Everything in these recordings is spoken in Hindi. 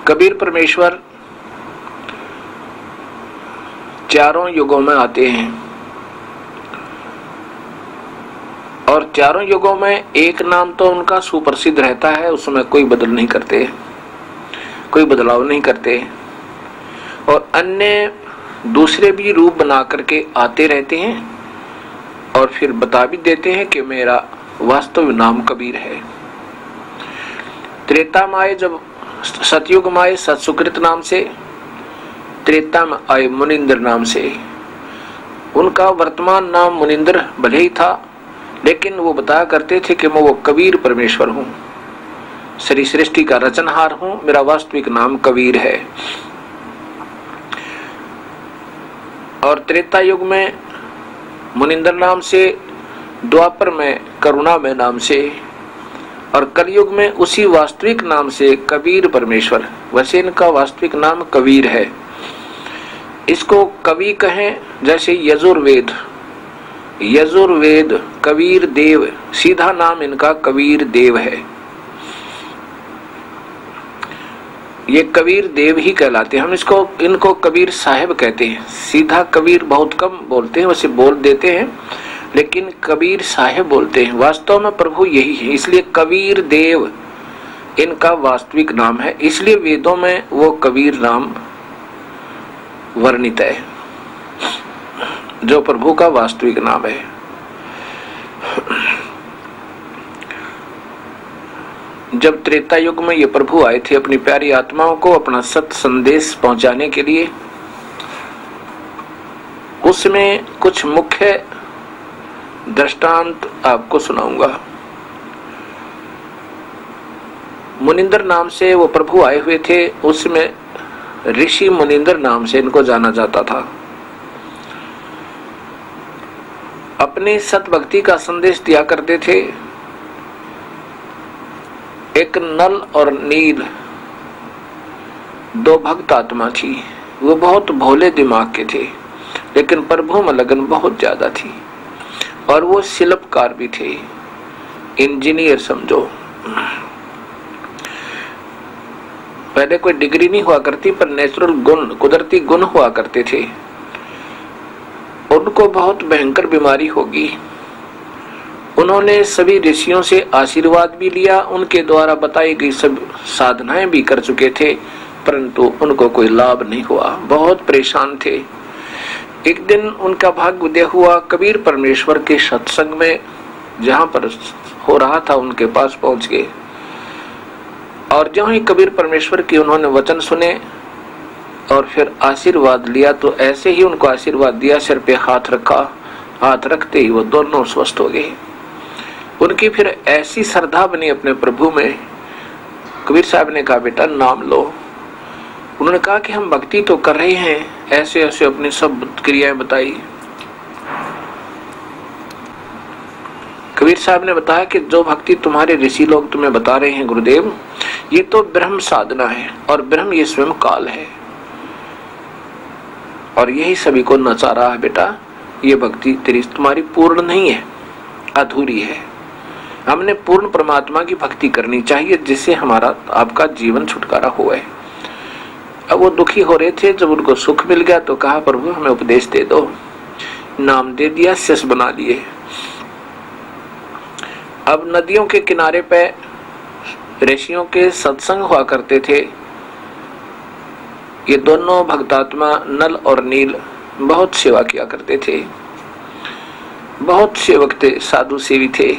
कबीर परमेश्वर चारों युगों में आते हैं और चारों युगों में एक नाम तो उनका सुप्रसिद्ध रहता है, उसमें कोई बदल नहीं करते, कोई बदलाव नहीं करते। और अन्य दूसरे भी रूप बना करके आते रहते हैं और फिर बता भी देते हैं कि मेरा वास्तव नाम कबीर है। त्रेता में आए, जब सतयुग में आए सत्सुकृत नाम से, त्रेता में आए मुनिंद्र नाम से। उनका वर्तमान नाम मुनिंद्र भले ही था, लेकिन वो बताया करते थे कि मैं वो कबीर परमेश्वर हूँ, श्री सृष्टि का रचनहार हूँ, मेरा वास्तविक नाम कबीर है। और त्रेता युग में मुनिंद्र नाम से, द्वापर में करुणामय नाम से और कलयुग में उसी वास्तविक नाम से कबीर परमेश्वर। वैसे इनका वास्तविक नाम कबीर है। इसको कवि कहें, जैसे यजुर्वेद, यजुर्वेद कबीर देव, सीधा नाम इनका कबीर देव है। ये कबीर देव ही कहलाते हैं। हम इनको कबीर साहब कहते हैं। सीधा कबीर बहुत कम बोलते हैं, वैसे बोल देते हैं, लेकिन कबीर साहब बोलते हैं। वास्तव में प्रभु यही है, इसलिए कबीर देव इनका वास्तविक नाम है। इसलिए वेदों में वो कबीर नाम वर्णित है, जो प्रभु का वास्तविक नाम है। जब त्रेता युग में ये प्रभु आए थे अपनी प्यारी आत्माओं को अपना सत्य संदेश पहुंचाने के लिए, उसमें कुछ मुख्य दृष्टांत आपको सुनाऊंगा। मुनिंद्र नाम से वो प्रभु आए हुए थे, उसमें ऋषि मुनिंद्र नाम से इनको जाना जाता था। अपनी सत भक्ति का संदेश दिया करते थे। एक नल और नील दो भक्त आत्मा थी। वो बहुत भोले दिमाग के थे, लेकिन प्रभु में लगन बहुत ज्यादा थी। और वो शिल्पकार भी थे, इंजीनियर समझो। पहले कोई डिग्री नहीं हुआ करती, पर नेचुरल गुण, कुदरती गुण हुआ करते थे। उनको बहुत भयंकर बीमारी होगी। उन्होंने सभी ऋषियों से आशीर्वाद भी लिया, उनके द्वारा बताई गई सब साधनाएं भी कर चुके थे, परंतु उनको कोई लाभ नहीं हुआ। बहुत परेशान थे। एक दिन उनका भाग्य उदय हुआ, कबीर परमेश्वर के सत्संग में जहां पर हो रहा था उनके पास पहुंच गए। और जहां ही कबीर परमेश्वर के उन्होंने वचन सुने और फिर आशीर्वाद लिया, तो ऐसे ही उनको आशीर्वाद दिया, सिर पे हाथ रखा, हाथ रखते ही वो दोनों स्वस्थ हो गए। उनकी फिर ऐसी श्रद्धा बनी अपने प्रभु में। कबीर साहब ने कहा, बेटा नाम लो। उन्होंने कहा कि हम भक्ति तो कर रहे हैं, ऐसे ऐसे अपनी सब क्रियाएं बताई। कबीर साहब ने बताया कि जो भक्ति तुम्हारे ऋषि लोग तुम्हें बता रहे हैं गुरुदेव, ये तो ब्रह्म साधना है, और ब्रह्म ये स्वयं काल है, और यही सभी को नचा रहा है। बेटा ये भक्ति तेरी तुम्हारी पूर्ण नहीं है, अधूरी है। हमने पूर्ण परमात्मा की भक्ति करनी चाहिए, जिससे हमारा आपका जीवन छुटकारा हुए। अब वो दुखी हो रहे थे। जब उनको सुख मिल गया तो कहा, प्रभु हमें उपदेश दे दो। नाम दे दिया, शिष्य बना लिए। अब नदियों के किनारे पे ऋषियों के सत्संग हुआ करते थे। ये दोनों भक्तात्मा नल और नील बहुत सेवा किया करते थे, बहुत सेवक थे, साधु सेवी थे,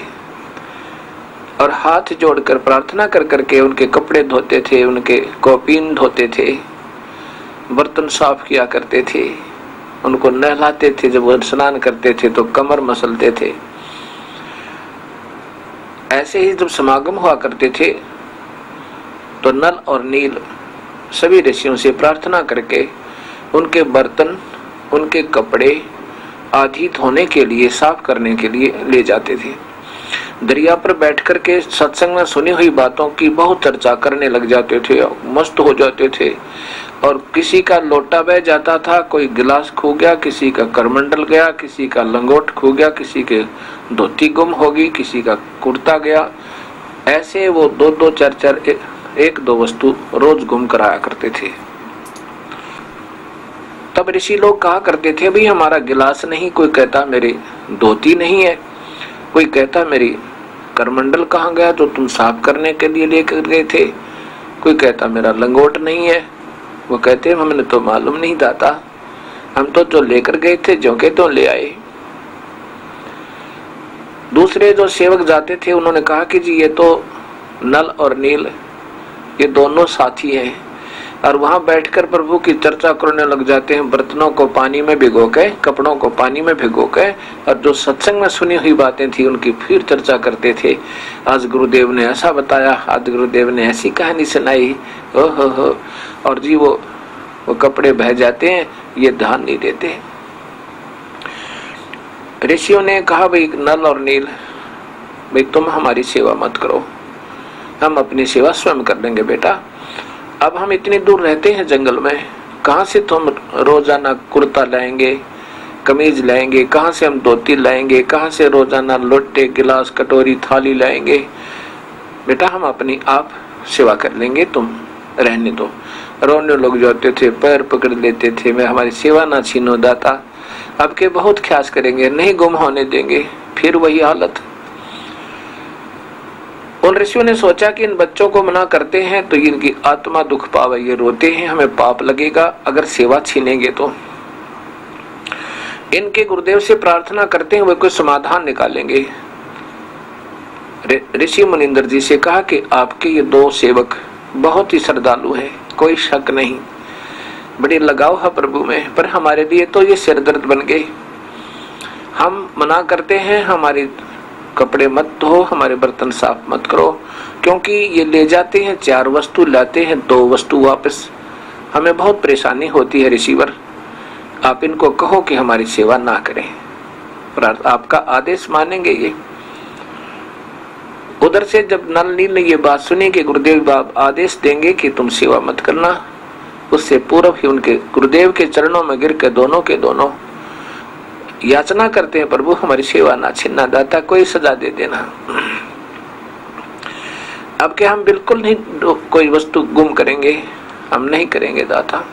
और हाथ जोड़कर प्रार्थना कर करके उनके कपड़े धोते थे, उनके कौपीन धोते थे, बर्तन साफ किया करते थे, उनको नहलाते थे। जब वो स्नान करते थे तो कमर मसलते थे। ऐसे ही जब समागम हुआ करते थे तो नल और नील सभी ऋषियों से प्रार्थना करके उनके बर्तन, उनके कपड़े आदि धोने के लिए, साफ करने के लिए ले जाते थे। दरिया पर बैठ करके सत्संग में सुनी हुई बातों की बहुत चर्चा करने लग जाते थे, मस्त हो जाते थे। और किसी का लोटा बह जाता था, कोई गिलास खो गया, किसी का करमंडल गया, किसी का लंगोट खो गया, किसी के धोती गुम होगी, किसी का कुर्ता गया। ऐसे वो दो दो चार चार एक दो वस्तु रोज गुम कराया करते थे। तब ऋषि लोग कहा करते थे, भाई हमारा गिलास नहीं, कोई कहता मेरी धोती नहीं है, कोई कहता मेरी करमंडल कहाँ गया जो तुम साफ करने के लिए लेकर गए थे, कोई कहता मेरा लंगोट नहीं है। वो कहते हमें तो मालूम नहीं दाता, हम तो जो लेकर गए थे जो के तो ले आए। दूसरे जो सेवक जाते थे उन्होंने कहा कि जी ये तो नल और नील ये दोनों साथी हैं, और वहां बैठकर प्रभु की चर्चा करने लग जाते हैं, बर्तनों को पानी में भिगो के, कपड़ों को पानी में भिगो के, और जो सत्संग में सुनी हुई बातें थी उनकी फिर चर्चा करते थे। आज गुरुदेव ने ऐसा बताया, आज गुरुदेव ने ऐसी कहानी सुनाई, हो, और जी वो कपड़े बह जाते हैं, ये ध्यान नहीं देते। ऋषियों ने कहा, भाई नल और नील, भाई तुम हमारी सेवा मत करो, हम अपनी सेवा स्वयं कर लेंगे बेटा। अब हम इतनी दूर रहते हैं जंगल में, कहाँ से तुम रोजाना कुर्ता लाएंगे, कमीज लाएंगे, कहाँ से हम धोती लाएंगे, कहाँ से रोजाना लोटे गिलास कटोरी थाली लाएंगे। बेटा हम अपनी आप सेवा कर लेंगे, तुम रहने दो। रोने लोग जाते थे, पैर पकड़ लेते थे, मैं हमारी सेवा ना छीनो दाता, अब के बहुत ख्यास करेंगे, नहीं गुम होने देंगे। फिर वही हालत। उन ऋषियों ने सोचा कि इन बच्चों को मना करते हैं तो इनकी आत्मा दुख पावे, ये रोते हैं, हमें पाप लगेगा अगर सेवा छीनेंगे तो। इनके गुरुदेव से प्रार्थना करते हैं वे कोई समाधान निकालेंगे। ऋषि मुनिंदर जी से कहा कि आपके ये दो सेवक बहुत ही श्रद्धालु हैं, कोई शक नहीं, बड़ी लगाव है प्रभु में, पर हमारे लिए तो ये सिरदर्द बन गए। हम मना करते हैं, हमारी कपड़े मत धो, हमारे बर्तन साफ मत करो, क्योंकि ये ले जाते हैं 4 वस्तु, लाते हैं 2 वस्तु वापस, हमें बहुत परेशानी होती है ऋषिवर। आप इनको कहो कि हमारी सेवा ना करें, पर आपका आदेश मानेंगे ये। उधर से जब नल नील ने ये बात सुनी कि गुरुदेव बाब आदेश देंगे कि तुम सेवा मत करना, उससे पूर्व ही उनके गुरुदेव के चरणों में गिर के दोनों के दोनों याचना करते हैं, प्रभु हमारी सेवा ना छीनना दाता, कोई सजा दे देना। अब क्या हम बिल्कुल नहीं कोई वस्तु गुम करेंगे, हम नहीं करेंगे दाता।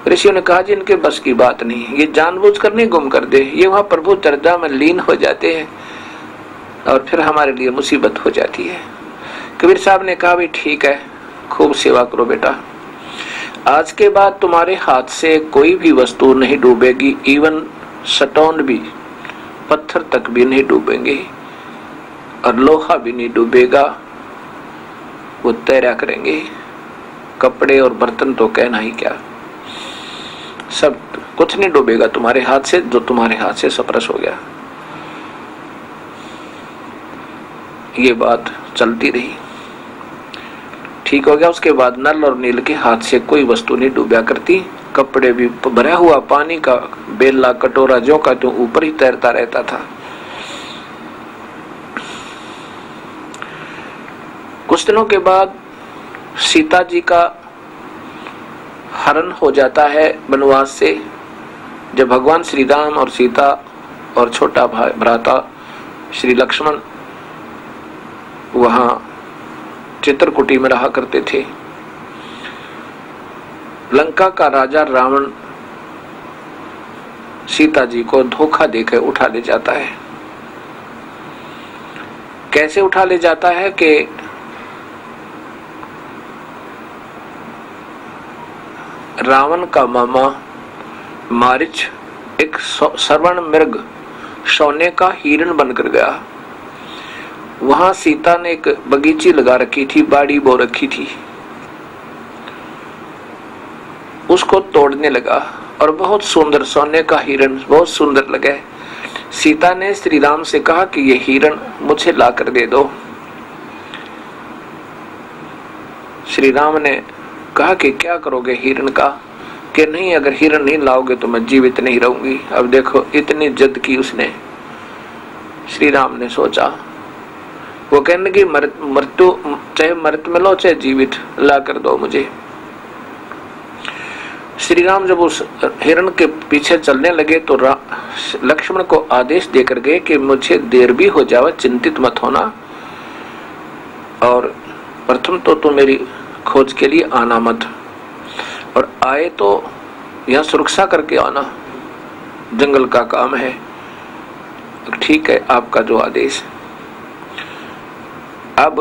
ऋषियों ने कहा जी इनके बस की बात नहीं, ये जानबूझकर नहीं गुम कर दे, ये वहां प्रभु चर्चा में लीन हो जाते हैं और फिर हमारे लिए मुसीबत हो जाती है। कबीर साहब ने कहा भाई ठीक है, खूब सेवा करो बेटा, आज के बाद तुम्हारे हाथ से कोई भी वस्तु नहीं डूबेगी, इवन स्टोन भी, पत्थर तक भी नहीं डूबेंगे और लोहा भी नहीं डूबेगा, वो तैरा करेंगे। कपड़े और बर्तन तो कहना ही क्या, सब कुछ नहीं डूबेगा तुम्हारे हाथ से, जो तुम्हारे हाथ से सप्रश हो गया। ये बात चलती रही, ठीक हो गया। उसके बाद नल और नील के हाथ से कोई वस्तु नहीं डूबा करती, कपड़े भी भरा हुआ पानी का बेला कटोरा जो का तो ऊपर ही तैरता रहता था। कुछ दिनों के बाद सीता जी का हरण हो जाता है वनवास से, जब भगवान श्री राम और सीता और छोटा भाई भ्राता श्री लक्ष्मण वहां चित्रकूटी में रहा करते थे। लंका का राजा रावण सीता जी को धोखा देकर उठा ले जाता है। कैसे उठा ले जाता है कि रावण का मामा मारिच एक श्रवण मृग सोने का हिरण बनकर गया। वहां सीता ने एक बगीची लगा रखी थी, बाड़ी बो रखी थी, उसको तोड़ने लगा और बहुत सुंदर सोने का हिरण बहुत सुंदर लगे। सीता ने श्री राम से कहा कि ये हिरण मुझे ला कर दे दो। श्री राम ने कहा कि क्या करोगे हिरण का, कि नहीं अगर हिरण नहीं लाओगे तो मैं जीवित नहीं रहूंगी। अब देखो इतनी जिद की उसने। श्री राम ने सोचा, वो कहने की मृत्यु चाहे मृत मिलो चाहे जीवित ला कर दो मुझे। श्री राम जब उस हिरण के पीछे चलने लगे तो लक्ष्मण को आदेश देकर गए कि मुझे देर भी हो जावे, चिंतित मत होना। और प्रथम तो तुम मेरी खोज के लिए आना मत, और आए तो यहाँ सुरक्षा करके आना, जंगल का काम है। ठीक है, आपका जो आदेश। अब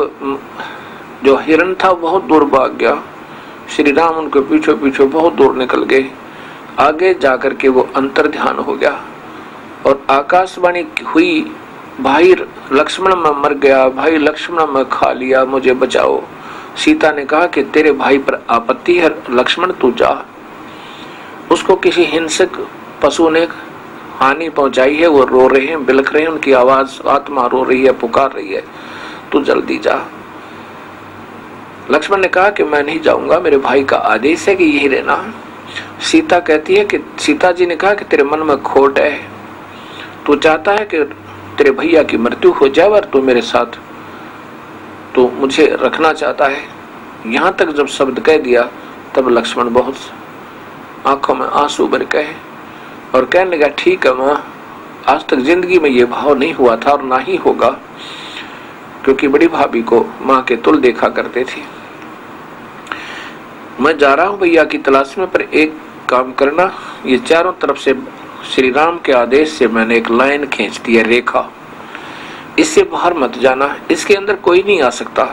जो हिरण था बहुत दूर भाग गया। श्री राम उनके पीछे पीछे बहुत दूर निकल गए। आगे जाकर के वो अंतर ध्यान हो गया और आकाशवाणी हुई, भाई लक्ष्मण मैं मर गया, भाई लक्ष्मण मैं खा लिया, मुझे बचाओ। सीता ने कहा कि तेरे भाई पर आपत्ति है लक्ष्मण, तू जा। उसको किसी हिंसक पशु ने हानि पहुंचाई है, वो रो रहे हैं, बिलख रहे हैं, उनकी आवाज, आत्मा रो रही है, पुकार रही है, तू जल्दी जा। लक्ष्मण ने कहा कि मैं नहीं जाऊंगा, मेरे भाई का आदेश है कि यही रहना। सीता कहती है कि सीता जी ने कहा कि तेरे मन में खोट है, तू चाहता है कि तेरे भैया की मृत्यु हो जाए और तू मेरे साथ, तो मुझे रखना चाहता है। यहां तक जब शब्द कह दिया तब लक्ष्मण बहुत आंखों में आंसू भर गए और कहने लगा, ठीक है माँ, आज तक जिंदगी में ये भाव नहीं हुआ था और ना ही होगा, क्योंकि बड़ी भाभी को माँ के तुल देखा करते थे। मैं जा रहा हूं भैया की तलाश में, पर एक काम करना, ये चारों तरफ से श्री राम के आदेश से मैंने एक लाइन खींच दी है, रेखा, इससे बाहर मत जाना, इसके अंदर कोई नहीं आ सकता।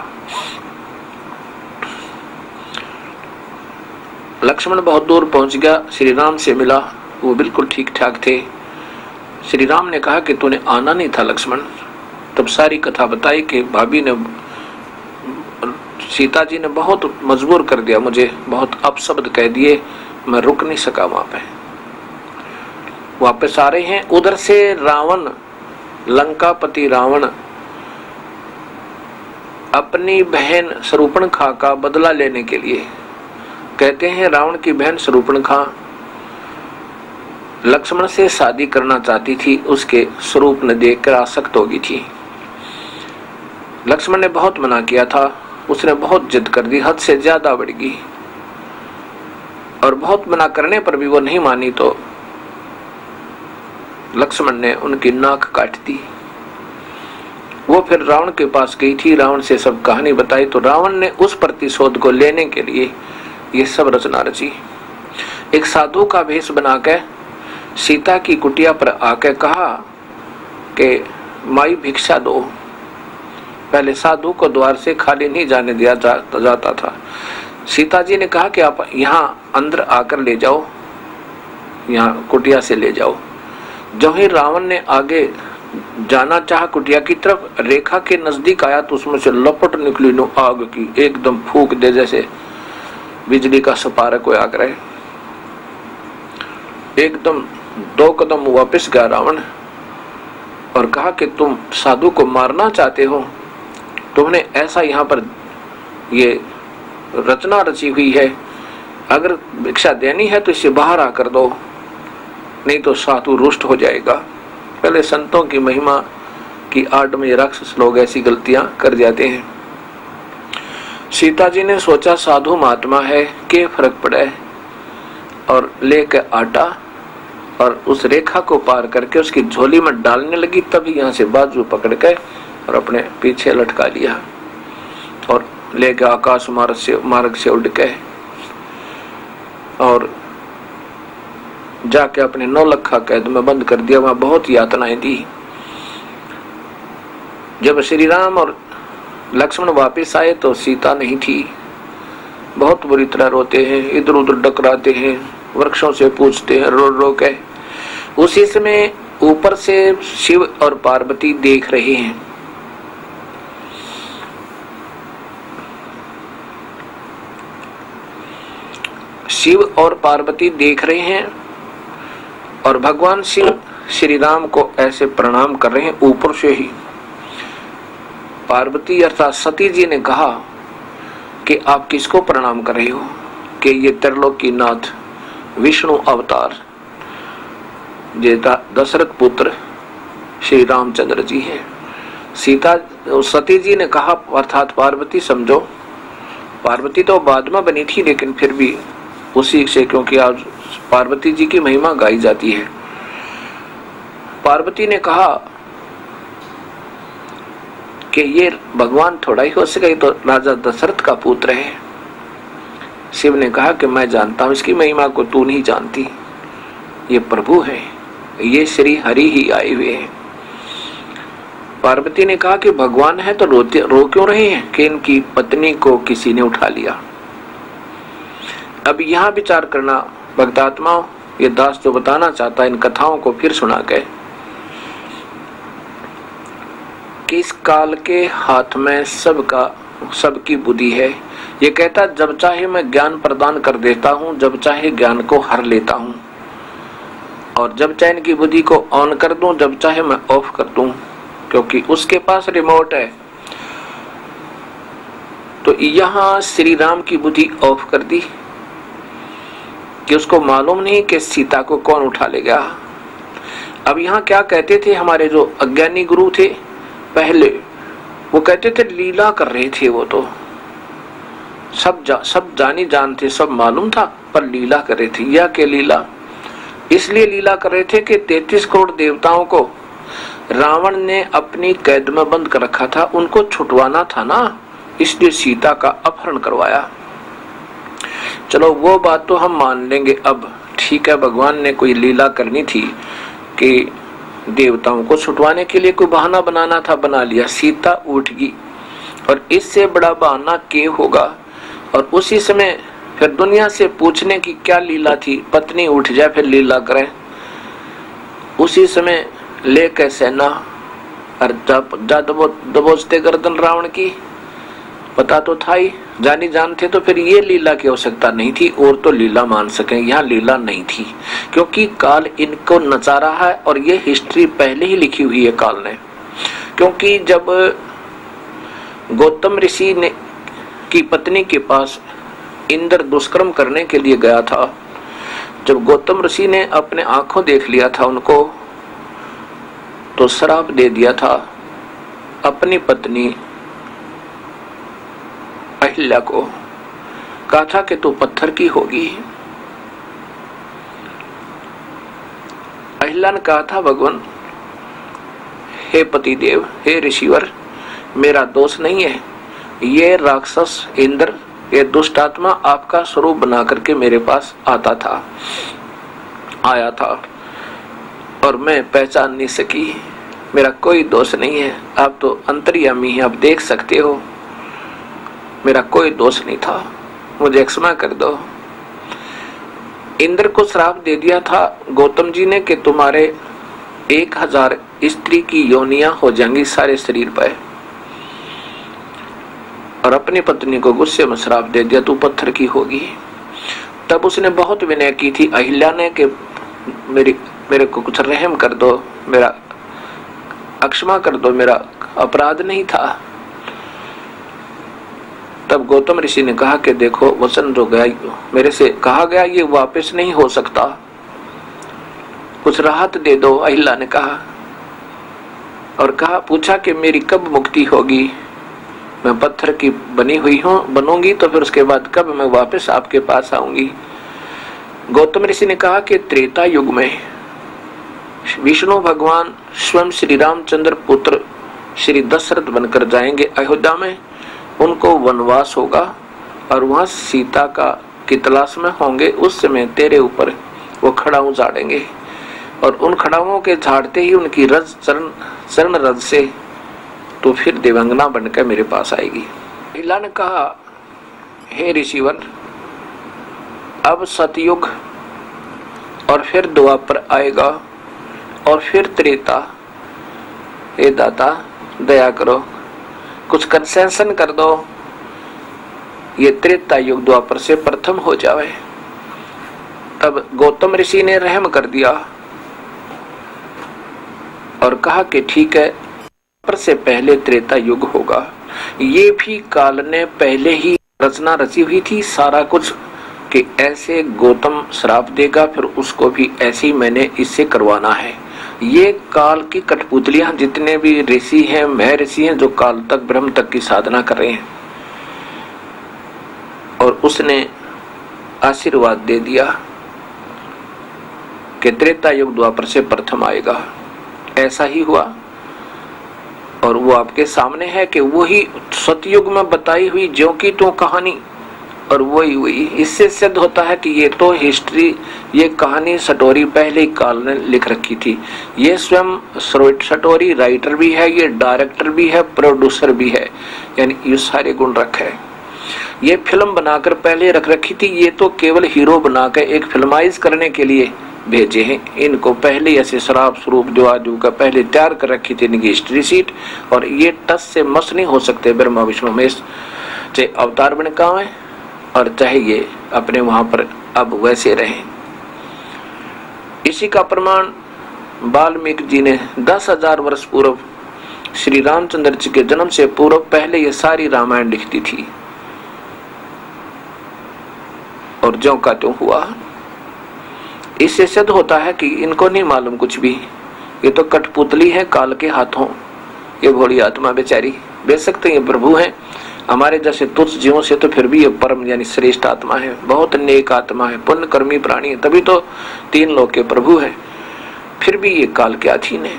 लक्ष्मण बहुत दूर पहुंच गया, श्री राम से मिला, वो बिल्कुल ठीक ठाक थे। श्री राम ने कहा कि तूने आना नहीं था लक्ष्मण। तब सारी कथा बताई कि भाभी ने, सीता जी ने बहुत मजबूर कर दिया मुझे, बहुत अपशब्द कह दिए, मैं रुक नहीं सका वहां पे। वापस आ रहे हैं, उधर से रावण, लंकापति रावण अपनी बहन शूर्पणखा का बदला लेने के लिए, कहते हैं रावण की बहन शूर्पणखा लक्ष्मण से शादी करना चाहती थी, उसके स्वरूप ने देखकर आसक्त हो गई थी। लक्ष्मण ने बहुत मना किया था, उसने बहुत जिद कर दी, हद से ज्यादा बढ़ गई, और बहुत मना करने पर भी वो नहीं मानी तो लक्ष्मण ने उनकी नाक काट दी। वो फिर रावण के पास गई थी, रावण से सब कहानी बताई, तो रावण ने उस प्रतिशोध को लेने के लिए ये सब रचना रची। एक साधु का भेष बनाकर सीता की कुटिया पर आकर कहा कि माई भिक्षा दो। पहले साधु को द्वार से खाली नहीं जाने दिया जाता था। सीता जी ने कहा कि आप यहाँ अंदर आकर ले जाओ, यहाँ कुटिया से ले जाओ। जब ही रावण ने आगे जाना चाहा कुटिया की तरफ, रेखा के नजदीक आया तो उसमें से लपट निकली नो आग की, एकदम फूंक दे जैसे बिजली का सपारा कोई आग रहे। एकदम 2 कदम वापस गया रावण और कहा कि तुम साधु को मारना चाहते हो, तुमने ऐसा यहाँ पर ये रचना रची हुई है, अगर भिक्षा देनी है तो इसे बाहर आकर दो, नहीं तो साधु रुष्ट हो जाएगा। पहले संतों की महिमा की आड़ में राक्षस लोग ऐसी गलतियां कर जाते हैं। सीता जी ने सोचा साधु महात्मा है, के फर्क पड़े, और लेकर आटा और उस रेखा को पार करके उसकी झोली में डालने लगी। तभी यहाँ से बाजू पकड़ के और अपने पीछे लटका लिया और लेकर आकाश मार्ग से उड़ के और जाके अपने 9 लखा कैद में बंद कर दिया। वहां बहुत यातनाएं दी। जब श्री राम और लक्ष्मण वापस आए तो सीता नहीं थी। बहुत बुरी तरह रोते हैं, इधर उधर डकराते हैं, वृक्षों से पूछते हैं रो रो के। उसी समय ऊपर से शिव और पार्वती देख रहे हैं। शिव और पार्वती देख रहे हैं और भगवान शिव श्री राम को ऐसे प्रणाम कर रहे हैं ऊपर से ही। पार्वती अर्थात सती जी ने कहा कि आप किसको प्रणाम कर रहे हो? कि ये त्रिलोकी नाथ विष्णु अवतार दशरथ पुत्र श्री रामचंद्र जी हैं। सती जी ने कहा अर्थात पार्वती समझो, पार्वती तो बाद में बनी थी लेकिन फिर भी उसी से, क्योंकि आज पार्वती जी की महिमा गाई जाती है। कि ये भगवान थोड़ा ही हो सके, तो राजा दशरथ का पुत्र है। शिव ने कहा कि मैं जानता हूं इसकी महिमा को, तू नहीं जानती, ये प्रभु है, ये श्री हरि ही आए हुए हैं। पार्वती ने कहा कि भगवान है तो रो क्यों रहे हैं कि इनकी पत्नी को किसी ने उठा लिया। अब यहां विचार करना भक्तात्माओं, ये दास जो बताना चाहता है इन कथाओं को फिर सुना के, कि इस काल के हाथ में सबकी बुद्धि है। ये कहता जब चाहे मैं ज्ञान प्रदान कर देता हूं, जब चाहे ज्ञान को हर लेता हूं, और जब चाहे इनकी बुद्धि को ऑन कर दूं, जब चाहे मैं ऑफ कर दूं, क्योंकि उसके पास रिमोट है। तो यहां श्री राम की बुद्धि ऑफ कर दी कि उसको मालूम नहीं कि सीता को कौन उठा ले गया। अब यहां क्या कहते थे हमारे जो अज्ञानी गुरु थे पहले, वो कहते थे लीला कर रहे थे, वो तो सब जानी जानते, सब मालूम था, पर लीला कर रहे थे। यह के लीला इसलिए लीला कर रहे थे कि 33 करोड़ देवताओं को रावण ने अपनी कैद में बंद कर रखा था, उनको छुटवाना था ना, इसलिए सीता का अपहरण करवाया। चलो वो बात तो हम मान लेंगे, अब ठीक है, भगवान ने कोई लीला करनी थी कि देवताओं को छुटवाने के लिए कोई बहाना बनाना था, बना लिया, सीता उठ गई, और इससे बड़ा बहाना के होगा। और उसी समय फिर दुनिया से पूछने की क्या लीला थी, पत्नी उठ जाए फिर लीला करें। उसी समय लेकर सेना और दबोचते गर्दन रावण की, पता तो था ही, जानी जानते, तो फिर ये लीला की आवश्यकता नहीं थी। और तो लीला मान सके, यहाँ लीला नहीं थी, क्योंकि काल इनको नचा रहा है, और ये हिस्ट्री पहले ही लिखी हुई है काल ने। क्योंकि जब गौतम ऋषि ने की पत्नी के पास इंद्र दुष्कर्म करने के लिए गया था, जब गौतम ऋषि ने अपने आंखों देख लिया था उनको, तो श्राप दे दिया था अपनी पत्नी अहिल्या को, कहा था कि तू पत्थर की होगी। अहिल्या ने कहा था भगवान, हे पतिदेव, हे ऋषिवर, मेरा दोष नहीं है, ये राक्षस इंद्र, ये दुष्ट आत्मा आपका स्वरूप बना करके मेरे पास आया था और मैं पहचान नहीं सकी, मेरा कोई दोष नहीं है, आप तो अंतर्यामी हैं, आप देख सकते हो, मेरा कोई दोष नहीं था, मुझे क्षमा कर दो। इंद्र को श्राप दे दिया था गौतम जी ने कि तुम्हारे 1000 स्त्री की योनियां हो जाएंगी सारे शरीर पर, और अपनी पत्नी को गुस्से में श्राप दे दिया, तू पत्थर की होगी। तब उसने बहुत विनय की थी अहिल्या ने कि मेरे को कुछ रहम कर दो, मेरा अक्षमा कर दो, मेरा अपराध नहीं था। तब गौतम ऋषि ने कहा कि देखो, वचन जो गया मेरे से कहा गया ये वापस नहीं हो सकता, कुछ राहत दे दो। अहिल्या ने कहा, और कहा पूछा कि मेरी कब मुक्ति होगी, मैं पत्थर की बनी हुई हूँ, बनूंगी तो फिर उसके बाद कब मैं वापस आपके पास आऊंगी। गौतम ऋषि ने कहा कि त्रेता युग में विष्णु भगवान स्वयं श्री रामचंद्र पुत्र श्री दशरथ बनकर जाएंगे अयोध्या में, उनको वनवास होगा और वहां सीता की तलाश में होंगे। उस समय तेरे ऊपर वो खड़ाऊ झाड़ेंगे, और उन खड़ाओं के झाड़ते ही उनकी रज चरण रज से तो फिर देवांगना बनकर मेरे पास आएगी। अहिल्या ने कहा, हे ऋषिवर, अब सतयुग और फिर द्वापर आएगा और फिर त्रेता, हे दाता दया करो, कुछ कंसेशन कर दो, ये त्रेता युग द्वापर से प्रथम हो जाए। तब गौतम ऋषि ने रहम कर दिया और कहा कि ठीक है, द्वापर से पहले त्रेता युग होगा। ये भी काल ने पहले ही रचना रची हुई थी सारा कुछ, कि ऐसे गौतम श्राप देगा, फिर उसको भी ऐसे ही मैंने इससे करवाना है। ये काल की कठपुतलियां, जितने भी ऋषि हैं, महर्षि हैं, जो काल तक ब्रह्म तक की साधना कर रहे हैं, और उसने आशीर्वाद दे दिया कि त्रेता युग द्वापर से प्रथम आएगा। ऐसा ही हुआ। और वो आपके सामने है कि वही सतयुग में बताई हुई ज्यों की त्यों कहानी और वही हुई। इससे सिद्ध होता है कि ये तो हिस्ट्री, ये कहानी सटोरी पहले ही काल ने लिख रखी थी। ये स्वयं सटोरी राइटर भी है, ये डायरेक्टर भी है, प्रोड्यूसर भी है, यानी ये सारे गुण रखे है। ये फिल्म बनाकर पहले रख रखी थी, ये तो केवल हीरो बनाकर एक फिल्माइज करने के लिए भेजे हैं। इनको पहले ऐसे शराब स्वरूप जो आजू का पहले तैयार कर रखी थी इनकी हिस्ट्री सीट, और ये टस से मस नहीं हो सकते ब्रह्मा विष्णु महेश, चाहे अवतार बन का है और चाहे ये अपने वहां पर अब वैसे रहे। इसी का प्रमाण वाल्मीकि जी ने 10,000 वर्ष पूर्व श्री रामचंद्र जी के जन्म से पूर्व पहले ये सारी रामायण लिखती थी और ज्यों का त्यों हुआ। इससे सिद्ध होता है कि इनको नहीं मालूम कुछ भी, ये तो कठपुतली है काल के हाथों। ये भोली आत्मा बेचारी, बेशक तो ये प्रभु है हमारे जैसे तुच्छ जीवों से, तो फिर भी ये परम यानी श्रेष्ठ आत्मा है, बहुत नेक आत्मा है, पुण्य कर्मी प्राणी है, तभी तो 3 लोक के प्रभु है, फिर भी ये काल के अधीन है।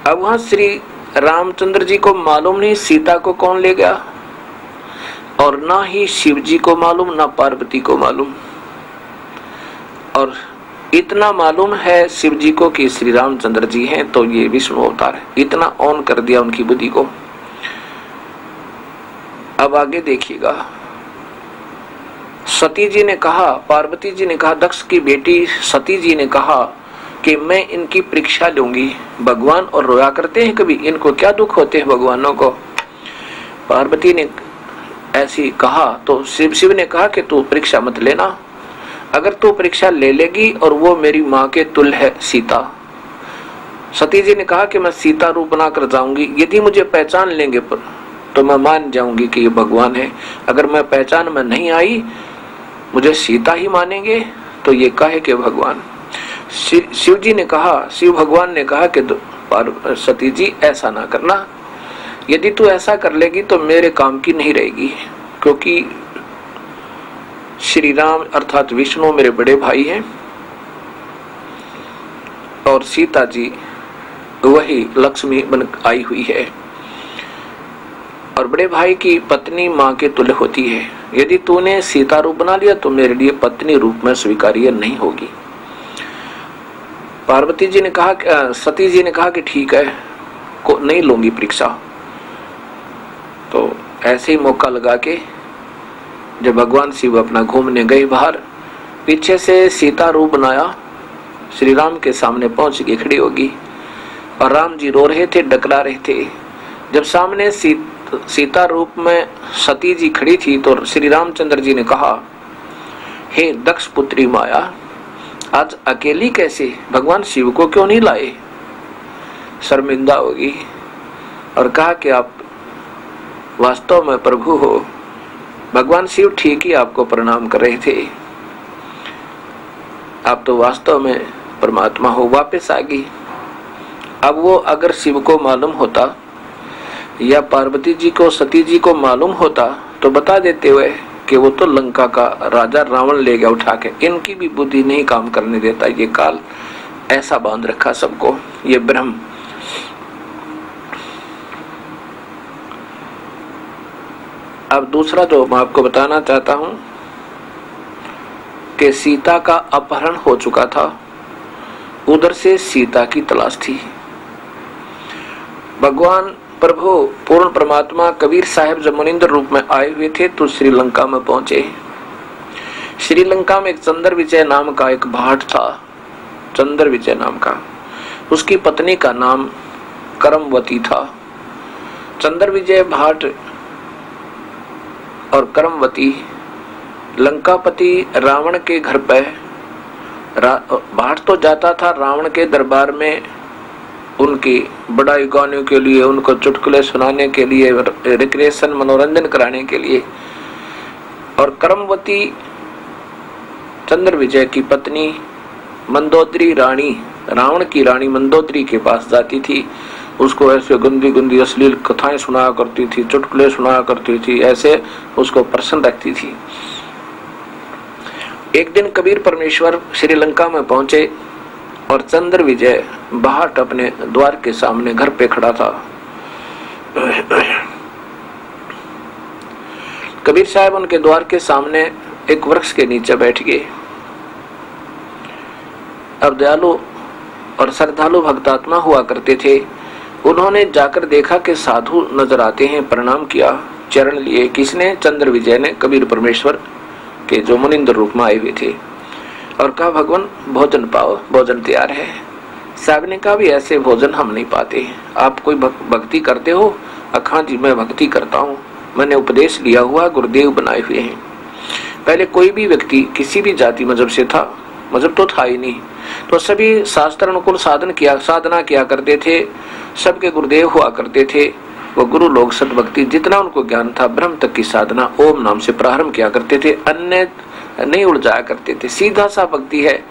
अब वहां श्री रामचंद्र जी को मालूम नहीं सीता को कौन ले गया, और ना ही शिव जी को मालूम, ना पार्वती को मालूम, और इतना मालूम है शिव जी को कि श्री रामचंद्र जी हैं, तो ये विष्णु अवतार है। इतना ऑन कर दिया उनकी बुद्धि को। अब आगे देखिएगा, सती जी ने कहा, पार्वती जी ने कहा, दक्ष की बेटी सती जी ने कहा कि मैं इनकी परीक्षा लूंगी। भगवान और रोया करते हैं कभी, इनको क्या दुख होते हैं भगवानों को। पार्वती ने ऐसी कहा तो शिव ने कहा कि तू परीक्षा मत लेना, अगर तू परीक्षा ले लेगी और वो मेरी माँ के तुल्य है सीता। सती जी ने कहा कि मैं सीता रूप बनाकर जाऊंगी, यदि मुझे पहचान लेंगे तो मैं मान जाऊंगी कि ये भगवान है, अगर मैं पहचान में नहीं आई मुझे सीता ही मानेंगे तो ये कहे कि भगवान। शिव जी ने कहा, शिव भगवान ने कहा कि सती जी ऐसा ना करना, यदि तू ऐसा कर लेगी तो मेरे काम की नहीं रहेगी, क्योंकि श्री राम अर्थात विष्णु मेरे बड़े भाई हैं और सीता जी वही लक्ष्मी बन आई हुई है, और बड़े भाई की पत्नी माँ के तुल्य होती है। यदि तूने सीता रूप बना लिया तो मेरे लिए पत्नी रूप में स्वीकार्य नहीं होगी। पार्वती जी ने कहा, सती जी ने कहा कि ठीक है, को नहीं लूंगी परीक्षा। तो ऐसे ही मौका लगा के जब भगवान शिव अपना घूमने गए बाहर, पीछे से सीता रूप बनाया, श्री राम के सामने पहुंच के खड़ी होगी, और राम जी रो रहे थे, डकरा रहे थे। जब सामने सीता रूप में सती जी खड़ी थी तो श्री रामचंद्र जी ने कहा, हे दक्ष पुत्री माया, आज अकेली कैसे, भगवान शिव को क्यों नहीं लाए। शर्मिंदा होगी और कहा कि आप वास्तव में प्रभु हो। भगवान शिव ठीक ही आपको प्रणाम कर रहे थे, आप तो वास्तव में परमात्मा हो। वापस आ गई। अब वो अगर शिव को मालूम होता या पार्वती जी को, सती जी को मालूम होता तो बता देते हुए कि वो तो लंका का राजा रावण ले गया उठा के। इनकी भी बुद्धि नहीं काम करने देता ये काल, ऐसा बांध रखा सबको ये ब्रह्म। अब दूसरा जो मैं आपको बताना चाहता हूं कि सीता का अपहरण हो चुका था, उधर से सीता की तलाश थी। भगवान प्रभु पूर्ण परमात्मा कबीर साहब जब मुनिंद्र रूप में आए हुए थे तो श्रीलंका में पहुंचे। श्रीलंका में एक चंद्र विजय नाम का एक भाट था, चंद्र विजय नाम का, उसकी पत्नी का नाम करमवती था। चंद्र विजय भाट और करमवती लंकापति रावण के घर पे, भाट तो जाता था रावण के दरबार में उनकी बड़ाई गाने के लिए, उनको चुटकुले सुनाने के लिए, रिक्रिएशन मनोरंजन कराने के लिए। और करमवती चंद्र विजय की पत्नी मंदोदरी रानी, रावण की रानी मंदोदरी के पास जाती थी, उसको ऐसे गंदी गंदी अश्लील कथाएं सुनाया करती थी, चुटकुले सुनाया करती थी, ऐसे उसको प्रसन्न रखती थी। एक दिन कबीर परमेश्वर श्रीलंका में पहुंचे और चंद्र विजय बाहर अपने द्वार के सामने घर पे खड़ा था। कबीर साहब उनके द्वार के सामने एक वृक्ष के नीचे बैठ गए। अब दयालु और श्रद्धालु भक्तात्मा हुआ करते थे। उन्होंने जाकर देखा कि साधु नजर आते हैं, प्रणाम किया, चरण लिए। किसने? चंद्र विजय ने, कबीर परमेश्वर के जो मुनिंद्र रूप में आए हुए थे। और कहा, भगवान भोजन पाओ, भोजन तैयार है। साहब ने कहा, भी ऐसे भोजन हम नहीं पाते, आप कोई भक्ति करते हो? अखा जी मैं भक्ति करता हूँ, मैंने उपदेश लिया हुआ, गुरुदेव बनाए हुए हैं। पहले कोई भी व्यक्ति किसी भी जाति मजहब से था, मजहब तो था ही नहीं, तो सभी शास्त्र अनुकूल साधना किया करते थे, सबके गुरुदेव हुआ करते थे। वो गुरु लोग सद्भक्ति जितना उनको ज्ञान था, ब्रह्म तक की साधना ओम नाम से प्रारंभ किया करते थे, अन्य नहीं उलझाया करते थे। सीधा सा भक्ति है,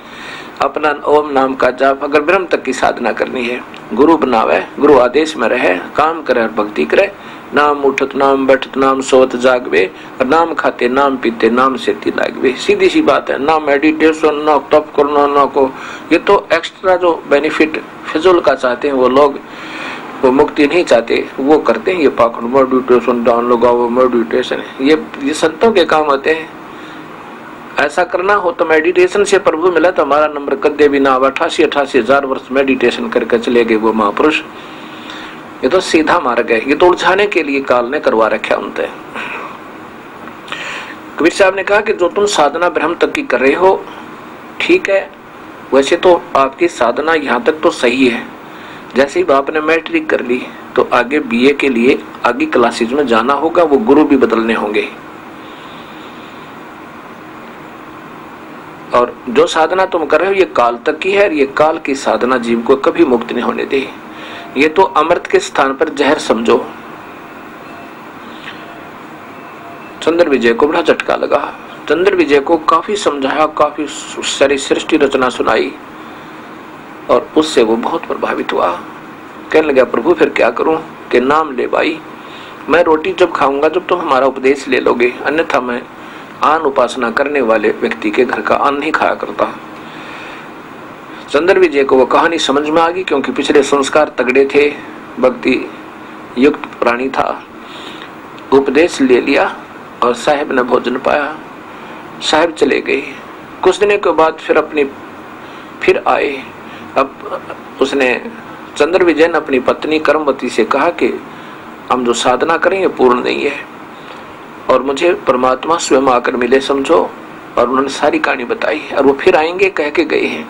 अपना ओम नाम का जाप। अगर ब्रह्म तक की साधना करनी है, गुरु बनावे, गुरु आदेश में रहे, काम करे और भक्ति करे। नाम उठत नाम बैठत नाम सोत जागवे, और नाम खाते नाम पीते नाम से लागवे। सीधी सी बात है। ना मेडिटेशन, ना तप करना, ना को ये तो एक्स्ट्रा जो बेनिफिट फिजूल का चाहते हैं वो लोग, वो मुक्ति नहीं चाहते, वो करते हैं ये पाखंड, मेडिटेशन ध्यान लगाओ, मेडिटेशन ये संतों के काम होते हैं। ऐसा करना हो तो मेडिटेशन से प्रभु मिला तो हमारा नंबर कदे भी ना। 88,000 वर्ष मेडिटेशन करके चले गए वो महापुरुष। ये तो सीधा मार्ग है, ये तो उलझाने के लिए काल ने करवा रखा उनसे। कबीर साहब ने कहा कि जो तुम साधना ब्रह्म तक की कर रहे हो ठीक है, वैसे तो आपकी साधना यहाँ तक तो सही है। जैसे ही आपने मैट्रिक कर ली तो आगे बीए के लिए आगे क्लासेज में जाना होगा, वो गुरु भी बदलने होंगे। और जो साधना तुम कर रहे हो ये काल तक की है, ये काल की साधना जीव को कभी मुक्त नहीं होने दे। ये तो अमृत के स्थान पर जहर समझो। चंद्र विजय को बड़ा झटका लगा। चंद्र विजय को काफी समझाया, काफी सारी सृष्टि रचना सुनाई और उससे वो बहुत प्रभावित हुआ। कहने लगा, प्रभु फिर क्या करूं? कि नाम ले भाई, मैं रोटी जब खाऊंगा जब तुम हमारा उपदेश ले लोगे, अन्यथा मैं आन उपासना करने वाले व्यक्ति के घर का अन्न नहीं खाया करता। चंद्र विजय को वो कहानी समझ में आ गई, क्योंकि पिछले संस्कार तगड़े थे, भक्ति युक्त प्राणी था। उपदेश ले लिया और साहिब ने भोजन पाया। साहिब चले गए। कुछ दिनों के बाद फिर आए। अब उसने चंद्र विजय ने अपनी पत्नी कर्मवती से कहा कि हम जो साधना करें ये पूर्ण नहीं है और मुझे परमात्मा स्वयं आकर मिले समझो। और उन्होंने सारी कहानी बताई और वो फिर आएंगे कह के गए हैं।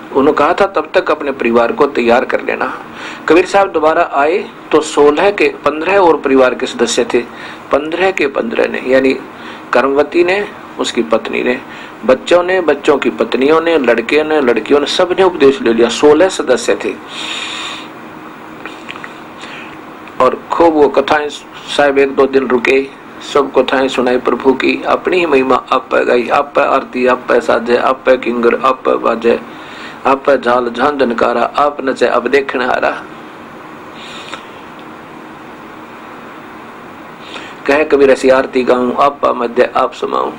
उन्होंने कहा था तब तक अपने परिवार को तैयार कर लेना। कबीर साहब दोबारा आए तो 16 के 15 और परिवार के सदस्य थे। 15 के 15 ने, यानी कर्मवती ने, उसकी पत्नी ने, बच्चों ने, बच्चों की पत्नियों ने, लड़के ने, लड़कियों ने, सब ने उपदेश ले लिया। 16 सदस्य थे और खूब वो कथाएं साहब 1-2 दिन रुके, सब कथाएं सुनाई प्रभु की। अपनी ही महिमा आप पे गई, आप पे आरती, आप पे साजे, आप पे किंगर, आप पे बाजे, आप पे झाल झंझनकारा, आप नचे अब देखने आ रहा। कहे कबीर ऐसी आरती गाऊं, आप मध्य आप समाऊं।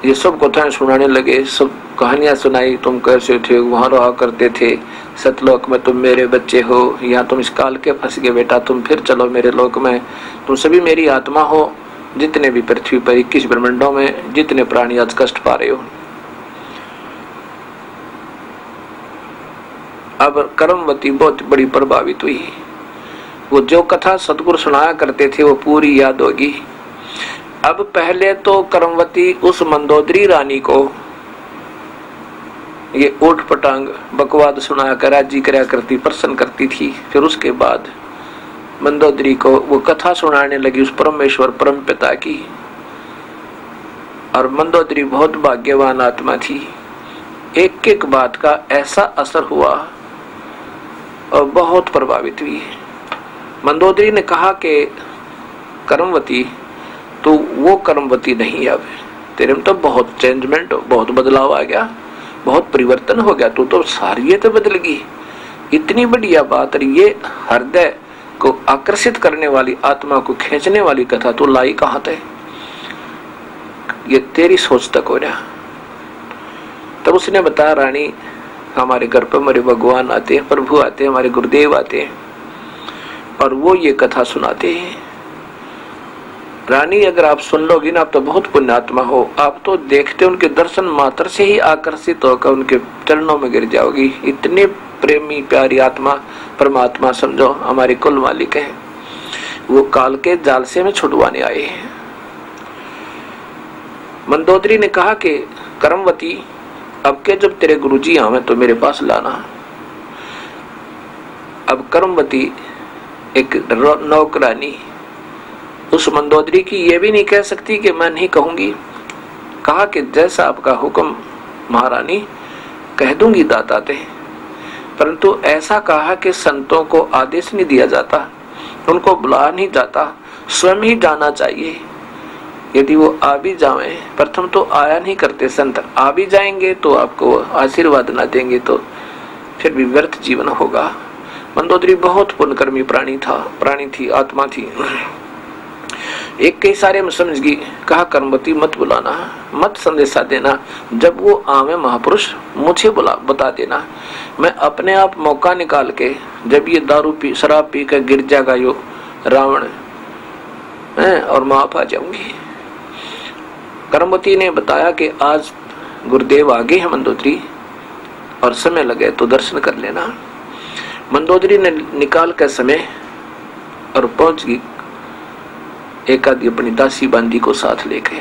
ये सब कथाएं सुनाने लगे, सब कहानियां सुनाई। तुम कैसे थे, वहां रहा करते थे, सतलोक में तुम मेरे बच्चे हो, यहाँ तुम इस काल के फंस गए बेटा, तुम फिर चलो मेरे लोक में, तुम सभी मेरी आत्मा हो। जितने भी पृथ्वी पर 21 ब्रह्मांडों में जितने प्राणी आज कष्ट पा रहे हो। अब कर्मवती बहुत बड़ी प्रभावित हुई। वो जो कथा सतगुरु सुनाया करते थे वो पूरी याद होगी। अब पहले तो कर्मवती उस मंदोदरी रानी को ये ऊट पटांग बकवाद सुनाया कर राजी कराया करती, प्रसन्न करती थी। फिर उसके बाद मंदोदरी को वो कथा सुनाने लगी उस परमेश्वर परम पिता की। और मंदोदरी बहुत भाग्यवान आत्मा थी। एक एक बात का ऐसा असर हुआ और बहुत प्रभावित हुई। मंदोदरी ने कहा कि कर्मवती तो वो कर्मवती नहीं, अब तेरे में तो बहुत चेंजमेंट, बहुत बदलाव आ गया, बहुत परिवर्तन हो गया, तू तो सारी तो बदल गई। इतनी बढ़िया बात, और ये हृदय को आकर्षित करने वाली, आत्मा को खींचने वाली कथा तू लाई कहाँ थे? ये तेरी सोच तक हो रहा। तब उसने बताया, रानी हमारे घर पर हमारे भगवान आते हैं, प्रभु आते हैं, हमारे गुरुदेव आते हैं और वो ये कथा सुनाते हैं। रानी अगर आप सुन लोगी ना, आप तो बहुत पुण्यात्मा हो। आप तो देखते उनके दर्शन मात्र से ही आकर्षित होकर उनके चरणों में गिर जाओगी। इतने प्रेमी प्यारी आत्मा परमात्मा समझो हमारे कुल मालिक हैं। वो काल के जाल से में छुड़वाने आए हैं। मंदोदरी ने कहा कि कर्मवती, अब के जब तेरे गुरुजी आवे तो मेरे पास लाना। अब कर्मवती एक नौकरानी उस मंदोदरी की ये भी नहीं कह सकती कि मैं नहीं कहूंगी। कहा कि जैसा आपका हुक्म महारानी, कह दूंगी दाताते। परंतु ऐसा कहा कि संतों को आदेश नहीं दिया जाता, उनको बुला नहीं जाता, स्वयं ही जाना चाहिए। यदि वो आ भी जावे, प्रथम तो आया नहीं करते संत, आ भी जाएंगे तो आपको आशीर्वाद ना देंगे तो फिर भी व्यर्थ जीवन होगा। मंदोदरी बहुत पुण्यकर्मी प्राणी थी, आत्मा थी। एक के इशारे में समझ गई। कहा कर्मवती, मत बुलाना, मत संदेशा देना। जब वो आवे महापुरुष मुझे बता देना। मैं अपने आप मौका निकाल के, जब ये दारू पी शराब पी कर गिर जाएगा यो रावण और मैं आप आ जाऊंगी। कर्मवती ने बताया कि आज गुरुदेव आगे हैं मंदोदरी, और समय लगे तो दर्शन कर लेना। मंदोदरी ने निकाल कर समय और पहुंच गई। एक आदि अपनी दासी बांदी को साथ लेके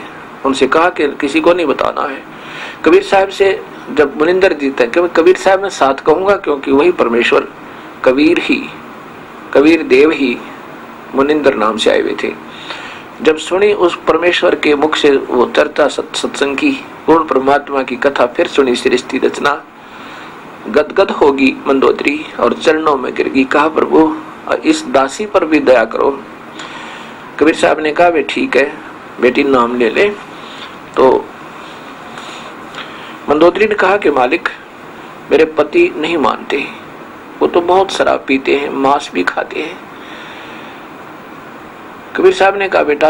उनसे कहा कि किसी को नहीं बताना है। कबीर साहब से जब मुनिंदर जी तक, कबीर साहब में साथ कहूंगा क्योंकि वही परमेश्वर कबीर देव ही मुनिंदर नाम से आए हुए थे। जब सुनी उस परमेश्वर के मुख से वो चर्चा सत्संग की, पूर्ण परमात्मा की कथा फिर सुनी, सृष्टि रचना, गदगद होगी मंदोदरी और चरणों में गिर गई। कहा प्रभु इस दासी पर भी दया करो। कबीर साहब ने कहा वे ठीक है बेटी, नाम ले ले। तो मंदोदरी ने कहा कि मालिक मेरे पति नहीं मानते, वो तो बहुत शराब पीते हैं, मांस भी खाते हैं। कबीर साहब ने कहा बेटा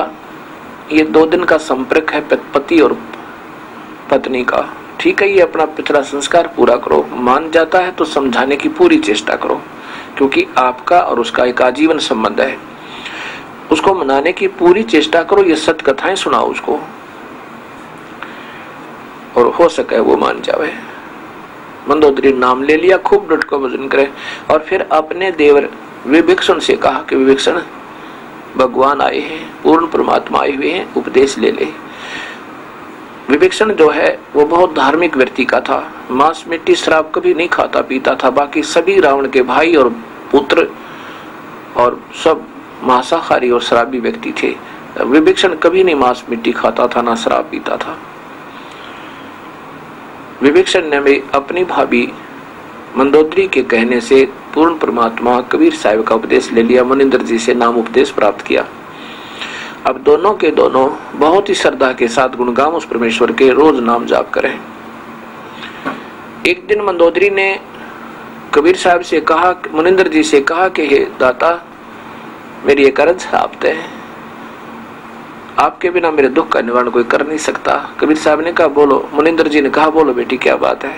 ये 2 दिन का संपर्क है पति और पत्नी का, ठीक है, ये अपना पिछला संस्कार पूरा करो। मान जाता है तो समझाने की पूरी चेष्टा करो, क्योंकि आपका और उसका एक आजीवन संबंध है। उसको मनाने की पूरी चेष्टा करो, ये सत्य कथाएं सुनाओ उसको, और हो सके वो मान जावे। मंदोदरी नाम ले लिया, खूब डट को भजन करे, और फिर अपने देवर विभीषण से कहा कि विभीषण भगवान आए हैं, पूर्ण परमात्मा आए हुए हैं, उपदेश ले ले। विभीषण जो है वो बहुत धार्मिक व्यक्ति का था, मांस मिट्टी शराब कभी नहीं खाता पीता था। बाकी सभी रावण के भाई और पुत्र और सब मांसाहारी और शराबी व्यक्ति थे। विभीषण कभी नहीं मांस मिट्टी खाता था, ना शराब पीता था। विभीषण ने भी अपनी भाभी मंदोदरी के कहने से पूर्ण परमात्मा कबीर साहिब का उपदेश ले लिया, मुनिंदर जी से नाम उपदेश प्राप्त किया। अब दोनों के दोनों बहुत ही श्रद्धा के साथ गुणगान उस परमेश्वर के रोज नाम जाप करें। एक दिन मंदोदरी ने कबीर साहब से कहा, मुनिंदर जी से कहा कि हे दाता मेरी एक अर्ज आपते हैं, आपके बिना मेरे दुख का निवारण कोई कर नहीं सकता। कबीर साहब ने कहा बोलो। मुनिंदर जी ने कहा बोलो बेटी क्या बात है।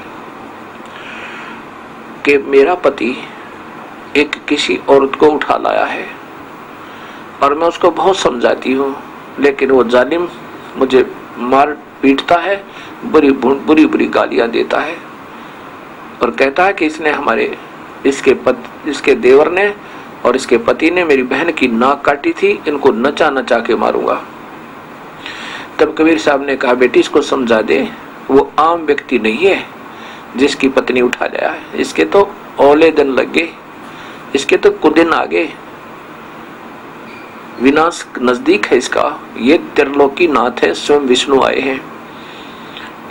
कि मेरा पति एक किसी औरत को उठा लाया है और मैं उसको बहुत समझाती हूँ, लेकिन वो जालिम मुझे मार पीटता है, बुरी गालियां देता है और कहता है कि इसने इसके देवर ने और इसके पति ने मेरी बहन की नाक काटी थी, इनको नचा नचा के मारूंगा। तब कबीर साहब ने कहा बेटी इसको समझा दे, वो आम व्यक्ति नहीं है जिसकी पत्नी उठा लाया है, इसके तो औले दिन लग गए, इसके तो कुदिन आ गए, विनाश नजदीक है इसका। ये त्रिलोकी नाथ है, स्वयं विष्णु आए हैं।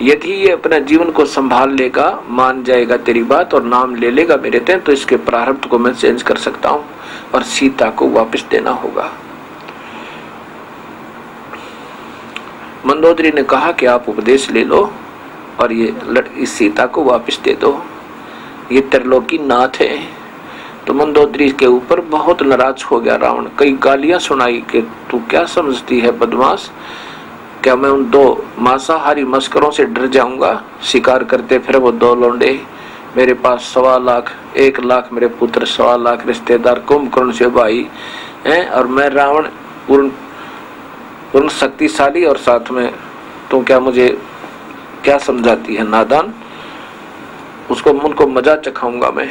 यदि ये अपना जीवन को संभाल लेगा, मान जाएगा तेरी बात और नाम ले लेगा मेरे ते, तो इसके प्रारब्ध को मैं चेंज कर सकता हूं और सीता को वापस देना होगा। मंदोदरी ने कहा कि आप उपदेश ले लो और ये इस सीता को वापस दे दो, ये त्रिलोकी नाथ है। तो मंदोदरी के ऊपर बहुत नाराज हो गया रावण, कई गालियां सुनाई कि तू क्या समझती है बदमाश, क्या मैं उन 2 मांसाहारी मस्करों से डर जाऊंगा? शिकार करते फिर वो 2 लौंडे मेरे पास 1.25 लाख 1 लाख मेरे पुत्र, 1.25 लाख रिश्तेदार, कुंभकर्ण से भाई हैं, और मैं रावण पूर्ण शक्तिशाली, और साथ में तो क्या मुझे क्या समझाती है नादान, उनको मजा चखाऊंगा मैं।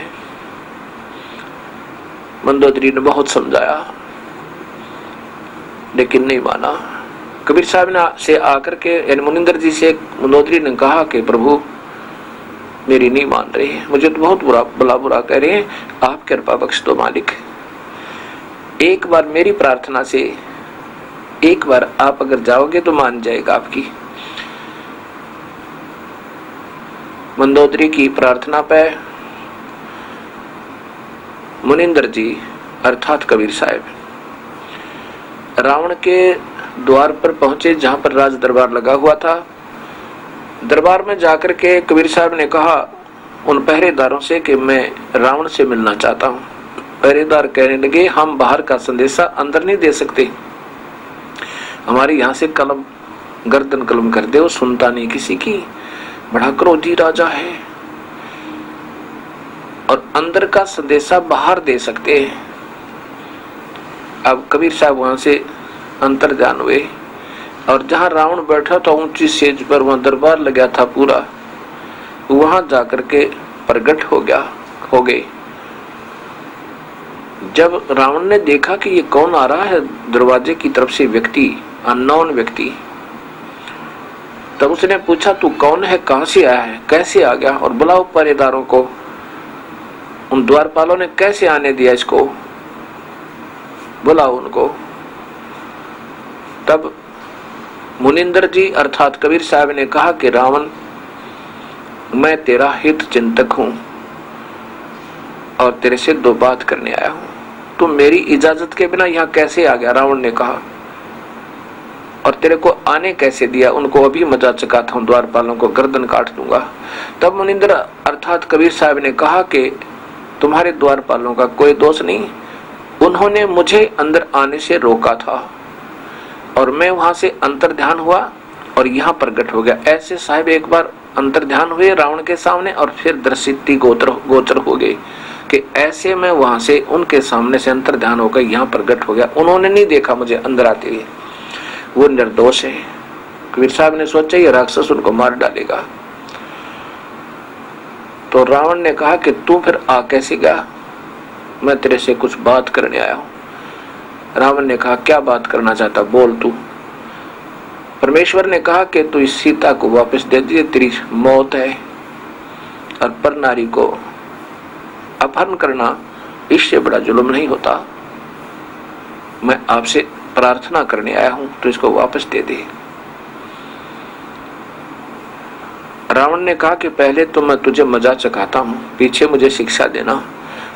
मंदोदरी ने बहुत समझाया लेकिन नहीं माना। कबीर साहब ने से आकर के यानी मुनिंदर जी से मंदोदरी ने कहा कि प्रभु मेरी नहीं मान रही है, मुझे तो बहुत बुरा कह रहे हैं, आप कृपा बख्श दो मालिक। एक बार मेरी प्रार्थना से एक बार आप अगर जाओगे तो मान जाएगा आपकी। मंदोदरी की प्रार्थना पे मुनिंदर जी अर्थात कबीर साहब रावण के द्वार पर पहुंचे, जहां पर राज दरबार लगा हुआ था। दरबार में जाकर के कबीर साहब ने कहा उन पहरेदारों से कि मैं रावण से मिलना चाहता हूं। पहरेदार कहने लगे हम बाहर का संदेशा अंदर नहीं दे सकते, हमारे यहाँ से कलम गर्दन कलम कर दे, वो सुनता नहीं किसी की, बड़ा क्रोधी राजा है, और अंदर का संदेशा बाहर दे सकते हैं। अब कबीर साहब वहां से अंतर्ध्यान हुए, और जहां रावण बैठा था ऊंची सेज पर, वहां दरबार लगा था पूरा, वहां जाकर के प्रकट हो गए। जब रावण ने देखा कि ये कौन आ रहा है दरवाजे की तरफ से व्यक्ति, अननोन व्यक्ति, तब उसने पूछा तू कौन है, कहां से आया है, कैसे आ गया, और बुलाओ पहरेदारों को। उन द्वारपालों ने कैसे आने दिया इसको, बुलाओ उनको। तब मुनिंदर जी अर्थात कबीर साहब ने कहा कि रावण मैं तेरा हित चिंतक हूं और तेरे से 2 बात करने आया हूं, तू मेरी इजाजत के बिना यहां कैसे आ गया, रावण ने कहा, और तेरे को आने कैसे दिया, उनको अभी मजा चखाता हूं, द्वारपालों को गर्दन काट दूंगा। तब मुनिंदर अर्थात कबीर साहब ने कहा कि तुम्हारे द्वारपालों का कोई दोष नहीं, उन्होंने मुझे अंदर आने से रोका था और मैं वहां से अंतर्ध्यान हुआ और यहाँ प्रकट हो गया। ऐसे साहब एक बार अंतर्ध्यान हुए रावण के सामने और फिर दर्शिति गोचर हो गए कि ऐसे मैं वहां से उनके सामने से अंतर्ध्यान होकर यहाँ प्रकट हो गया। उन्होंने नहीं देखा मुझे अंदर आते हुए, वो निर्दोष है। कबीर साहब ने सोचा ये राक्षस उनको मार डालेगा। तो रावण ने कहा कि तू फिर आ कैसे गया, मैं तेरे से कुछ बात करने आया हूं। रावण ने कहा क्या बात करना चाहता, बोल तू। परमेश्वर ने कहा कि तू इस सीता को वापस दे दे, तेरी मौत है, और पर नारी को अपहरण करना इससे बड़ा जुल्म नहीं होता। मैं आपसे प्रार्थना करने आया हूं, तो इसको वापस दे दे। रावण ने कहा कि पहले तो मैं तुझे मजा चखाता हूं, पीछे मुझे शिक्षा देना।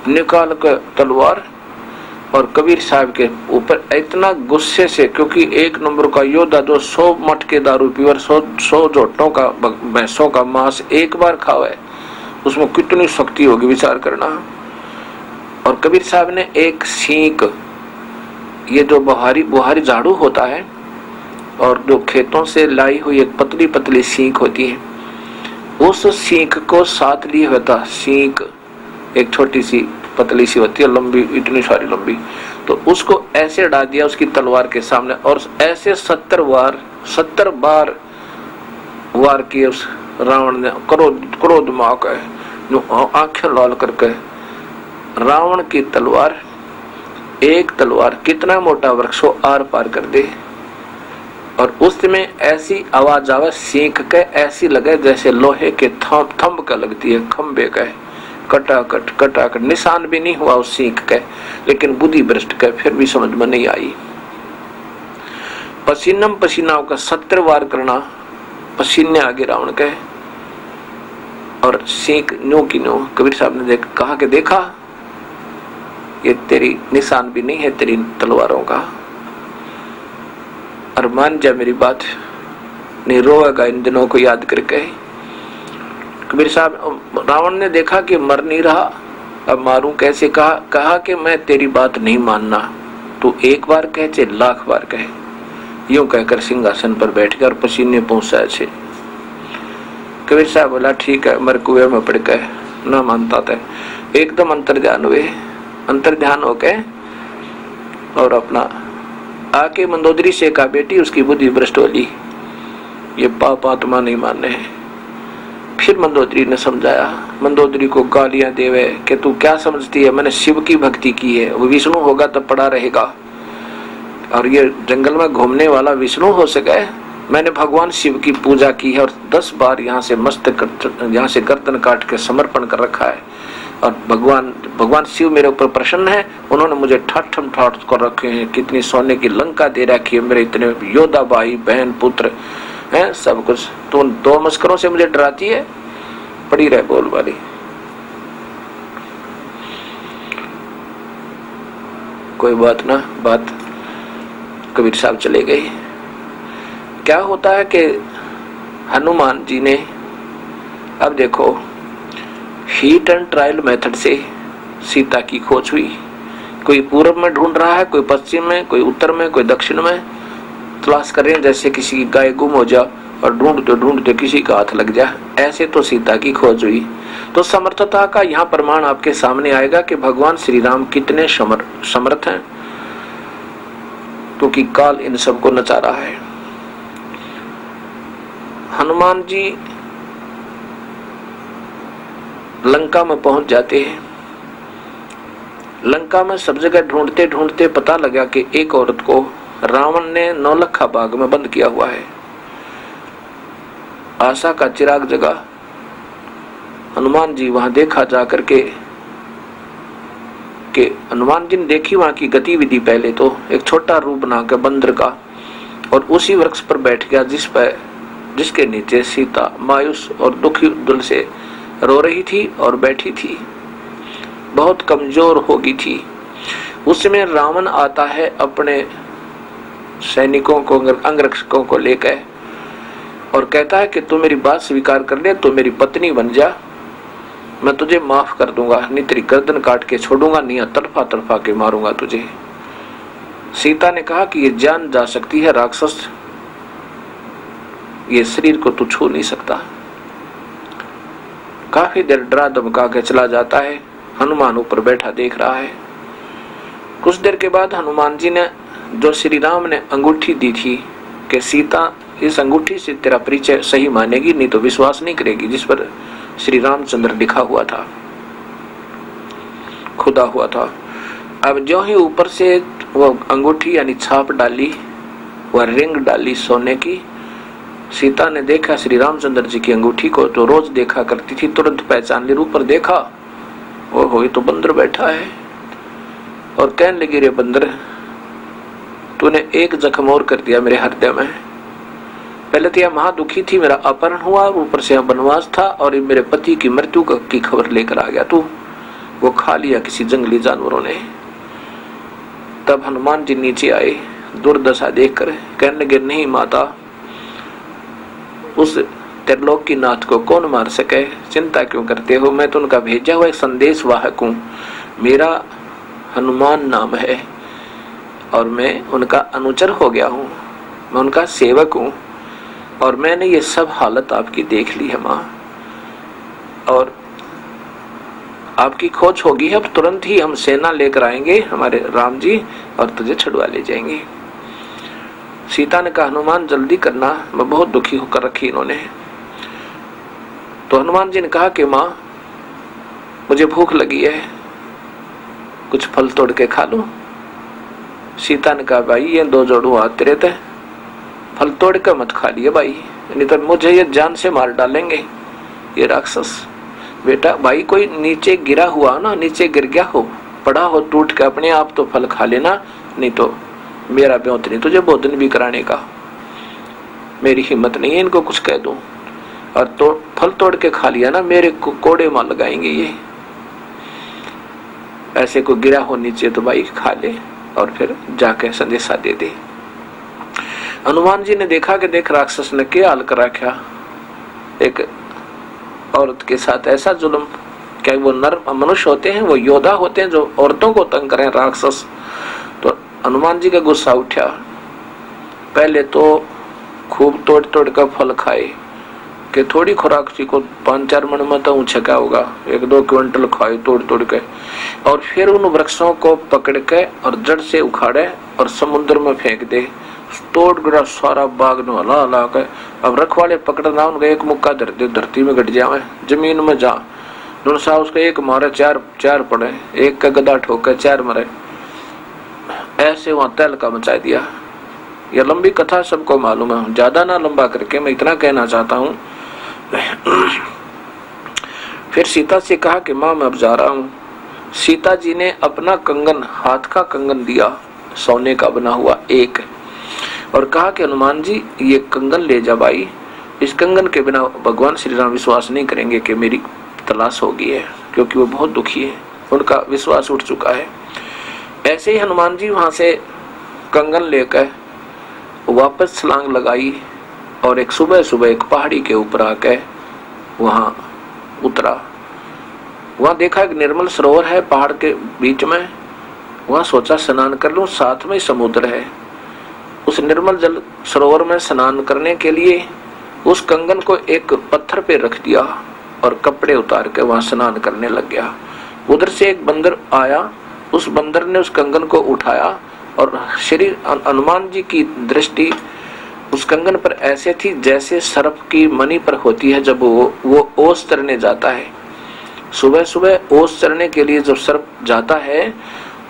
निकाल कर तलवार और कबीर साहब के ऊपर इतना गुस्से से, क्योंकि 1 नंबर का योद्धा जो 100 मटके दारू पीवर 100 जोटों का भैंसों का मांस एक बार खावे, उसमें कितनी शक्ति होगी विचार करना। और कबीर साहब ने एक सींक, ये जो बुहारी झाड़ू होता है और जो खेतों से लाई हुई एक पतली पतली सींक होती है, उस सींक को साथ लिए हुआ था। सींक एक छोटी सी पतली सी होती है, लंबी, इतनी सारी लंबी, तो उसको ऐसे डाल दिया उसकी तलवार के सामने और ऐसे 70 बार वार किए उस रावण ने। क्रोध में आकर आंखें लाल करके रावण की तलवार, एक तलवार कितना मोटा वृक्ष को आर पार कर दे। और उस समय ऐसी आवाज आवे सींक के, ऐसी लगे जैसे लोहे के थंब का लगती है, खंबे का, कटाकट निशान भी नहीं हुआ उस सींक के, लेकिन बुद्धि भ्रष्ट के फिर भी समझ में नहीं आई। पसीनम पसीना का 70 वार करना, पसीने आगे रावण के, और सींक न्यू की न्यू। कबीर साहब ने कहा कि देखा ये तेरी निशान भी नहीं है तेरी तलवारों का, और मान जा मेरी बात, नहीं रोएगा इन दिनों को याद करके। कबीर साहब, रावण ने देखा कि मर नहीं रहा, अब मारूं कैसे। कहा कि मैं तेरी बात नहीं मानना, तू एक बार कह चाहे 1,00,000 बार कहे। यूं कहकर सिंहासन पर बैठ गया और पसीने पहुंचा छे। कबीर साहब बोला ठीक है, मर कुएं में पड़ गए, न मानता था। एकदम अंतर्ध्यान हुए, अंतर्ध्यान होके और अपना आके मंदोदरी से कहा, बेटी उसकी बुद्धि भ्रष्ट होली, ये पाप आत्मा नहीं माने हैं। फिर मंदोदरी ने समझाया, मंदोदरी को गालियां देवे कि तू क्या समझती है, मैंने शिव की भक्ति की है, वो विष्णु होगा तब पड़ा रहेगा, और ये जंगल में घूमने वाला विष्णु हो सके? मैंने भगवान शिव की पूजा की है और 10 बार यहाँ से गर्दन काट के समर्पण कर रखा है, और भगवान शिव मेरे ऊपर प्रसन्न है। उन्होंने मुझे ठाठ कर रखे हैं, कितनी सोने की लंका दे रखी है, मेरे इतने योद्धा भाई बहन पुत्र हैं, सब कुछ। तो उन 2 मस्करों से मुझे डराती है? पड़ी रहे बोल वाली। कोई बात ना, बात कबीर साहब चले गए। क्या होता है कि हनुमान जी ने, अब देखो, हीट एंड ट्रायल मेथड से सीता की खोज हुई। कोई पूर्व में ढूंढ रहा है, कोई पश्चिम में, कोई उत्तर में, कोई दक्षिण में तलाश कर रहे हैं, जैसे किसी की गाय गुम हो जा और ढूंढते ढूंढते किसी का हाथ लग जाए, ऐसे तो सीता की खोज हुई। तो समर्थता का यहाँ प्रमाण आपके सामने आएगा कि भगवान श्री राम कितने समर्थ हैं, क्योंकि काल इन सबको नचा रहा है। हनुमान जी लंका में पहुंच जाते हैं। लंका में सब जगह ढूंढते ढूंढते पता लगा कि एक औरत को रावण ने नौलखा बाग में बंद किया हुआ है। आशा का चिराग जगा। हनुमान जी वहां देखा जाकर के हनुमान जी ने देखी वहां की गतिविधि। पहले तो एक छोटा रूप बना के बंदर का, और उसी वृक्ष पर बैठ गया जिसके नीचे सीता मायूस और दुखी दिल से रो रही थी और बैठी थी, बहुत कमजोर हो गई थी। उसमें रावण आता है अपने सैनिकों को, अंगरक्षकों को लेकर, और कहता है कि तू मेरी बात स्वीकार कर ले, तो मेरी पत्नी बन जा, मैं तुझे माफ कर दूंगा, नहीं तेरी गर्दन काट के छोड़ूंगा, नहीं तड़फा तड़फा के मारूंगा तुझे। सीता ने कहा कि ये जान जा सकती है राक्षस, ये शरीर को तू छू नहीं सकता। काफी देर डरा धमका के चला जाता है। हनुमान ऊपर बैठा देख रहा है। कुछ देर के बाद हनुमान जी ने, जो श्री राम ने अंगूठी दी थी कि सीता इस अंगूठी से तेरा परिचय सही मानेगी, नहीं तो विश्वास नहीं करेगी, जिस पर श्री रामचंद्र लिखा हुआ था, खुदा हुआ था। अब जो ही ऊपर से वो अंगूठी यानी छाप डाली, वह रिंग डाली सोने की, सीता ने देखा श्री रामचंद्र जी की अंगूठी को, तो रोज देखा करती थी, तुरंत पहचान ली। ऊपर देखा, ओहो ये तो बंदर बैठा है, और कहने लगी, रे बंदर, तूने एक जख्म और कर दिया मेरे हृदय में। पहले तो यह महादुखी थी, मेरा अपहरण हुआ, ऊपर से वनवास था, और मेरे पति की मृत्यु की खबर लेकर आ गया तू, वो खा लिया किसी जंगली जानवरों ने। तब हनुमान जी नीचे आए, दुर्दशा देखकर कहने लगे, नहीं माता, उस त्रिलोक की नाथ को कौन मार सके, चिंता क्यों करते हो, मैं तो उनका भेजा हुआ एक संदेश वाहक हूँ, मेरा हनुमान नाम है, और मैं उनका अनुचर हो गया हूँ, मैं उनका सेवक हूँ, और मैंने ये सब हालत आपकी देख ली है माँ, और आपकी खोज होगी, अब तुरंत ही हम सेना लेकर आएंगे हमारे राम जी, और तुझे छुड़वा ले जाएंगे। सीता ने कहा, हनुमान जल्दी करना, मैं बहुत दुखी होकर रखी इन्होंने। तो हनुमान जी ने कहा कि माँ मुझे भूख लगी है, कुछ फल तोड़ के खा लूं। सीता ने कहा, भाई ये 2 जोड़ू हाथ तेरे थे, फल तोड़ के मत खा लिए भाई, नहीं तो मुझे ये जान से मार डालेंगे ये राक्षस। बेटा भाई कोई नीचे गिरा हुआ ना, नीचे गिर गया हो, पड़ा हो टूट के, अपने आप तो फल खा लेना, नहीं तो मेरा ब्योत नहीं तुझे भोजन भी कराने का, मेरी हिम्मत नहीं है इनको कुछ कह दूं, और तो फल तोड़ के खा लिया ना, मेरे को कोड़े मार लगाएंगे ये। ऐसे को गिरा हो नीचे तो भाई खा ले, और फिर जाके संदेशा दे दे। हनुमान जी ने देखा कि देख राक्षस ने क्या हाल कर रखा, एक औरत के साथ ऐसा जुल्म। क्या वो नर मनुष्य होते हैं, वो योद्धा होते हैं जो औरतों को तंग करें, राक्षस। तो हनुमान जी का गुस्सा उठा। पहले तो खूब तोड़ तोड़ कर फल खाए, कि थोड़ी खुराक सी को 5-4 मन में तो ऊंचा क्या होगा, 1-2 क्विंटल खाए तोड़ तोड़ के, और फिर उन वृक्षों को पकड़ के और जड़ से उखाड़े और समुद्र में फेंक दे, तोड़ गिरा सारा बाग न हला हला के। अब रखवाले पकड़ना उनका एक मुक्का धर दे, धरती में गट जावे, जमीन में जा नुनसा उसका एक मारे 4 पड़े, एक का गदा ठोके 4 मरे, ऐसे वहां तहलका मचा दिया। यह लंबी कथा सबको मालूम है, ज्यादा ना लंबा करके मैं इतना कहना चाहता हूँ। फिर सीता से कहा कि माँ मैं अब जा रहा हूँ। सीता जी ने अपना कंगन, हाथ का कंगन दिया, सोने का बना हुआ एक, और कहा कि हनुमान जी ये कंगन ले जा भाई, इस कंगन के बिना भगवान श्री राम विश्वास नहीं करेंगे कि मेरी तलाश हो गई है, क्योंकि वो बहुत दुखी है, उनका विश्वास उठ चुका है। ऐसे ही हनुमान जी वहां से कंगन लेकर वापस छलांग लगाई और एक सुबह एक पहाड़ी के ऊपर आकर वहां उतरा। वहां देखा एक निर्मल सरोवर है पहाड़ के बीच में, वहां सोचा स्नान कर लूं, साथ में समुद्र है। उस निर्मल जल सरोवर में स्नान करने के लिए उस कंगन को एक पत्थर पे रख दिया और कपड़े उतार के वहां स्नान करने लग गया। उधर से एक बंदर आया, उस बंदर ने उस कंगन को उठाया और श्री हनुमान जी की दृष्टि उस कंगन पर ऐसे थी जैसे सर्प की मणि पर होती है जब वो ओस चरने जाता है। सुबह ओस चरने के लिए जब सर्प जाता है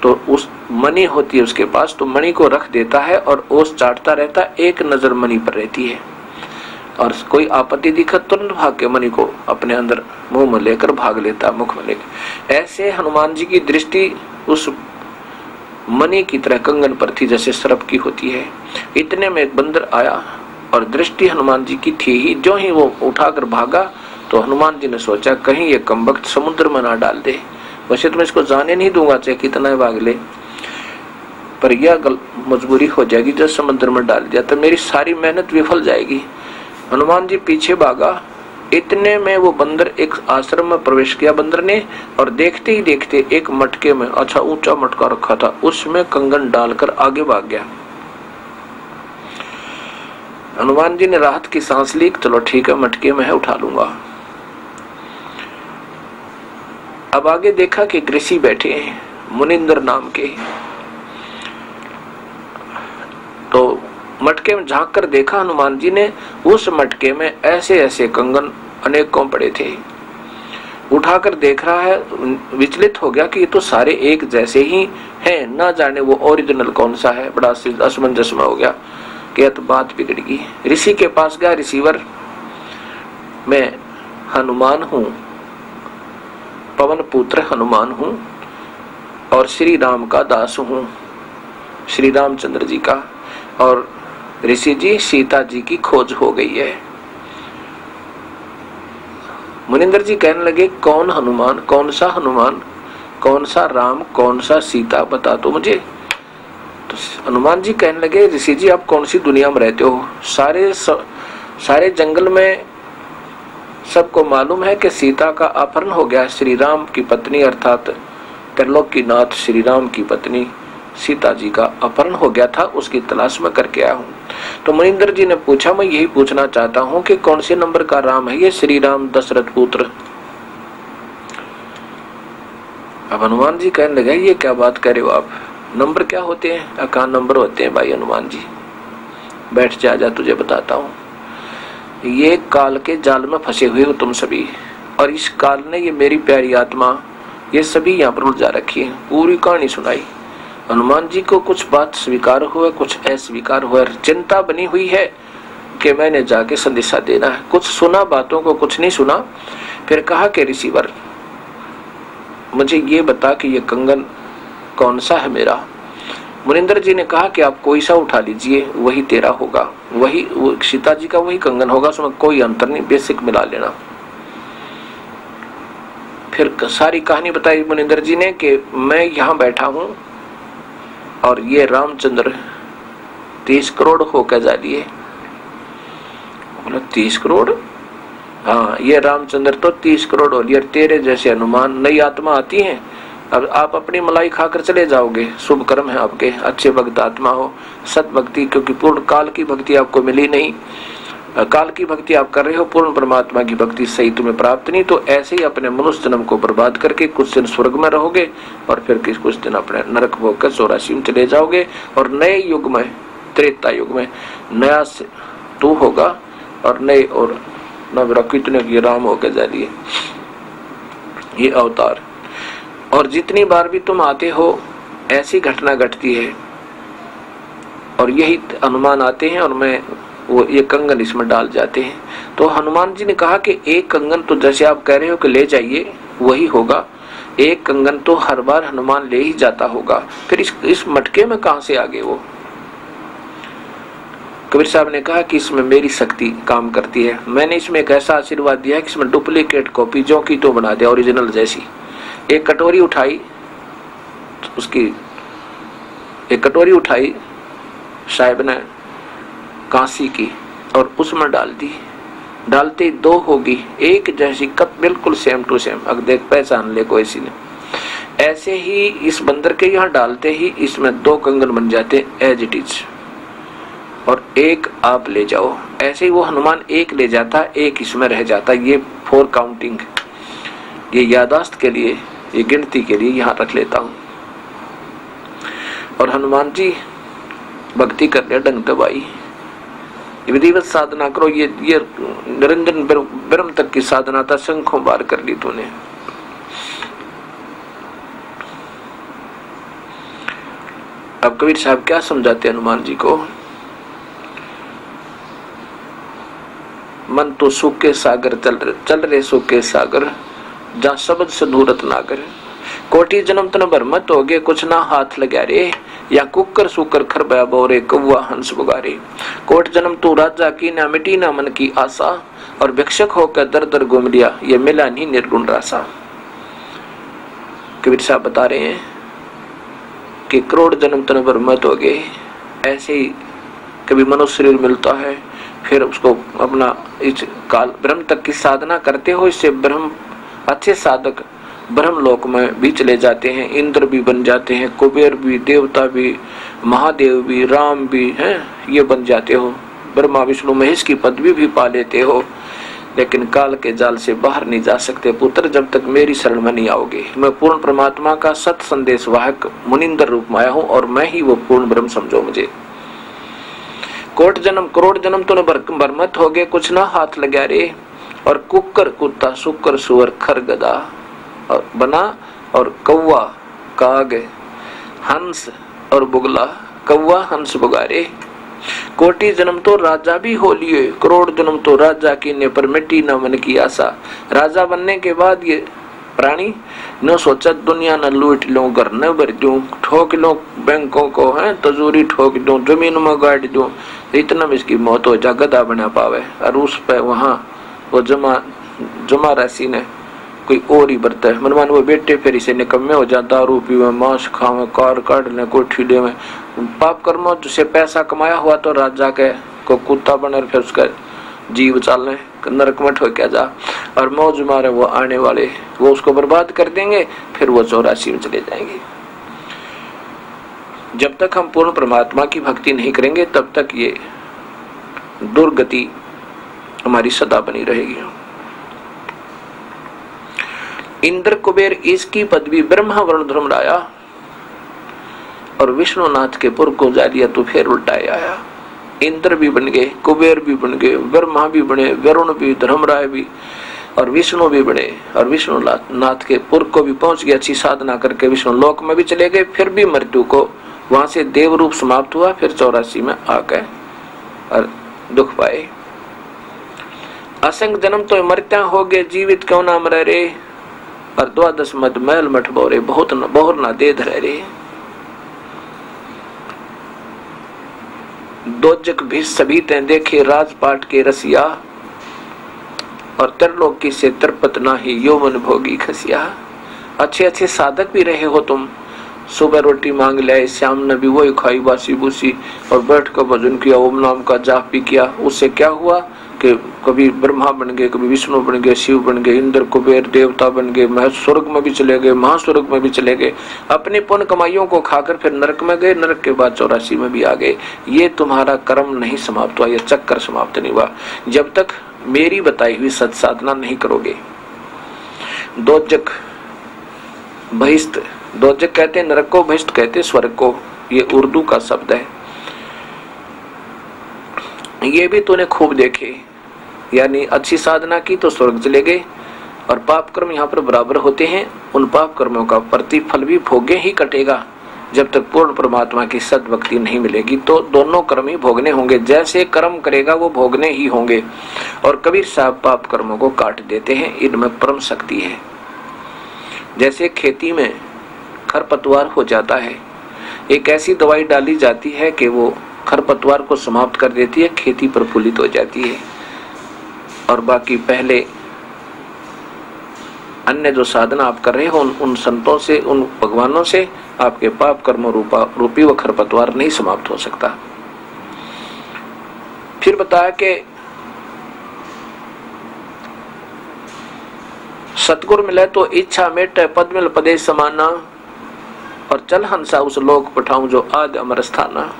तो उस मणि होती है उसके पास, तो मणि को रख देता है और ओस चाटता रहता, एक नजर मणि पर रहती है, और कोई आपत्ति दिखा तुरंत भाग के मणि को अपने अंदर मुंह में लेकर भाग लेता, मुख में लेकर। ऐसे हनुमान जी की दृष्टि उस मणि की तरह कंगन पर थी जैसे सर्प की होती है। इतने में एक बंदर आया और दृष्टि हनुमान जी की थी ही, जो ही वो उठाकर भागा तो हनुमान जी ने सोचा कहीं ये कमबख्त समुद्र में ना डाल दे, वैसे तो मैं इसको जाने नहीं दूंगा चाहे कितना भाग ले, पर यह मजबूरी हो जाएगी, जब समुद्र में डाल दिया तो मेरी सारी मेहनत विफल जाएगी। हनुमान जी पीछे भागा, इतने में वो बंदर एक आश्रम में प्रवेश किया बंदर ने, और देखते ही देखते एक मटके में, अच्छा ऊंचा मटका रखा था, उसमें कंगन डालकर आगे भाग गया। हनुमान जी ने राहत की सांस ली, चलो ठीक है मटके में है उठा लूंगा। अब आगे देखा कि ऋषि बैठे हैं मुनिंदर नाम के, तो मटके में झांक कर देखा हनुमान जी ने, उस मटके में ऐसे ऐसे कंगन अनेकों पड़े थे। उठाकर देख रहा है, विचलित हो गया कि ये तो सारे एक जैसे ही हैं, ना जाने वो ओरिजिनल कौन सा है, बड़ा असमंजस में हो गया कि तो बात बिगड़ गई। ऋषि के पास गया, ऋषिवर मैं हनुमान हूँ, पवन पुत्र हनुमान हूँ और श्री राम का दास हूँ, श्री रामचंद्र जी का, और ऋषि जी सीता जी की खोज हो गई है। मुनिंदर जी कहने लगे कौन हनुमान, कौन सा हनुमान, कौन सा राम, कौन सा सीता, बता तो मुझे। तो हनुमान जी कहने लगे ऋषि जी आप कौन सी दुनिया में रहते हो, सारे जंगल में सबको मालूम है कि सीता का अपहरण हो गया, श्री राम की पत्नी अर्थात त्रिलोक की नाथ श्री राम की पत्नी सीता जी का अपहरण हो गया था, उसकी तलाश में करके आया हूँ। तो मुनिंदर जी ने पूछा मैं यही पूछना चाहता हूँ कि कौन से नंबर का राम है ये श्री राम दशरथ पुत्र। अब हनुमान जी कहने लगे ये क्या बात कर रहे हो आप, नंबर क्या होते हैं, अकान नंबर होते हैं भाई हनुमान जी, बैठ जा तुझे बताता हूँ। ये काल के जाल में फंसे हुए हो तुम सभी, और इस काल ने ये मेरी प्यारी आत्मा ये सभी यहाँ पर उलझा रखी है। पूरी कहानी सुनाई। हनुमान जी को कुछ बात स्वीकार हुआ, कुछ अस्वीकार हुआ, चिंता बनी हुई है कि मैंने जाके संदेशा देना है। कुछ सुना बातों को, कुछ नहीं सुना। फिर कहा कि ऋषिवर मुझे ये बता कि ये कंगन कौन सा है मेरा। मुनिंदर जी ने कहा कि आप कोई सा उठा लीजिए वही तेरा होगा, वही सीता जी का वही कंगन होगा, उसमें कोई अंतर नहीं, बेसिक मिला लेना। फिर सारी कहानी बताई मुनिंदर जी ने कि मैं यहाँ बैठा हूँ और ये रामचंद्र 30 करोड़ होकर जा लिए। बोला 30 करोड़? हाँ ये रामचंद्र तो 30 करोड़ हो लिए, तेरे जैसे हनुमान नई आत्मा आती है। अब आप अपनी मलाई खाकर चले जाओगे, शुभ कर्म है आपके, अच्छे भक्त आत्मा हो, सत भक्ति, क्योंकि पूर्ण काल की भक्ति आपको मिली नहीं, काल की भक्ति आप कर रहे हो, पूर्ण परमात्मा की भक्ति सही तुम्हें प्राप्त नहीं, तो ऐसे ही अपने मनुष्य जन्म को बर्बाद करके कुछ दिन स्वर्ग में रहोगे और फिर कुछ दिन अपने नरक भोग कर 84 में चले जाओगे। और नए युग में, त्रेता युग में नया तू होगा और नए और न कितने की राम होकर जा रही है ये अवतार। और जितनी बार भी तुम आते हो ऐसी घटना घटती है और यही हनुमान आते हैं और मैं वो ये कंगन इसमें डाल जाते हैं। तो हनुमान जी ने कहा कि एक कंगन तो जैसे आप कह रहे हो कि ले जाइए वही होगा, एक कंगन तो हर बार हनुमान ले ही जाता होगा, फिर इस मटके में कहां से आ गए वो। कबीर साहब ने कहा कि इसमें मेरी शक्ति काम करती है। मैंने इसमें एक ऐसा आशीर्वाद दिया है कि इसमें डुप्लीकेट कॉपी जो की तो बना दिया ओरिजिनल जैसी। एक कटोरी उठाई, उसकी एक कटोरी उठाई साहिब ने कांसी की और उसमें डाल दी, डालते 2 होगी, एक जैसी कप बिल्कुल सेम टू सेम। अब देख पहचान ले कोई सी ने। ऐसे ही इस बंदर के यहाँ डालते ही इसमें 2 कंगन बन जाते एज इट इज, और एक आप ले जाओ। ऐसे ही वो हनुमान एक ले जाता, एक इसमें रह जाता। ये 4 काउंटिंग, ये यादाश्त के लिए, ये गिनती के लिए यहाँ रख लेता हूँ। और हनुमान जी भक्ति कर ले डंग दबाई, विधिवत साधना करो। ये निरंजन ब्रह्म तक की साधना था, शंखों बार कर ली तूने। अब कबीर साहब क्या समझाते हनुमान जी को। मन तो सुख के सागर चल रहे सुख के सागर, जहाँ शब्द सधूरत नागर। कोटि जन्म तन भर मत हो गए, कुछ ना हाथ लगा रे, या कुकर सुकर खरबया बोरे कौवा हंस बुगारे। कोट जन्म तू राजा की, ना मिटी ना मन की आशा, और भिक्षक होकर दर दर घूम लिया, ये मिला नहीं निर्गुण रासा। कबीर साहब बता रहे हैं कि करोड़ जन्म तन भर मत हो गए। ऐसे ही कभी मनुष्य शरीर मिलता है, फिर उसको अपना इस काल ब्रह्म तक की साधना करते हो, इससे ब्रह्म अच्छे साधक ब्रह्म लोक में भी चले जाते हैं, इंद्र भी बन जाते हैं, कुबेर भी, देवता भी, महादेव भी, राम भी हैं, ये बन जाते हो। ब्रह्मा विष्णु महेश की पदवी भी पा लेते हो। लेकिन काल के जाल से बाहर नहीं जा सकते पुत्र, जब तक मेरी शरण में नहीं आओगे। मैं पूर्ण परमात्मा का सत संदेश वाहक मुनिंदर रूप में आया हूँ और मैं ही वो पूर्ण ब्रह्म समझो मुझे। कोट जन्म करोड़ जन्म तो बरमत हो गए, कुछ ना हाथ लगा रे, और कुकर कुत्ता सुकर सुअर खर गदा और बना, और कौवा काग हंस और बुगला, कौवा हंस बुगारे। कोटि जन्म तो राजा भी हो लिए, करोड़ जन्म तो राजा की ने, पर मिट्टी न मन की आशा। राजा बनने के बाद ये प्राणी न सोचा दुनिया न लूट लो, घर न भर दूं, ठोक लो बैंकों को, है तजूरी ठोक दूं, जमीन में गाड़ दूं, इतना में इसकी मौत हो जा, गधा बना पावे। और उस पे वहाँ वो जमा राशि ने कोई और ही बरता है। मनमान वो बेटे फिर इसे निकम्मे हो जाता, दारू पीवे, मांस खावे, कार काट ले, कोठी ले में, पाप कर्मों से पैसा कमाया हुआ तो राजा के को कुत्ता बने, फिर उसका जीव चालने नरक में ठोक जा, और मौज मारे वो आने वाले वो उसको बर्बाद कर देंगे, फिर वो 84 में चले जाएंगे। जब तक हम पूर्ण परमात्मा की भक्ति नहीं करेंगे तब तक ये दुर्गति हमारी सदा बनी रहेगी। इंद्र कुबेर इसकी पदवी ब्रह्मा वरुण धर्मराया और विष्णुनाथ के पुर को जा लिया, तो फिर उल्टाए आया। इंद्र भी बन गए, कुबेर भी बन गए, ब्रह्मा भी बने, वरुण भी, धर्मराय भी, और विष्णु भी बने, और विष्णुनाथ के पुर को भी पहुंच गए। अच्छी साधना करके विष्णु लोक में भी चले गए। फिर भी मृत्यु को वहां से देव रूप समाप्त हुआ, फिर 84 में आ गए और दुख पाए। असंग जन्म तो मरत्या हो गए, जीवित क्यों ना मरे रे, और 12 मद मैल मठ बोरे, बहुत बहुर ना दे धरे रे। दोजक भी सभी ते देखे, राजपाट के रसिया, और त्रिलोकी से तिरपत ना ही यौवन भोगी खसिया। अच्छे अच्छे साधक भी रहे हो तुम, सुबह रोटी मांग ले, शाम ने भी वही खाई बासी बूसी, और बैठ कर भजन किया, ओम नाम का जाप भी किया। उससे क्या हुआ कि कभी ब्रह्मा बन गए, कभी विष्णु बन गए, शिव बन गए, इंद्र कुबेर देवता बन गए, स्वर्ग में भी चले गए, महास्वर्ग में भी चले गए, अपनी पुण्य कमाइयों को खाकर फिर नरक में गए, नरक के बाद 84 में भी आ गए। ये तुम्हारा कर्म नहीं समाप्त हुआ, ये चक्कर समाप्त नहीं हुआ जब तक मेरी बताई हुई सत साधना नहीं करोगे। दोजक बहिष्ठ, दोजक कहते हैं नरक को, बहिष्ठ कहते हैं स्वर्ग को, ये उर्दू का शब्द है। ये भी तूने खूब देखे, यानी अच्छी साधना की तो स्वर्ग चले गए, और पाप कर्म यहाँ पर बराबर होते हैं। उन पाप कर्मों का प्रतिफल भी भोगे ही कटेगा जब तक पूर्ण परमात्मा की सद्भक्ति नहीं मिलेगी। तो दोनों कर्म ही भोगने होंगे, जैसे कर्म करेगा वो भोगने ही होंगे। और कबीर साहब पाप कर्मों को काट देते हैं, इनमें परम शक्ति है। जैसे खेती में खरपतवार हो जाता है, एक ऐसी दवाई डाली जाती है कि वो खरपतवार को समाप्त कर देती है, खेती प्रफुल्लित हो जाती है। और बाकी पहले अन्य जो साधना आप कर रहे हो उन संतों से, उन भगवानों से आपके पाप कर्म रूपी वो खरपतवार नहीं समाप्त हो सकता। फिर बताया कि सतगुरु मिले तो इच्छा मेटे, पद मिल पदे समाना, और चल हंसा उस लोक पठाऊं जो आद अमर स्थाना।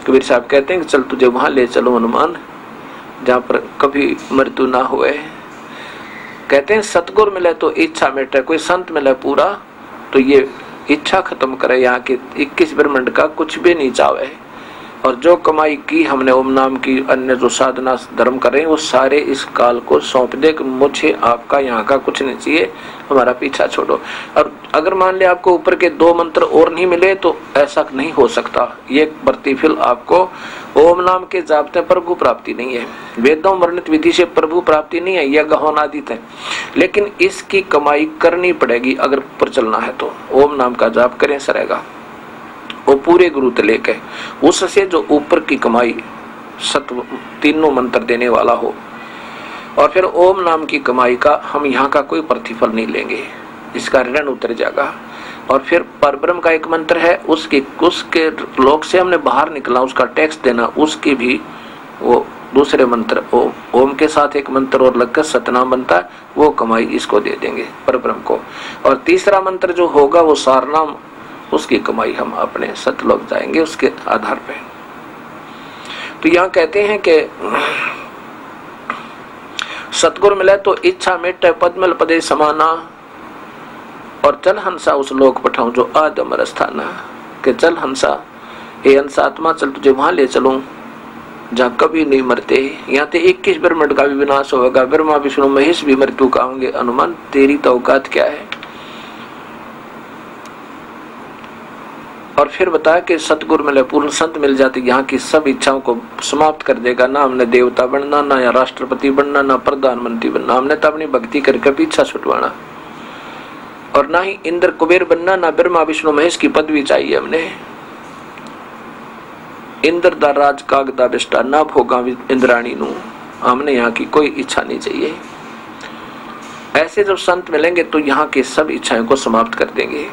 कबीर साहब कहते हैं कि चल तुझे वहां ले चलो हनुमान, जहां पर कभी मृत्यु ना हुए। कहते हैं सतगुरु मिले तो इच्छा मेटे, कोई संत मिले पूरा तो ये इच्छा खत्म करे, यहाँ के 21 ब्रह्मांड का कुछ भी नहीं चाहे। और जो कमाई की हमने ओम नाम की, अन्य जो साधना धर्म कर रहे हैं, वो सारे इस काल को सौंप दे कि मुझे आपका यहाँ का कुछ नहीं चाहिए, हमारा पीछा छोड़ो। और अगर मान लिया आपको ऊपर के 2 मंत्र और नहीं मिले तो ऐसा नहीं हो सकता। ये प्रतिफल आपको ओम नाम के जापते प्रभु प्राप्ति नहीं है, वेदों वर्णित विधि से प्रभु प्राप्ति नहीं है, यह गहनादित है। लेकिन इसकी कमाई करनी पड़ेगी अगर ऊपर चलना है तो। ओम नाम का जाप करें सरेगा, वो पूरे गुरु तले के, उससे जो ऊपर की कमाई तीनों मंत्र देने वाला हो। और फिर ओम नाम की कमाई का हम यहाँ का कोई प्रतिफल नहीं लेंगे, इसका ऋण उतर जाएगा। और फिर परब्रह्म का एक मंत्र है, उसके लोक से हमने बाहर निकला, उसका टैक्स देना, उसकी भी वो दूसरे मंत्र ओम के साथ एक मंत्र और लगकर सतनाम बनता है, वो कमाई इसको दे देंगे परब्रह्म को। और तीसरा मंत्र जो होगा वो सारनाम, उसकी कमाई हम अपने सतलोक जाएंगे उसके आधार पे। तो यहाँ कहते हैं कि सतगुरु मिले तो इच्छा मेटे, पद्मल पदे समाना, और चल हंसा उस लोक पठाऊं जो आद अमर स्थाना। कि चल हंसा, हे हंसात्मा, चल तुझे वहां ले चलूं जहाँ कभी नहीं मरते। यहाँ ते 21 ब्रह्मांड का भी विनाश होगा, ब्रह्मा विष्णु महेश भी मृत्यु का होंगे। अनुमान तेरी तो औकात क्या है। और फिर बताया कि सतगुरु मिले, पूर्ण संत मिल जाते, यहाँ की सब इच्छाओं को समाप्त कर देगा। ना हमने देवता बनना, ना या राष्ट्रपति बनना, ना प्रधानमंत्री बनना, हमने तो अपनी भक्ति करके पीछा छुटवाना। और ना ही इंद्र कुबेर बनना, ना ब्रह्मा विष्णु महेश की पदवी चाहिए हमने। इंद्र दा राज काग दा बिष्टा, ना भोगा इंद्राणी नू, हमने यहाँ की कोई इच्छा नहीं चाहिए। ऐसे जब संत मिलेंगे तो यहाँ की सब इच्छाओं को समाप्त कर देंगे।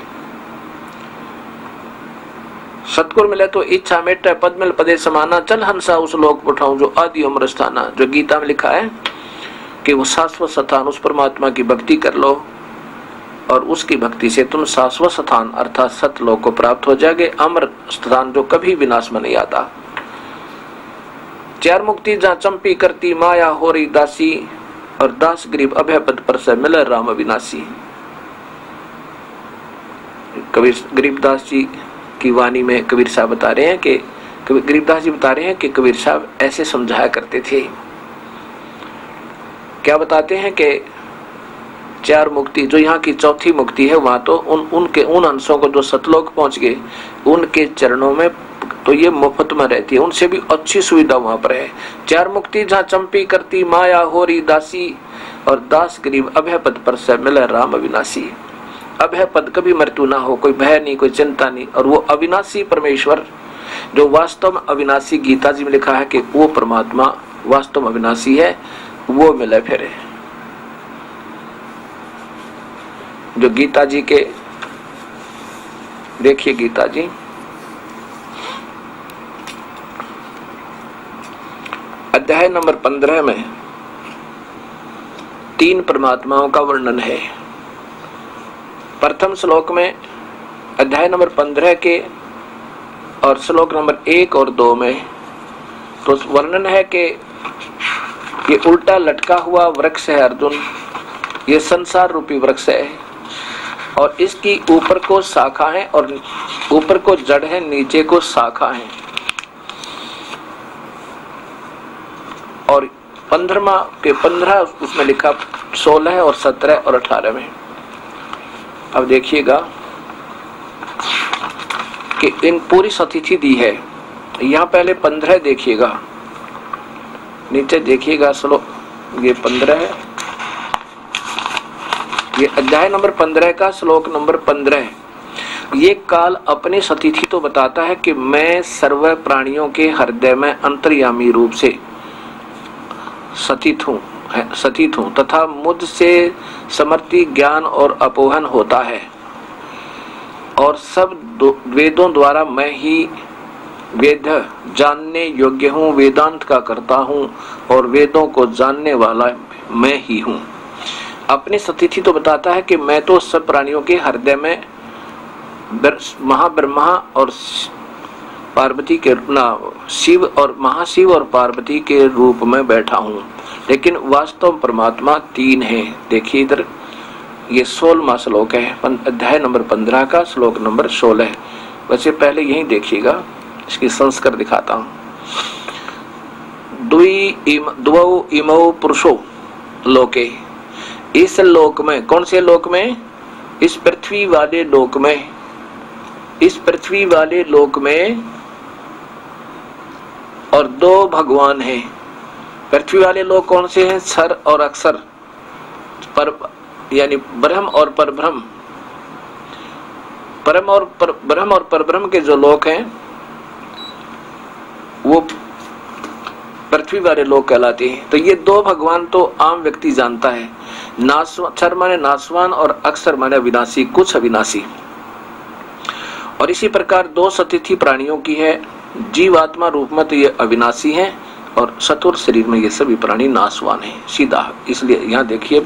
सतगुरु मिले तो इच्छा मेटे, पद्मल पदे समाना, चल हंसा उस लोक पठाऊं जो आदि अमर स्थाना। जो गीता में लिखा है कि वो शाश्वत स्थान, उस परमात्मा की भक्ति कर लो और उसकी भक्ति से तुम शाश्वत स्थान अर्थात सतलोक को प्राप्त हो जाओगे, अमर स्थान जो कभी विनाश में नहीं आता। 4 मुक्ति जहाँ चंपी करती माया हो रही दासी, और दास गरीब अभय पद पर से मिले राम अविनाशी। कबीर गरीबदास जी की वाणी में कबीर साहब बता रहे हैं कि गरीबदास जी बता रहे हैं कि कबीर साहब ऐसे समझाया करते थे। क्या बताते हैं कि 4 मुक्ति जो यहाँ की चौथी मुक्ति है, वहां तो उनके उन अंशों को जो सतलोक पहुंच गए उनके चरणों में तो ये मुफ्त में रहती है, उनसे भी अच्छी सुविधा वहां पर है। 4 मुक्ति जहाँ चंपी करती माया हो रही दासी, और दास गरीब अभय पद पर से मिले राम अविनाशी। अभय पद कभी मृत्यु ना हो, कोई भय नहीं, कोई चिंता नहीं। और वो अविनाशी परमेश्वर जो वास्तव में अविनाशी, गीता जी में लिखा है कि वो परमात्मा वास्तव में अविनाशी है, वो मिले फिर। जो गीता जी के, देखिए गीता जी अध्याय नंबर 15 में 3 परमात्माओं का वर्णन है। प्रथम श्लोक में अध्याय नंबर 15 के और श्लोक नंबर 1 और 2 में तो वर्णन है कि ये उल्टा लटका हुआ वृक्ष है अर्जुन, ये संसार रूपी वृक्ष है और इसकी ऊपर को शाखा है और ऊपर को जड़ है, नीचे को शाखा है। और 15 के 15 उसमें लिखा 16 और 17 और 18 में। अब देखिएगा कि इन पूरी सतिथि दी है। यहाँ पहले 15 देखिएगा, नीचे देखिएगा श्लोक, ये 15 है, ये अध्याय नंबर 15 का श्लोक नंबर 15 है। ये काल अपनी सतिथि तो बताता है कि मैं सर्व प्राणियों के हृदय में अंतर्यामी रूप से सतित हूँ तथा मुझसे समर्थी ज्ञान और अपोहन होता है और सब वेदों द्वारा मैं ही वेद जानने योग्य हूँ, वेदांत का करता हूँ और वेदों को जानने वाला मैं ही हूँ। अपनी सतिथि तो बताता है कि मैं तो सब प्राणियों के हृदय में महाब्रह्मा और पार्वती के शिव और महाशिव और पार्वती के रूप में बैठा हूँ, लेकिन वास्तव परमात्मा 3 है। देखिए इधर ये 16वां श्लोक है, अध्याय नंबर 15 का श्लोक नंबर 16 है। वैसे पहले यही देखिएगा, इसकी संस्कार दिखाता हूँ। द्वौ इमौ पुरुषो लोके, इस लोक में, कौन से लोक में? इस पृथ्वी वाले लोक में, इस पृथ्वी वाले लोक में और 2 भगवान हैं। पृथ्वी वाले लोग कौन से हैं? क्षर और अक्षर, पर यानी ब्रह्म और परब्रह्म। ब्रह्म और परब्रह्म के जो लोक हैं वो पृथ्वी वाले लोग कहलाते हैं। तो ये 2 भगवान तो आम व्यक्ति जानता है। क्षर माने नाशवान और अक्षर माने अविनाशी, कुछ अविनाशी। और इसी प्रकार 2 सतिथि प्राणियों की है। जीवात्मा रूप में तो ये अविनाशी हैं और सतुर शरीर में ये सभी प्राणी नाशवान हैं, सीधा। इसलिए यहाँ देखिए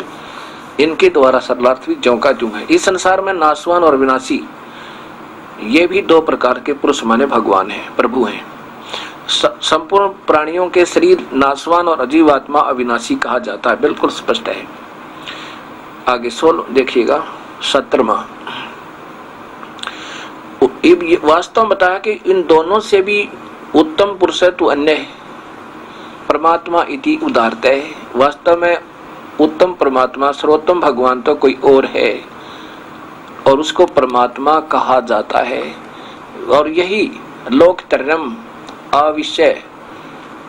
इनके द्वारा सरलार्थ भी ज्यों का त्यों है। इस संसार में नाशवान और अविनाशी ये भी 2 प्रकार के पुरुष माने भगवान हैं, प्रभु हैं। संपूर्ण प्राणियों के शरीर नाशवान और अजीवात्मा अविनाशी कहा जाता है, बिल्कुल स्पष्ट है। आगे 16 देखिएगा 17वां। वास्तव बताया कि इन दोनों से भी उत्तम पुरुष है तो अन्य है, परमात्मा इति उदारते है। वास्तव में उत्तम परमात्मा, सर्वोत्तम भगवान तो कोई और है और उसको परमात्मा कहा जाता है। और यही लोकतरम अविषय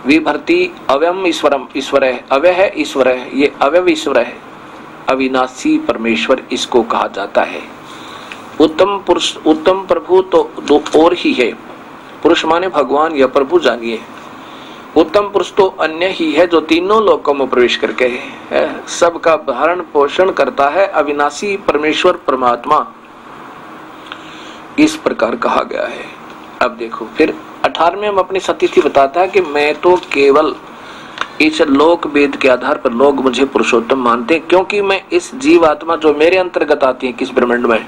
विभर्ति अव्यम ईश्वरम, ईश्वर है, अव्यय है ईश्वर है, ये अव्यय ईश्वर है, अविनाशी परमेश्वर इसको कहा जाता है। उत्तम पुरुष, उत्तम प्रभु तो 2 और ही है। पुरुष माने भगवान या प्रभु जानिए। उत्तम पुरुष तो अन्य ही है जो तीनों लोकों में प्रवेश करके है, सबका भरण पोषण करता है, अविनाशी परमेश्वर परमात्मा इस प्रकार कहा गया है। अब देखो फिर 18वें में अपनी सतिथि बताता है कि मैं तो केवल इस लोक वेद के आधार पर लोग मुझे पुरुषोत्तम मानते हैं, क्योंकि मैं इस जीवात्मा जो मेरे अंतर्गत आती है किस ब्रह्मांड में,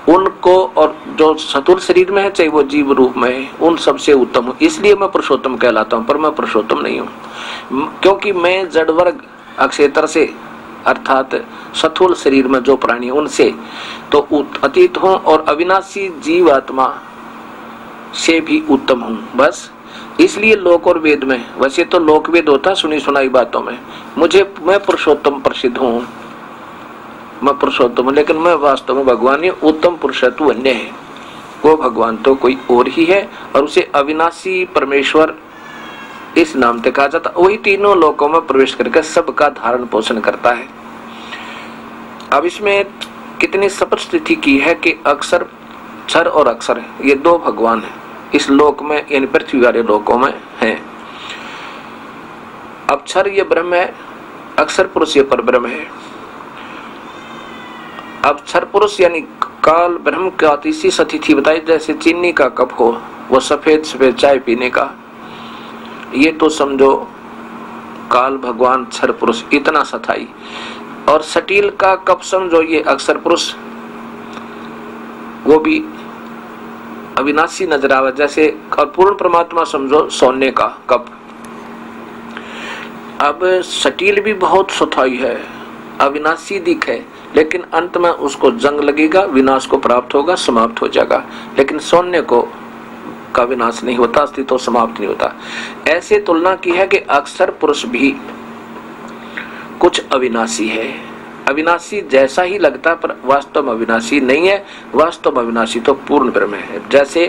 उनको और जो सतुर शरीर में है चाहे वो जीव रूप में है, उन सबसे उत्तम हूँ। इसलिए मैं पुरुषोत्तम कहलाता हूँ, पर मैं पुरुषोत्तम नहीं हूँ, क्योंकि मैं जड़ वर्ग अक्षेत्र से अर्थात स्थूल शरीर में जो प्राणी उनसे तो अतीत हूँ और अविनाशी जीवात्मा से भी उत्तम हूँ। बस इसलिए लोक और वेद में, वैसे तो लोक वेद होता सुनी सुनाई बातों में, मैं पुरुषोत्तम प्रसिद्ध हूँ, मैं पुरुषोत्तम हूँ, लेकिन मैं वास्तव में भगवान ही उत्तम पुरुष है, तू अन्य है। वो भगवान तो कोई और ही है और उसे अविनाशी परमेश्वर इस नाम से कहा जाता। वही तीनों लोकों में प्रवेश करके सबका धारण पोषण करता है। अब इसमें कितनी स्पष्ट स्थिति की है कि अक्षर, क्षर और अक्षर ये 2 भगवान हैं इस लोक में, यानी पृथ्वी वाले लोकों में हैं। अब क्षर ये ब्रह्म है, अक्षर पुरुष ये परब्रह्म है। अब क्षर पुरुष यानी काल ब्रह्म का तीसरी सतिथि बताई, जैसे चीनी का कप हो वो सफेद सफेद चाय पीने का, ये तो समझो काल भगवान क्षर पुरुष इतना सथाई। और सटील का कप समझो ये अक्षर पुरुष, वो भी अविनाशी नजर आवे जैसे। और पूर्ण परमात्मा समझो सोने का कप। अब सटील भी बहुत सथाई है, अविनाशी दिखे, लेकिन अंत में उसको जंग लगेगा, विनाश को प्राप्त होगा, समाप्त हो जाएगा। लेकिन सोने को का विनाश नहीं होता, अस्तित्व समाप्त नहीं होता। ऐसे तुलना की है कि अक्षर पुरुष भी कुछ अविनाशी है, अविनाशी जैसा ही लगता पर वास्तव में अविनाशी नहीं है। वास्तव में अविनाशी तो पूर्ण ब्रह्म है। जैसे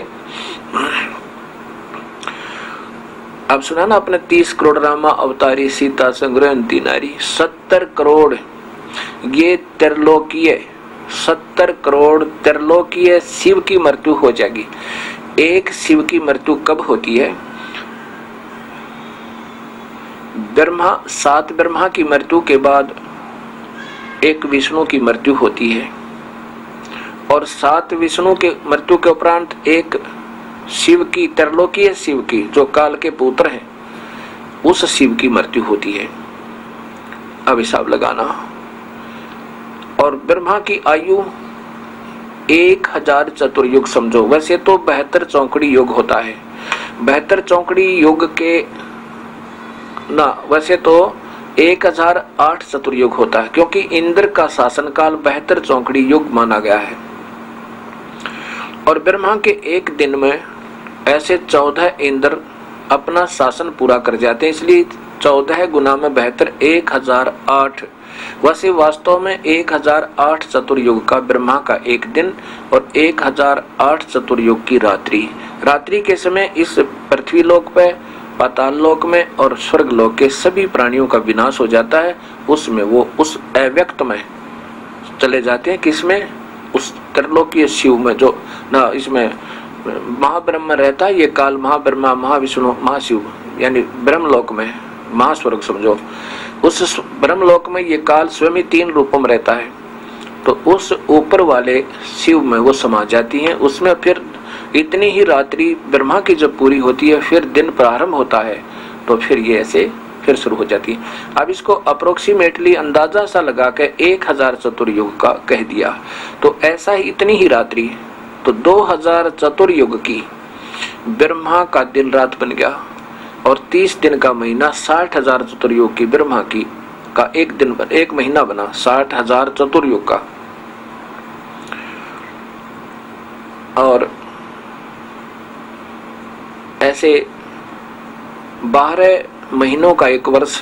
अब सुना ना अपने 30 करोड़ रामा अवतारी सीता संग्रह नारी। 70 करोड़ ये त्रिलोकीय, 70 करोड़ त्रिलोकीय शिव की मृत्यु हो जाएगी। एक शिव की मृत्यु कब होती है? ब्रह्मा, 7 ब्रह्मा की मृत्यु के बाद एक विष्णु की मृत्यु होती है, और 7 विष्णु के मृत्यु के उपरांत एक शिव की, त्रिलोकीय शिव की, जो काल के पुत्र हैं, उस शिव की मृत्यु होती है। अब हिसाब लगाना। और ब्रह्मा की आयु 1000 चतुर्युग समझो। वैसे तो 72 चौकड़ी युग होता है। 72 चौकड़ी युग के ना, वैसे तो 1008 चतुर्युग होता है, क्योंकि इंद्र का शासन काल 72 चौकड़ी युग माना गया है। और ब्रह्मा के एक दिन में ऐसे 14 इंद्र अपना शासन पूरा कर जाते हैं, इसलिए 14 गुना में 72 1008। वैसे वास्तव में 1008 चतुर्युग का ब्रह्मा का एक दिन और 1008 चतुर्युग की रात्रि। रात्रि के समय इस पृथ्वी लोक पे, पाताल लोक में और स्वर्ग लोक के सभी प्राणियों का विनाश हो जाता है। उसमें वो उस अव्यक्त में चले जाते हैं। किसमें? उस त्रिलोकीय शिव में, जो ना इसमें महाब्रह्म रहता है। ये काल महाब्रह्मा, महाविष्णु, महाशिव यानी ब्रह्मलोक में, महास्वर्ग समझो। उस ब्रह्मलोक में ये काल स्वयं ही 3 रूपों में रहता है। तो उस ऊपर वाले शिव में वो समा जाती हैं। उसमें फिर इतनी ही रात्रि ब्रह्मा की जब पूरी होती है, फिर दिन प्रारंभ होता है, तो फिर ये ऐसे फिर शुरू हो जाती है। अब इसको अप्रोक्सीमेटली अंदाजा सा लगा के 1000 चतुर्युग का कह दिया, तो ऐसा ही इतनी ही रात्रि, तो 2000 चतुर्युग की ब्रह्मा का दिन रात बन गया। और 30 दिन का महीना 60,000 चतुर्युग की ब्रह्मा की का एक दिन, एक महीना बना 60,000 चतुर्युग का। और ऐसे 12 महीनों का एक वर्ष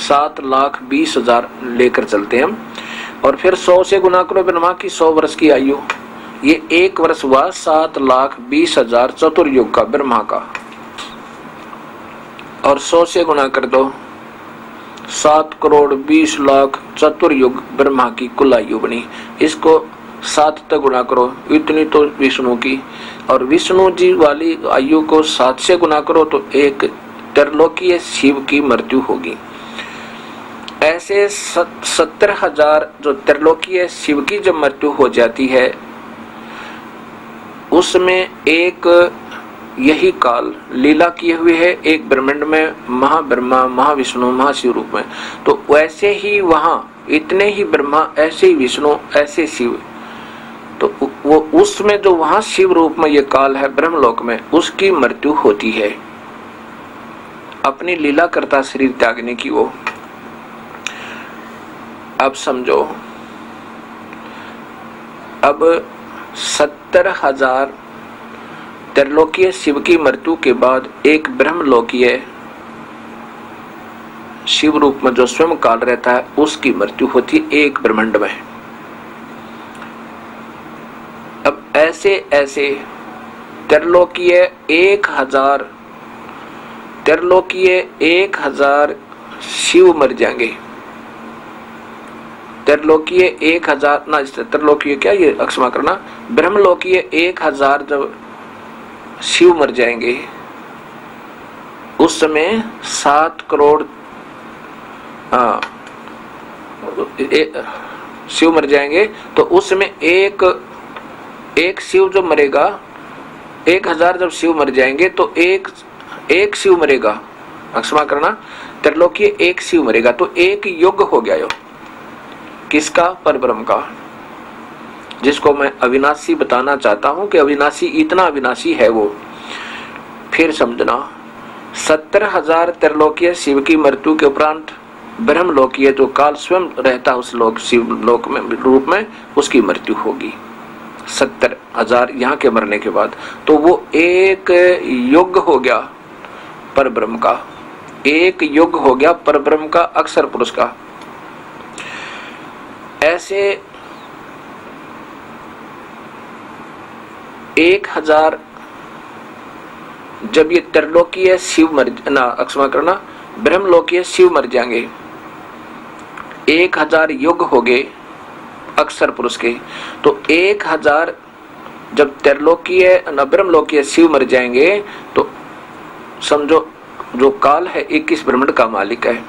7,20,000 लेकर चलते हैं हम। और फिर 100 से गुना करो ब्रह्मा की 100 वर्ष की आयु, ये एक वर्ष हुआ 7,20,000 चतुर्युग का ब्रह्मा का। और 100 से गुना कर दो 7,20,00,000 चतुर्युग ब्रह्मा की कुल आयु बनी। इसको 7 तक गुना करो, इतनी तो विष्णु की। और विष्णु जी वाली आयु को 7 से गुना करो तो एक त्रिलोकीय शिव की मृत्यु होगी। ऐसे 70,000 जो त्रिलोकीय शिव की जब मृत्यु हो जाती है, उसमें एक यही काल लीला किए हुए है एक ब्रह्मांड में, महाब्रह्मा, महाविष्णु, महाशिव रूप में। तो वैसे ही वहां इतने ही ब्रह्मा, ऐसे ही विष्णु, ऐसे शिव, तो वो उसमें जो वहां शिव रूप में ये काल है ब्रह्मलोक में, उसकी मृत्यु होती है अपनी लीला करता शरीर त्यागने की वो। अब समझो, अब 70,000 त्रिलोकीय शिव की मृत्यु के बाद एक ब्रह्मलोकीय शिव रूप में जो स्वयं काल रहता है, उसकी मृत्यु होती है एक ब्रह्मांड में। अब ऐसे ऐसे त्रिलोकीय 1000 शिव मर जाएंगे। त्रिलोकीय 1000 ना, त्रिलोकीय क्या, ये अक्षमा करना, ब्रह्मलोकीय 1000 जब शिव मर जाएंगे, उस समय 7 करोड़ शिव मर जाएंगे। तो उस समय एक शिव जो मरेगा, 1000 जब शिव मर जाएंगे तो एक शिव मरेगा क्षमा करना, त्रिलोकीय एक शिव मरेगा तो एक युग हो गया यो। किसका? परब्रह्म का, जिसको मैं अविनाशी बताना चाहता हूं कि अविनाशी इतना अविनाशी है वो। फिर समझना, 70,000 त्रिलोकीय शिव की मृत्यु के उपरांत ब्रह्मलोकीय जो काल स्वयं रहता उस लोक शिव लोक में रूप में, उसकी मृत्यु होगी 70,000 यहाँ के मरने के बाद। तो वो एक युग हो गया परब्रह्म का, एक युग हो गया परब्रह्म का, अक्षर पुरुष का। ऐसे 1,000 जब ये त्रिलोकीय शिव मर ना, क्षमा करना, ब्रह्मलोकीय शिव मर जाएंगे, 1,000 युग हो गए अक्षर पुरुष के। तो 1,000 जब त्रिलोकीय न ब्रह्मलोकीय शिव मर जाएंगे तो समझो जो काल है 21 ब्रह्मांड का मालिक है,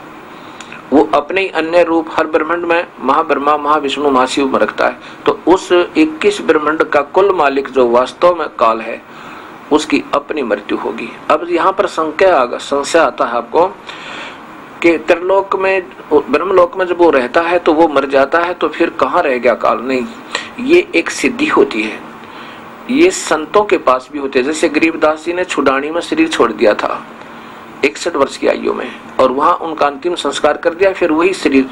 वो अपने ही अन्य रूप हर ब्रह्मांड में महाब्रह्मा महाविष्णु महाशिव में रखता है। तो उस 21 ब्रह्मांड का कुल मालिक जो वास्तव में काल है, उसकी अपनी मृत्यु होगी। अब यहाँ पर संशय आता है आपको कि त्रिलोक में ब्रह्मलोक में जब वो रहता है तो वो मर जाता है, तो फिर कहाँ रह गया काल? नहीं, ये एक सिद्धि होती है, ये संतों के पास भी होती है। जैसे गरीबदास जी ने छुडानी में शरीर छोड़ दिया था 61 वर्ष की आयु में, और वहां उनका अंतिम संस्कार कर दिया। फिर वही शरीर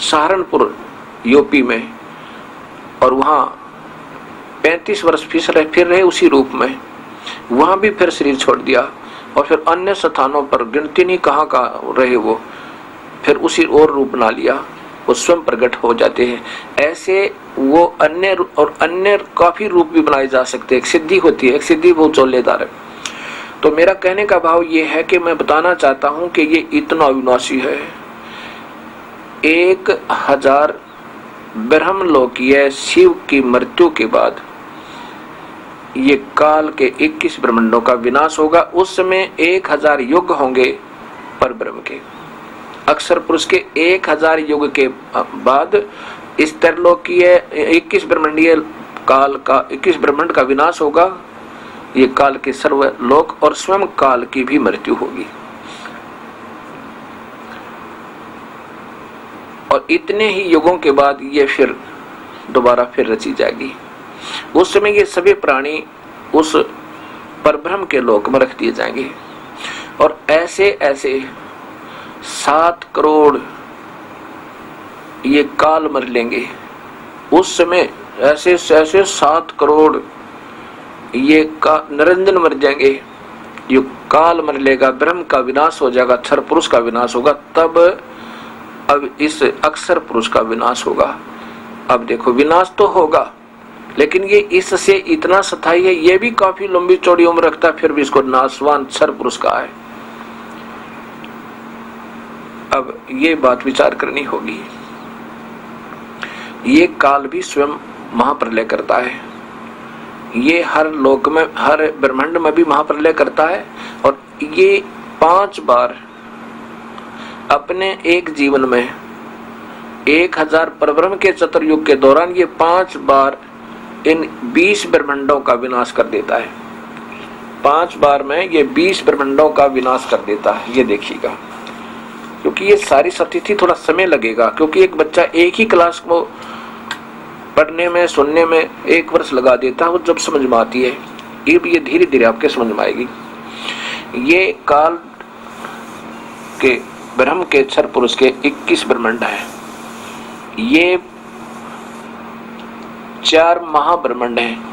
सहारनपुर यूपी में, और वहां 35 वर्ष फिर रहे उसी रूप में, वहां भी फिर शरीर छोड़ दिया। और फिर अन्य स्थानों पर गिनती नहीं कहाँ रहे वो, फिर उसी और रूप बना लिया, वो स्वयं प्रकट हो जाते हैं। ऐसे वो अन्य काफी रूप भी बनाए जा सकते हैं। एक सिद्धि होती है, एक सिद्धि वो चोलेदार है। तो मेरा कहने का भाव ये है कि मैं बताना चाहता हूं कि ये इतना अविनाशी है। 1,000 ब्रह्मलोकीय शिव की मृत्यु के बाद ये काल के 21 ब्रह्मांडों का विनाश होगा। उस समय 1,000 युग होंगे परब्रह्म के, अक्षर पुरुष के 1,000 युग के बाद इस त्रिलोकीय 21 ब्रह्मांडीय काल का 21 ब्रह्मांड का विनाश होगा। ये काल के सर्वलोक और स्वयं काल की भी मृत्यु होगी। और इतने ही युगों के बाद ये फिर दोबारा फिर रची जाएगी। उस समय ये सभी प्राणी उस परब्रह्म के लोक में रख दिए जाएंगे। और ऐसे ऐसे 7 करोड़ ये काल मर लेंगे। उस समय ऐसे ऐसे 7 करोड़ ये निरंजन मर जाएंगे। ये काल मर लेगा, ब्रह्म का विनाश हो जाएगा, अक्षर पुरुष का विनाश होगा, तब अब इस अक्षर पुरुष का विनाश होगा। अब देखो, विनाश तो होगा, लेकिन ये इससे इतना स्थायी है, ये भी काफी लंबी चौड़ी उम्र रखता है, फिर भी इसको नाशवान अक्षर पुरुष का है। अब ये बात विचार करनी होगी। ये काल भी स्वयं महाप्रलय करता है। ये हर लोक में, हर ब्रह्मांड में भी महाप्रलय करता है। और ये 5 बार अपने एक जीवन में 1,000 परब्रह्म के चतुर्युग के दौरान ये 5 बार इन 20 ब्रह्मांडों का विनाश कर देता है। 5 बार में ये 20 ब्रह्मांडों का विनाश कर देता है। ये देखिएगा, क्योंकि ये सारी स्थिति थोड़ा समय लगेगा, क्योंकि एक बच्चा एक ही क्लास को पढ़ने में सुनने में 1 वर्ष लगा देता है, वो जब समझ में आती है, ये धीरे धीरे आपके समझ में आएगी। ये काल के ब्रह्म के अक्षर पुरुष के 21 ब्रह्मांड है। ये 4 महाब्रह्मांड हैं।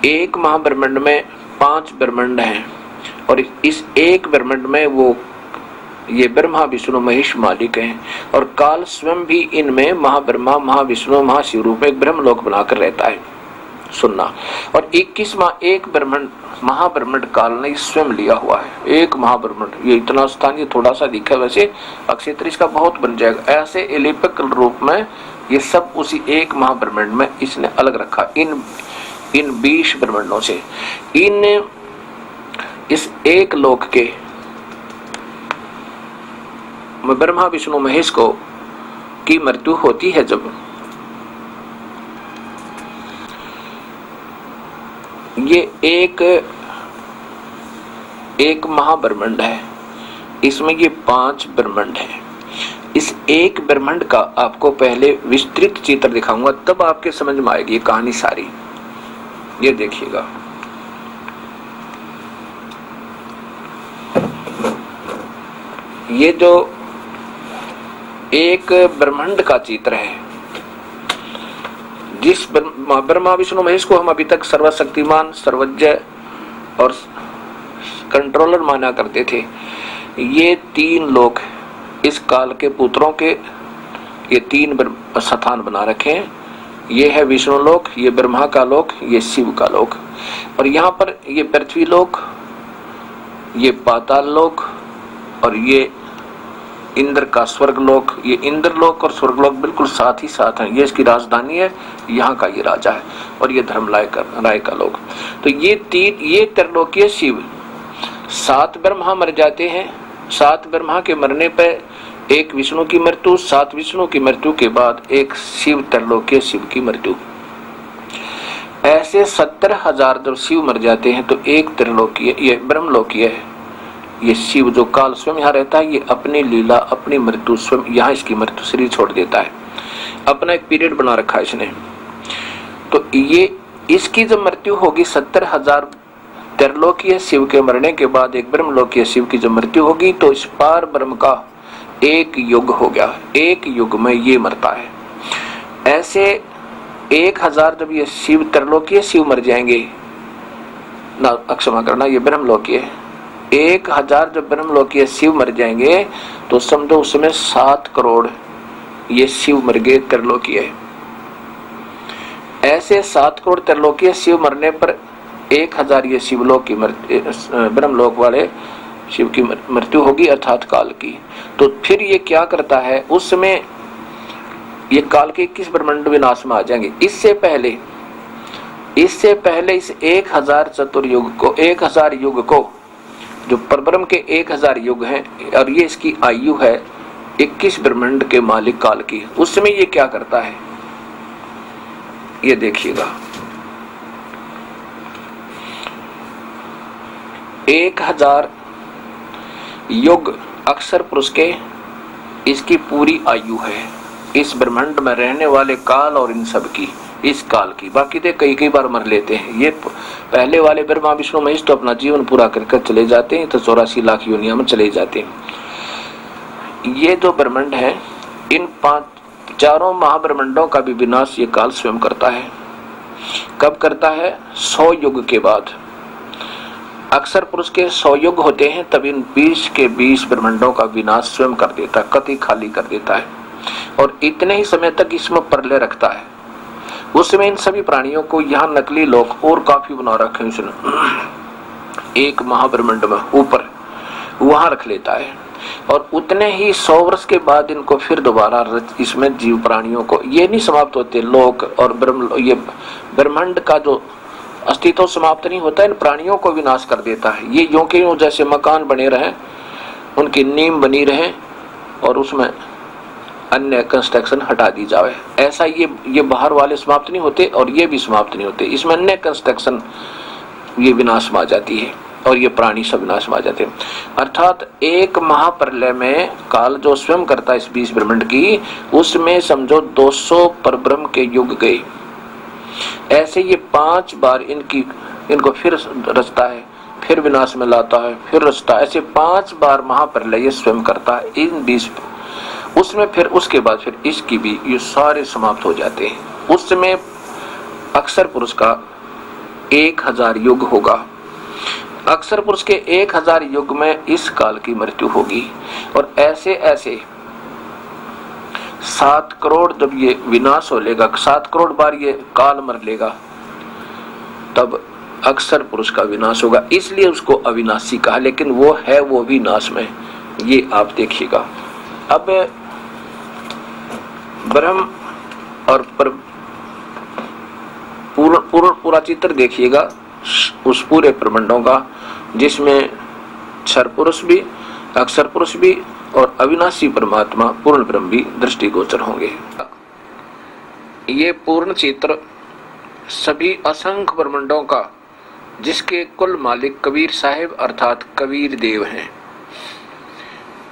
एक महाब्रह्मांड में 5 ब्रह्मांड हैं, और इस एक ब्रह्मांड में वो ये ब्रह्मा विष्णु महेश मालिक हैं। और काल स्वयं भी इनमें महाब्रह्मा महाविष्णु महाशिव रूप में एक ब्रह्मलोक बनाकर रहता है। सुनना, और 21वां एक ब्रह्मांड महाब्रह्मांड काल ने स्वयं लिया हुआ है। एक महाब्रह्मांड, ये इतना स्थान, ये थोड़ा सा दिखा, वैसे अक्षेत्र इसका बहुत बन जाएगा। ऐसे एलिपिकल रूप में ये सब उसी एक महाब्रह्मांड में इसने अलग रखा। इन 20 ब्रह्मांडों से इस एक लोक के ब्रह्मा विष्णु महेश को की मृत्यु होती है, जब ये एक महाब्रह्मांड है, इसमें ये 5 ब्रह्मांड है। इस एक ब्रह्मांड का आपको पहले विस्तृत चित्र दिखाऊंगा, तब आपके समझ में आएगी ये कहानी सारी। ये देखिएगा, ये जो एक ब्रह्मांड का चित्र है, जिस ब्रह्मा विष्णु महेश को हम अभी तक सर्वशक्तिमान, सर्वज्ञ और कंट्रोलर माना करते थे, ये 3 लोक इस काल के पुत्रों के ये 3 स्थान बना रखे हैं। ये है विष्णु लोक, ये ब्रह्मा का लोक, ये शिव का लोक। और यहाँ पर ये पृथ्वी लोक, ये पाताल लोक और ये इंद्र का स्वर्ग लोक। ये इंद्र लोक और स्वर्ग लोक बिल्कुल साथ ही साथ हैं। ये इसकी राजधानी है, यहाँ का ये राजा है। और ये धर्मराय का लोक। तो ये त्रिलोकीय शिव। 7 ब्रह्मा मर जाते हैं। 7 ब्रह्मा के मरने पर एक विष्णु की मृत्यु, 7 विष्णु की मृत्यु के बाद एक शिव, त्रिलोकीय शिव की मृत्यु। ऐसे 70,000 जब शिव मर जाते हैं तो एक त्रिलोकीय, ये ब्रह्मलोकीय है। ये शिव जो काल स्वयं यहाँ रहता है, ये अपनी लीला, अपनी मृत्यु स्वयं यहाँ इसकी मृत्यु शरीर छोड़ देता है। अपना एक पीरियड बना रखा है इसने। तो ये इसकी जब मृत्यु होगी 70,000 त्रिलोकीय शिव के मरने के बाद एक ब्रह्मलोकीय शिव की जब मृत्यु होगी, तो इस पार ब्रह्म का एक युग हो गया। एक युग में ये मरता है। ऐसे 1000 जब ये शिव, त्रिलोकीय शिव मर जाएंगे ना, क्षमा करना, ये ब्रह्मलोकीय, 1000 जब ब्रह्मलोकीय शिव मर जाएंगे तो समझो उसमें 7 करोड़ ये शिव मर गए त्रिलोकीय। ऐसे 7 करोड़ त्रिलोकीय शिव मरने पर 1000 ये शिवलोक की ब्रह्मलोक वाले शिव की मृत्यु होगी, अर्थात काल की। तो फिर ये क्या करता है, उस समय ये काल के 21 ब्रह्मांड विनाश में आ जाएंगे। इससे पहले इस 1000 चतुर्युग को, 1000 युग को, जो परब्रह्म के 1000 युग हैं, और ये इसकी आयु है 21 ब्रह्मांड के मालिक काल की। उस समय ये क्या करता है, ये देखिएगा। 1000 युग अक्षर पुरुष के इसकी पूरी आयु है, इस ब्रह्मांड में रहने वाले काल और इन सब की, इस काल की। बाकी तो कई बार मर लेते हैं। ये पहले वाले ब्रह्मा विष्णु महेश तो अपना जीवन पूरा कर चले जाते हैं, तो 84 लाख योनियों में चले जाते हैं। ये जो ब्रह्मांड है, इन 4 महाब्रह्मांडों का भी विनाश ये काल स्वयं करता है। कब करता है? 100 युग के बाद। अक्षर पुरुष के 100 युग होते हैं, तब इन 20 के 20 ब्रह्मांडों का विनाश स्वयं कर देता है, कति खाली कर देता है। और इतने ही समय तक इसमें प्रलय रखता है। उस समय इन सभी प्राणियों को यहाँ नकली लोक और काफी बना रखे उसने, एक महाब्रह्मांड में ऊपर वहां रख लेता है। और उतने ही 100 वर्ष के बाद इनको फिर दोबारा इसमें जीव प्राणियों को, ये नहीं समाप्त होते लोक और ये ब्रह्मांड का जो अस्तित्व समाप्त नहीं होता, इन प्राणियों को विनाश कर देता है। ये यूं के यूं जैसे मकान बने रहे, उनकी नींव बनी रहे और उसमें अन्य कंस्ट्रक्शन हटा दी जाए, ऐसा ये बाहर वाले समाप्त नहीं होते और ये भी समाप्त नहीं होते। इसमें अन्य कंस्ट्रक्शन ये विनाश में आ जाती है और ये प्राणी सब विनाश में आ जाते हैं। अर्थात एक महाप्रलय में काल जो स्वयं करता है इस 20 ब्रह्मांड की, उसमें समझो 200 परब्रह्म के युग गए। ऐसे ये 5 बार इनको फिर रचता है, फिर विनाश में लाता है, फिर रचता है। ऐसे 5 बार महाप्रलय स्वयं करता है इन 20। उसमें फिर उसके बाद फिर इसकी भी ये सारे समाप्त हो जाते हैं। उस समय अक्षर पुरुष का 1000 युग होगा। अक्षर पुरुष के 1000 युग में इस काल की मृत्यु होगी। और ऐसे ऐसे 7 करोड़ जब ये विनाश हो लेगा, 7 करोड़ बार ये काल मर लेगा, तब अक्षर पुरुष का विनाश होगा। इसलिए उसको अविनाशी कहा, लेकिन वो है वो भी नाश में। ये आप देखिएगा। अब ब्रह्म और पूरा चित्र देखिएगा उस पूरे ब्रह्मांडों का, जिसमें क्षर पुरुष भी, अक्षर पुरुष भी और अविनाशी परमात्मा पूर्ण ब्रह्म भी दृष्टिगोचर होंगे। ये पूर्ण चित्र सभी असंख्य ब्रह्मांडों का, जिसके कुल मालिक कबीर साहिब अर्थात कबीर देव हैं।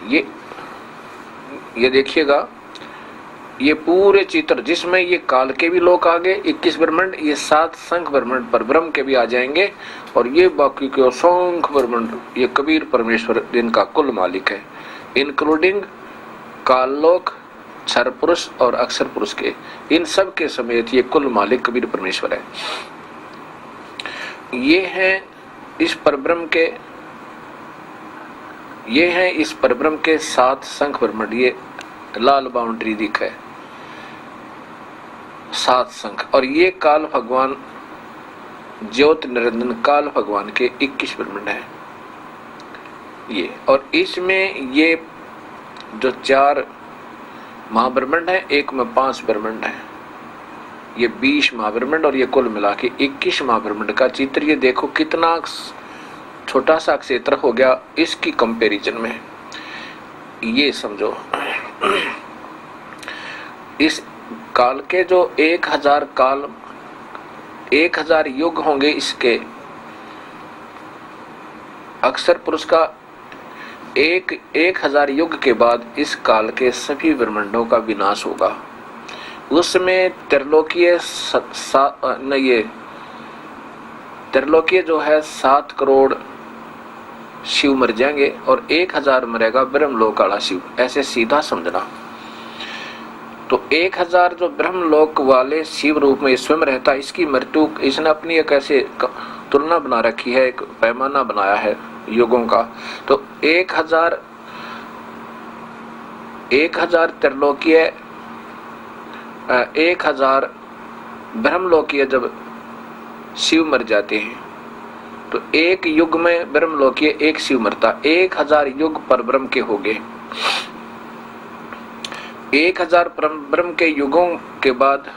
ये देखिएगा, ये पूरे चित्र जिसमें ये काल के भी लोग आ गए 21 ब्रह्मांड, ये 7 संख ब्रह्मांड पर ब्रह्म के भी आ जाएंगे, और ये बाकी के असंख्य ब्रह्मांड ये कबीर परमेश्वर जिनका कुल मालिक है, इंक्लूडिंग काल लोक, क्षर पुरुष और अक्षर पुरुष के, इन सब के समेत ये कुल मालिक कबीर परमेश्वर है। ये है इस परब्रह्म के 7 संख ब्रह्मांड, ये लाल बाउंड्री दिख है 7 संख, और ये काल भगवान ज्योत निरंजन काल भगवान के 21 ब्रह्मांड है ये। और इसमें ये जो 4 महाब्रह्मांड है, एक में 5 ब्रह्मांड है, ये 20 महाब्रह्मांड, और ये कुल मिला के 21 महाब्रह्मांड का चित्र। ये देखो कितना छोटा सा क्षेत्र हो गया इसकी कंपैरिजन में। ये समझो इस काल के जो 1000 काल 1000 युग होंगे, इसके अक्षर पुरुष का 1000 युग के बाद इस काल के सभी ब्रह्मांडों का विनाश होगा। उसमें त्रिलोकीय जो है 7 करोड़ शिव मर जाएंगे, और 1000 मरेगा ब्रह्मलोक वाला शिव, ऐसे सीधा समझना। तो 1000 जो ब्रह्मलोक वाले शिव रूप में स्वयं रहता है, इसकी मृत्यु इसने अपनी एक ऐसे तुलना बना रखी है, एक पैमाना बनाया है युगों का। तो 1000 त्रिलोकीय 1000 ब्रह्मलोकीय जब शिव मर जाते हैं, तो एक युग में ब्रह्मलोकीय एक शिव मरता, 1000 युग पर ब्रह्म के हो गए। 1000 ब्रह्म के युगों के बाद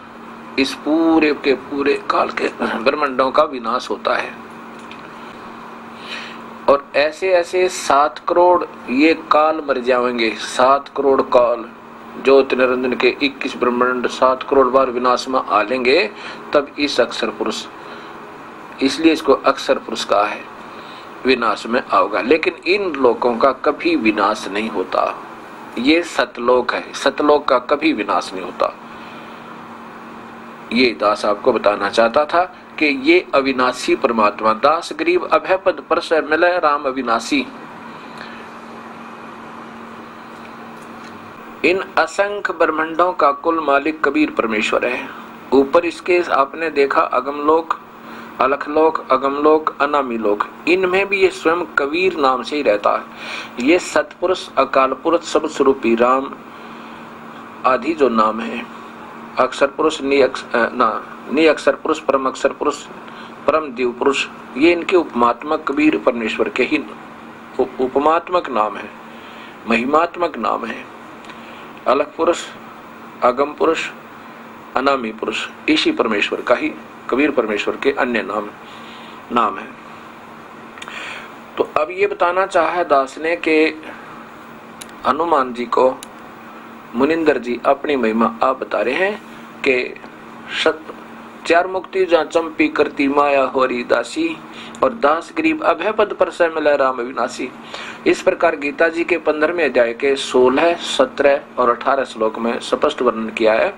इस पूरे के पूरे काल के ब्रह्मांडों का विनाश होता है। और ऐसे ऐसे 7 करोड़ ये काल मर जाएंगे, 7 करोड़ काल ज्योति निरंजन के 21 ब्रह्मांड 7 करोड़ बार विनाश में आ लेंगे, तब इस अक्षर पुरुष, इसलिए इसको अक्षर पुरुष कहा है, विनाश में आओगा। लेकिन इन लोकों का कभी विनाश नहीं होता। ये सतलोक है, सतलोक का कभी विनाश नहीं होता। ये दास आपको बताना चाहता था कि ये अविनाशी परमात्मा, दास गरीब अभय पद पर से मिले राम अविनाशी। इन असंख्य ब्रह्मांडों का कुल मालिक कबीर परमेश्वर है। ऊपर इसके आपने देखा अगमलोक, अलखलोक, अगमलोक, अनामी लोक, इनमें भी ये स्वयं कबीर नाम से ही रहता है। ये सतपुरुष, अकाल पुरुष, सब स्वरूपी राम आदि जो नाम है, अक्षर पुरुष, नि अक्षर पुरुष, परम अक्षर पुरुष, परम दिव्य पुरुष, ये इनके उपमात्मक कबीर परमेश्वर के ही उपमात्मक नाम है, महिमात्मक नाम है। अलख पुरुष, अगम पुरुष, अनामी पुरुष, इसी परमेश्वर का ही कबीर परमेश्वर के अन्य नाम है। तो अब ये बताना चाहा दास ने कि हनुमान जी को मुनिंदर जी अपनी महिमा आप बता रहे हैं कि 4 मुक्ति जहाँ चंपी करती माया होरी दासी, और दास गरीब अभय पद पर से मिला राम अविनाशी। इस प्रकार गीता जी के 15वें अध्याय के 16, 17 और 18 श्लोक में स्पष्ट वर्णन किया है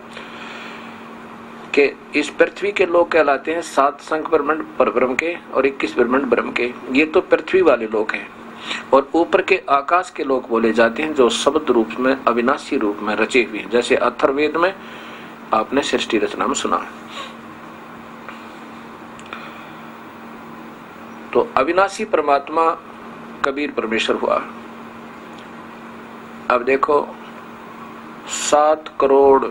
कि इस पृथ्वी के लोग कहलाते हैं 7 संख ब्रह्मांड परब्रह्म के और 21 ब्रह्मांड ब्रह्म के। ये तो पृथ्वी वाले लोग हैं। और ऊपर के आकाश के लोग बोले जाते हैं जो शब्द रूप में अविनाशी रूप में रचे हुए हैं, जैसे अथर्ववेद में आपने सृष्टि रचना में सुना। तो अविनाशी परमात्मा कबीर परमेश्वर हुआ। अब देखो 7 करोड़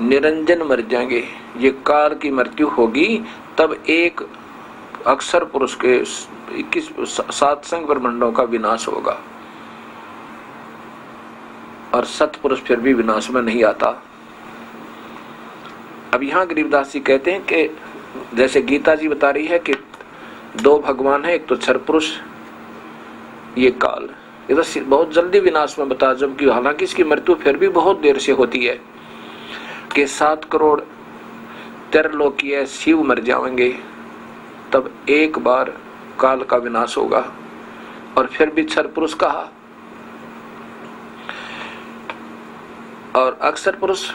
निरंजन मर जाएंगे, ये काल की मृत्यु होगी, तब एक अक्षर पुरुष के 7 संग ब्रह्मांडों का विनाश होगा। और सतपुरुष फिर भी विनाश में नहीं आता। अब यहाँ गरीबदास जी कहते हैं कि जैसे गीता जी बता रही है कि 2 भगवान है, एक तो क्षर पुरुष, ये काल, ये तो बहुत जल्दी विनाश में बता, जबकि हालांकि इसकी मृत्यु फिर भी बहुत देर से होती है कि 7 करोड़ त्रिलोकीय शिव मर जाएंगे, तब एक बार काल का विनाश होगा। और फिर भी क्षर पुरुष कहा, और अक्सर पुरुष,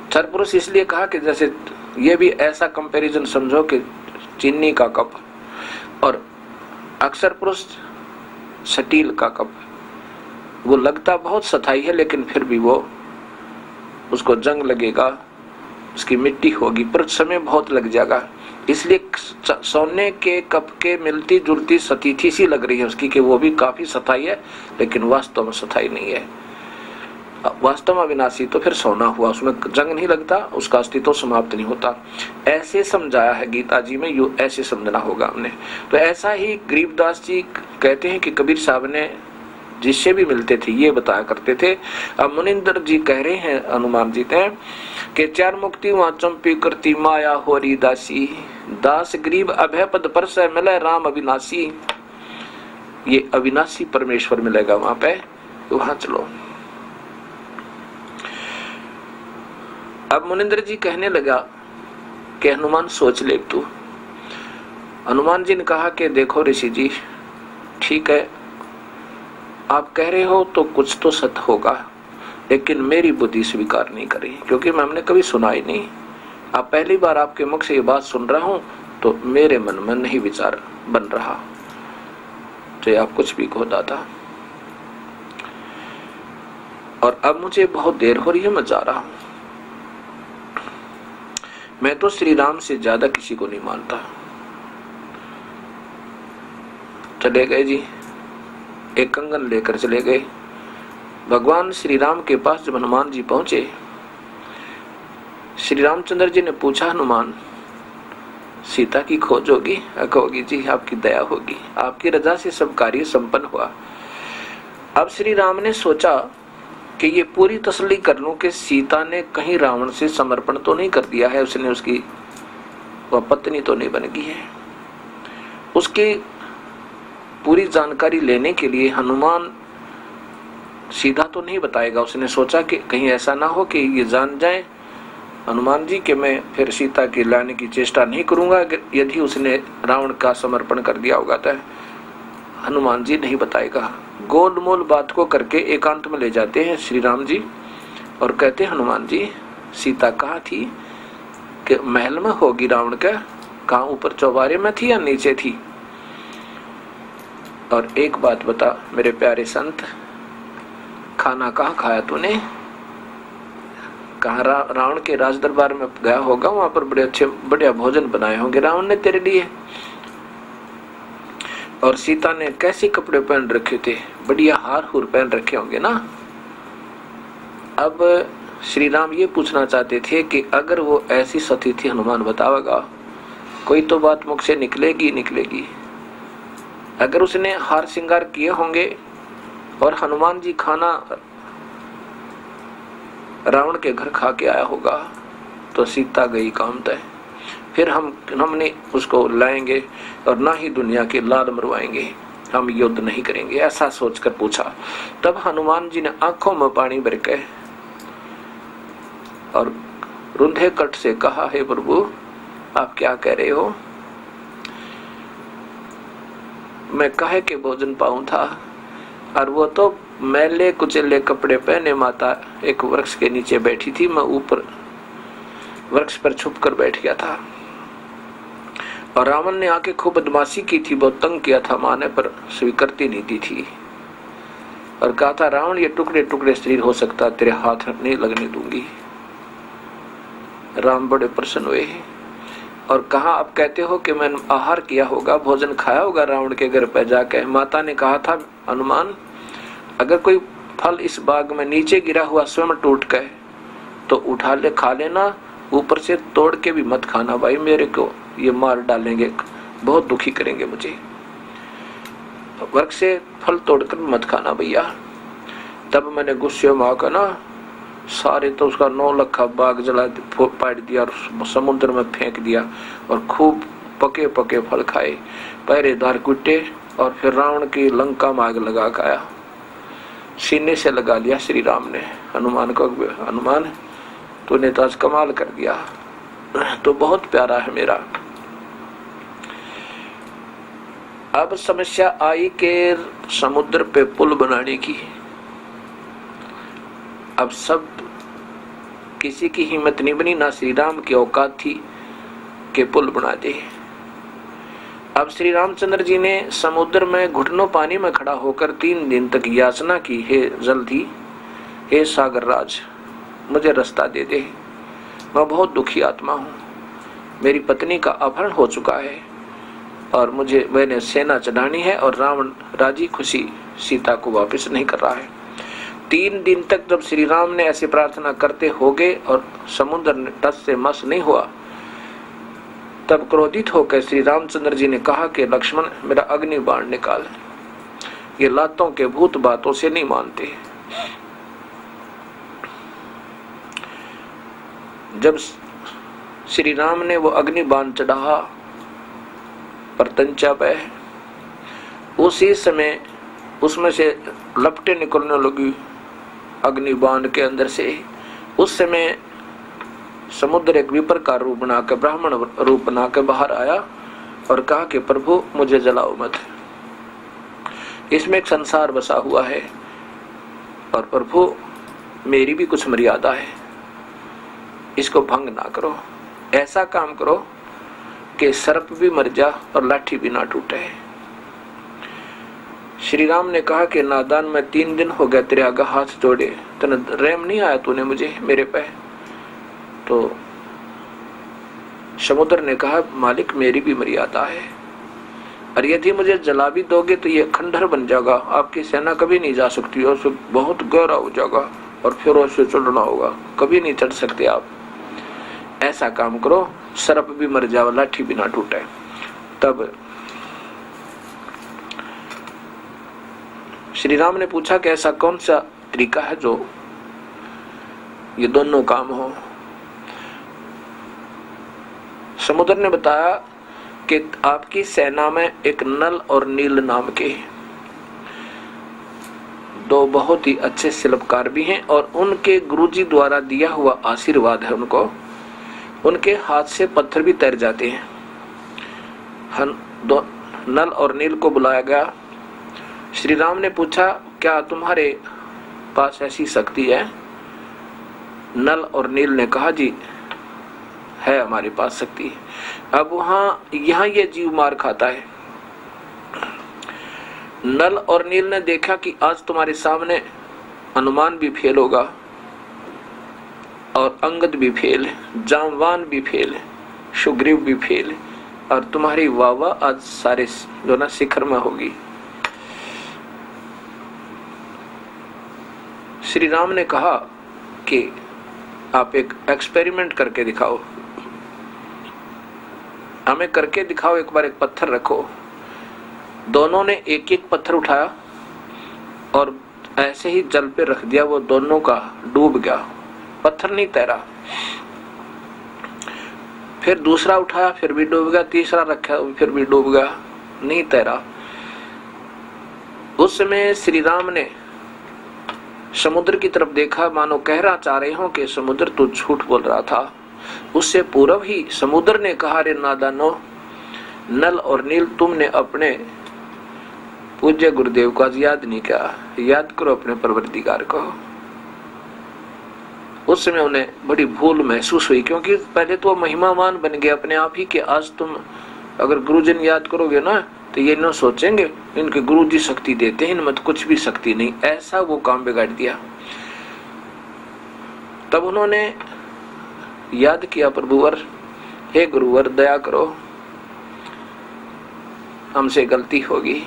क्षर पुरुष इसलिए कहा कि जैसे ये भी ऐसा कंपैरिजन समझो कि चीनी का कप और अक्सर पुरुष स्टील का कप, वो लगता बहुत सथाई है लेकिन फिर भी वो उसको जंग लगेगा, उसकी मिट्टी होगी, पर समय बहुत लग जाएगा। इसलिए सोने के कप के मिलती जुलती सतीथी सी लग रही है उसकी कि वो भी काफी सथाई है लेकिन वास्तव में सथाई नहीं है। वास्तव में अविनाशी तो फिर सोना हुआ, उसमें जंग नहीं लगता, उसका अस्तित्व समाप्त नहीं होता। ऐसे समझाया है गीता जी में, यू ऐसे समझना होगा हमने। तो ऐसा ही गरीबदास जी कहते हैं कि कबीर साहब ने जिससे भी मिलते थे ये बताया करते थे। अब मुनिंदर जी कह रहे हैं, हनुमान जी ने कि चार मुक्ति वहां चंपी करती माया होरी दासी, दास गरीब अभय पद पर से मिले राम अविनाशी। ये अविनाशी परमेश्वर मिलेगा वहां पे, वहां चलो। अब मुनिंदर जी कहने लगा कि हनुमान सोच ले तू। हनुमान जी ने कहा कि देखो ऋषि जी, ठीक है आप कह रहे हो तो कुछ तो सत्य होगा, लेकिन मेरी बुद्धि स्वीकार नहीं करी, क्योंकि हमने कभी सुना ही नहीं। अब पहली बार आपके मुख से ये बात सुन रहा हूं तो मेरे मन में नहीं विचार बन रहा, चाहे आप कुछ भी कहो दादा। और अब मुझे बहुत देर हो रही है, मैं जा रहा हूं। मैं तो श्री राम से ज्यादा किसी को नहीं मानता। चले गए जी, एक कंगन लेकर चले गए। भगवान श्री राम के पास जब हनुमान जी पहुंचे, श्री रामचंद्र जी ने पूछा, हनुमान सीता की खोज होगी? होगी जी, आपकी दया होगी, आपकी रजा से सब कार्य संपन्न हुआ। अब श्री राम ने सोचा कि ये पूरी तसल्ली कर लूं कि सीता ने कहीं रावण से समर्पण तो नहीं कर दिया है, उसने उसकी वह पत्नी तो नहीं बन गई है। उसकी पूरी जानकारी लेने के लिए हनुमान सीधा तो नहीं बताएगा। उसने सोचा कि कहीं ऐसा ना हो कि ये जान जाए हनुमान जी कि मैं फिर सीता की लाने की चेष्टा नहीं करूंगा यदि उसने रावण का समर्पण कर दिया होगा। तो हनुमान जी नहीं बताएगा। गोलमोल बात को करके एकांत में ले जाते हैं श्री राम जी और कहते हैं, हनुमान जी सीता कहाँ थी? कि महल में होगी रावण का। कहाँ, ऊपर चौबारे में थी या नीचे थी? और एक बात बता मेरे प्यारे संत, खाना कहाँ खाया तूने? कहाँ रावण के राज दरबार में गया होगा, वहां पर बड़े अच्छे बढ़िया भोजन बनाए होंगे रावण ने तेरे लिए। और सीता ने कैसे कपड़े पहन रखे थे? बढ़िया हार हुर पहन रखे होंगे ना। अब श्री राम ये पूछना चाहते थे कि अगर वो ऐसी सती थी, हनुमान बतावेगा, कोई तो बात मुख से निकलेगी निकलेगी। अगर उसने हार श्रृंगार किए होंगे और हनुमान जी खाना रावण के घर खा के आया होगा तो सीता गई काम तय। फिर हमने उसको लाएंगे और ना ही दुनिया के लाल मरवाएंगे, हम युद्ध नहीं करेंगे, ऐसा सोचकर पूछा। तब हनुमान जी ने आंखों में पानी भर के और रुंधे कट से कहा, हे प्रभु आप क्या कह रहे हो? मैं काहे के भोजन पाऊं था? और वो तो मैले कुचले कपड़े पहने माता एक वृक्ष के नीचे बैठी थी, मैं ऊपर वृक्ष पर छुप कर बैठ गया था। और रावण ने आके खूब बदमाशी की थी, बहुत तंग किया था माने, पर स्वीकृति नहीं दी थी और कहा था, रावण ये टुकड़े टुकड़े शरीर हो सकता, तेरे हाथ नहीं लगने दूंगी। राम बड़े प्रसन्न हुए और कहा, अब कहते हो कि मैंने आहार किया होगा, भोजन खाया होगा रावण के घर पर जाके। माता ने कहा था, हनुमान अगर कोई फल इस बाग में नीचे गिरा हुआ स्वयं टूट गए तो उठा ले खा लेना, ऊपर से तोड़ के भी मत खाना भाई, मेरे को ये मार डालेंगे, बहुत दुखी करेंगे मुझे। वृक्ष से फल तोड़कर मत खाना भैया। तब मैंने गुस्से में आकर ना सारे तो उसका 9 लाख बाग जला पाट दिया और समुद्र में फेंक दिया और खूब पके पके फल खाए, पहरेदार कुटे और फिर रावण की लंका में आग लगा खाया। सीने से लगा लिया श्री राम ने हनुमान को, हनुमान तूने तो आज कमाल कर दिया, तो बहुत प्यारा है मेरा। अब समस्या आई कि समुद्र पे पुल बनाने की। अब सब किसी की हिम्मत नहीं बनी, ना श्री राम की औकात थी कि पुल बना दे। अब श्री रामचंद्र जी ने समुद्र में घुटनों पानी में खड़ा होकर 3 दिन तक याचना की, हे जल्दी, हे सागर राज, मुझे रास्ता दे दे, मैं बहुत दुखी आत्मा हूँ, मेरी पत्नी का अपहरण हो चुका है और मैंने सेना चढ़ानी है और रावण राजी खुशी सीता को वापस नहीं कर रहा है। 3 दिन तक जब श्री राम ने ऐसी प्रार्थना करते हो गए और समुद्र टस से मस नहीं हुआ, तब क्रोधित होकर श्री रामचंद्र जी ने कहा कि लक्ष्मण, मेरा अग्नि बाण निकाल, ये लातों के भूत बातों से नहीं मानते। जब श्री राम ने वो अग्नि बाण चढ़ा पर तंचा बह, उसी समय उसमें से लपटें निकलने लगी अग्नि बाण के अंदर से। उस समय समुद्र एक विपर का रूप बनाकर, ब्राह्मण रूप बनाकर बाहर आया और कहा कि प्रभु मुझे जलाओ मत, इसमें एक संसार बसा हुआ है और प्रभु मेरी भी कुछ मर्यादा है, इसको भंग ना करो, ऐसा काम करो कि सर्प भी मर जा और लाठी भी ना टूटे। श्री राम ने कहा कि नादान, मैं 3 दिन हो गया तेरे आगे हाथ जोड़े, तने रहम नहीं आया तूने मुझे मेरे पे। तो समुद्र ने कहा, मालिक मेरी भी मर्यादा है, और यदि मुझे जला भी दोगे तो ये खंडहर बन जाएगा, आपकी सेना कभी नहीं जा सकती और फिर बहुत गहरा हो जाएगा और फिर उससे चढ़ना होगा, कभी नहीं चढ़ सकते आप। ऐसा काम करो, सर्प भी मर जाए, लाठी भी ना टूटे। तब श्री राम ने पूछा कि ऐसा कौन सा तरीका है जो ये दोनों काम हो। समुद्र ने बताया कि आपकी सेना में एक नल और नील नाम के 2 बहुत ही अच्छे शिल्पकार भी हैं और उनके गुरुजी द्वारा दिया हुआ आशीर्वाद है उनको, उनके हाथ से पत्थर भी तैर जाते हैं। नल और नील को बुलाया गया। श्री राम ने पूछा, क्या तुम्हारे पास ऐसी शक्ति है? नल और नील ने कहा, जी है हमारे पास शक्ति। अब यहाँ ये जीव मार खाता है। नल और नील ने देखा कि आज तुम्हारे सामने हनुमान भी फेल होगा और अंगद भी फेल, जामवान भी फेल, सुग्रीव भी फेल, और तुम्हारी वाह आज सारे जो ना शिखर में होगी। श्री राम ने कहा कि आप एक एक्सपेरिमेंट करके दिखाओ, हमें करके दिखाओ, एक बार एक पत्थर रखो। दोनों ने एक एक पत्थर उठाया और ऐसे ही जल पे रख दिया, वो दोनों का डूब गया, पत्थर नहीं तैरा। फिर दूसरा उठाया, फिर भी डूब गया, तीसरा रखा, फिर भी डूब गया, नहीं तैरा। उस समय श्री राम ने समुद्र की तरफ देखा, मानो कहना चाह रहे हो कि समुद्र तो झूठ बोल रहा था। उससे पूर्व ही समुद्र ने कहा, रे नादानो, नल और नील, तुमने अपने पूज्य गुरुदेव को आज याद नहीं किया, याद करो अपने परवरदिगार को। उस समय उन्हें बड़ी भूल महसूस हुई, क्योंकि पहले तो महिमावान बन गए अपने आप ही कि आज तुम अगर गुरुजन याद करोगे ना तो ये न सोचेंगे इनके गुरुजी शक्ति देते हैं, इनमें तो कुछ भी शक्ति नहीं, ऐसा वो काम बिगाड़ दिया। तब उन्होंने याद किया, प्रभुवर, हे गुरुवर, दया करो, हमसे गलती होगी।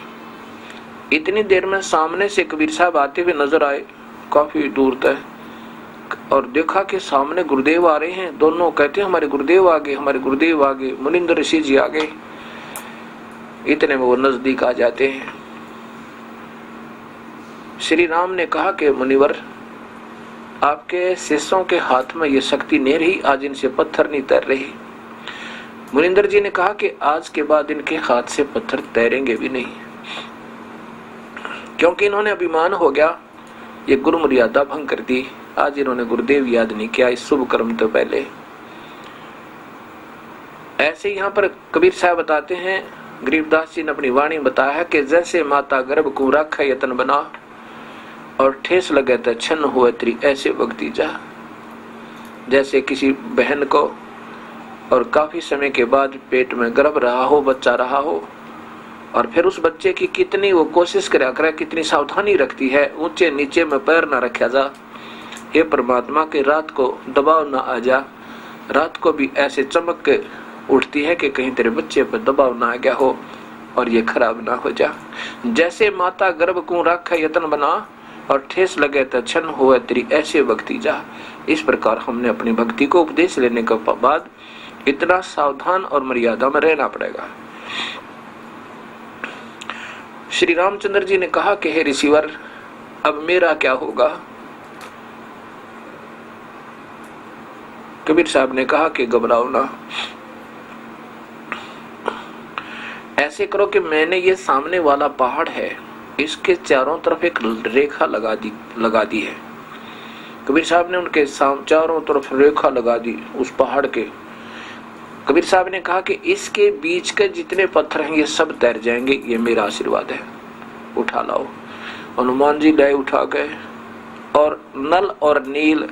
इतनी देर में सामने से कबीर साहब आते हुए नजर आए, काफी दूर तक, और देखा कि सामने गुरुदेव आ रहे हैं। दोनों कहते हैं, हमारे गुरुदेव आ गए, हमारे गुरुदेव आ गए, मुनिंदर ऋषि जी आ गए। इतने में वो नजदीक आ जाते हैं। श्री राम ने कहा कि मुनिवर, आपके शिष्यों के हाथ में ये शक्ति नहीं रही, आज इनसे पत्थर नहीं तैर रही। मुनिंदर जी ने कहा कि आज के बाद इनके हाथ से पत्थर तैरेंगे भी नहीं, क्योंकि इन्होंने अभिमान हो गया, ये गुरु मर्यादा भंग कर दी। आज इन्होंने गुरुदेव याद नहीं किया इस शुभ कर्म तो पहले। ऐसे यहाँ पर कबीर साहब बताते हैं, गरीबदास जी ने अपनी वाणी बताया है कि जैसे माता गर्भ को रख यतन बना और ठेस लगे तो छन्न हुए तेरी ऐसे भक्ति जा। जैसे किसी बहन को और काफी समय के बाद पेट में गर्भ रहा हो, बच्चा रहा हो, और फिर उस बच्चे की कितनी वो कोशिश करा करे, कितनी सावधानी रखती है, ऊंचे नीचे में पैर ना रखा जा। ये परमात्मा के रात को दबाव ना आ जा, रात को भी ऐसे चमक के उठती है कि कहीं तेरे बच्चे पर दबाव ना आ गया हो और ये खराब ना हो जा। जैसे माता गर्भ को रख यत्न बना और ठेस लगे तो छन हो तेरी ऐसे भक्ति जा। इस प्रकार हमने अपनी भक्ति को उपदेश लेने के बाद इतना सावधान और मर्यादा में रहना पड़ेगा। श्री रामचंद्र जी ने कहा कि हे ऋषिवर, अब मेरा क्या होगा? कबीर साहब ने कहा कि घबराओ ना, ऐसे करो कि मैंने ये सामने वाला पहाड़ है, इसके चारों तरफ एक रेखा लगा दी है। कबीर साहब ने उनके चारों तरफ रेखा लगा दी उस पहाड़ के। कबीर साहब ने कहा कि इसके बीच के जितने पत्थर हैं ये सब तैर जाएंगे, ये मेरा आशीर्वाद है, उठा लाओ। हनुमान जी लाए उठा गए, और नल और नील